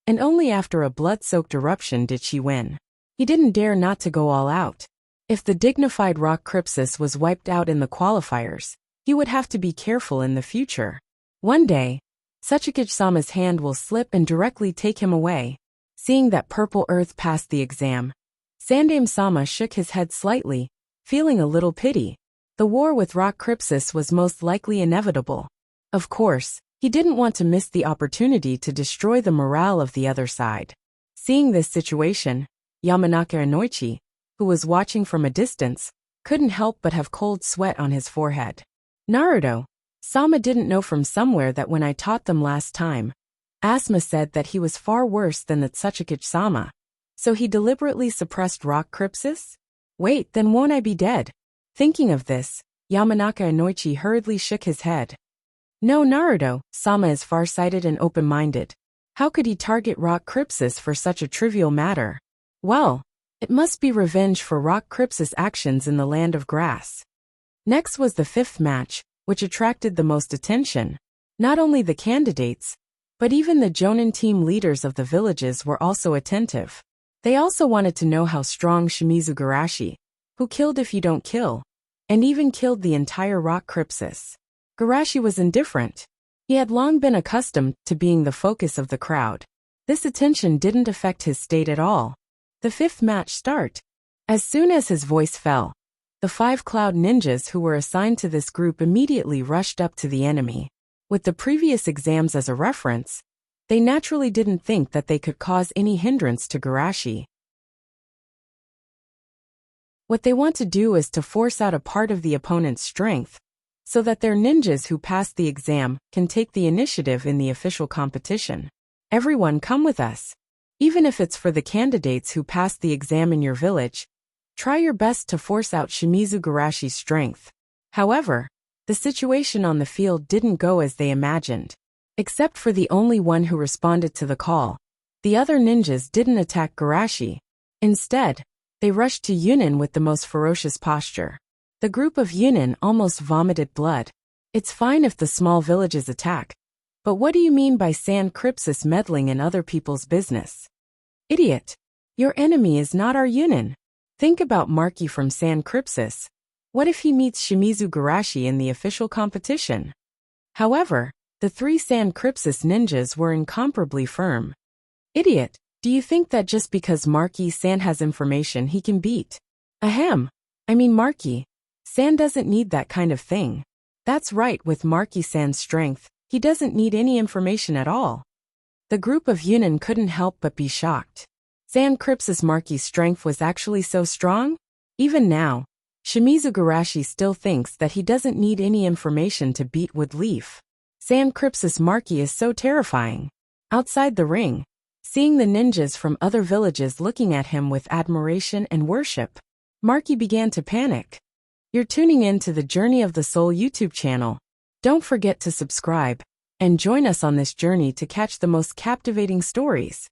and only after a blood-soaked eruption did she win. He didn't dare not to go all out. If the dignified Rock Crypsis was wiped out in the qualifiers, he would have to be careful in the future. One day, Tsuchikage-sama's hand will slip and directly take him away. Seeing that Purple Earth passed the exam, Sandaime-sama shook his head slightly, feeling a little pity. The war with Rock Crypsis was most likely inevitable. Of course, he didn't want to miss the opportunity to destroy the morale of the other side. Seeing this situation, Yamanaka Inoichi, who was watching from a distance, couldn't help but have cold sweat on his forehead. Naruto, Sama didn't know from somewhere that when I taught them last time, Asma said that he was far worse than the Tsuchikage-sama. So he deliberately suppressed Rock Crypsis? Wait, then won't I be dead? Thinking of this, Yamanaka Inoichi hurriedly shook his head. No, Naruto, Sama is far-sighted and open-minded. How could he target Rock Crypsis for such a trivial matter? Well, it must be revenge for Rock Crypsis' actions in the Land of Grass. Next was the fifth match, which attracted the most attention. Not only the candidates, but even the Jonin team leaders of the villages were also attentive. They also wanted to know how strong Shimizu Garashi, who killed if you don't kill, and even killed the entire Rock Crypsis. Garashi was indifferent. He had long been accustomed to being the focus of the crowd. This attention didn't affect his state at all. The fifth match start. As soon as his voice fell, the 5 Cloud Ninjas who were assigned to this group immediately rushed up to the enemy. With the previous exams as a reference, they naturally didn't think that they could cause any hindrance to Garashi. What they want to do is to force out a part of the opponent's strength, so that their ninjas who passed the exam can take the initiative in the official competition. Everyone come with us. Even if it's for the candidates who passed the exam in your village, try your best to force out Shimizu Garashi's strength. However, the situation on the field didn't go as they imagined. Except for the only one who responded to the call, the other ninjas didn't attack Garashi. Instead, they rushed to Yunin with the most ferocious posture. The group of Yunin almost vomited blood. It's fine if the small villages attack, but what do you mean by Sand Crypsis meddling in other people's business? Idiot! Your enemy is not our Yunin. Think about Marky from Sand Crypsis. What if he meets Shimizu Garashi in the official competition? However, the 3 Sand Crypsis ninjas were incomparably firm. Idiot! Do you think that just because Marky-san has information he can beat? Ahem! I mean Marky-san doesn't need that kind of thing. That's right, with Marky-san's strength, he doesn't need any information at all. The group of Yunin couldn't help but be shocked. Sand Crypsis Marky's strength was actually so strong? Even now, Shimizu Garashi still thinks that he doesn't need any information to beat Woodleaf. Sand Crypsis Marky is so terrifying. Outside the ring, seeing the ninjas from other villages looking at him with admiration and worship, Marky began to panic. You're tuning in to the Journey of the Soul YouTube channel. Don't forget to subscribe and join us on this journey to catch the most captivating stories.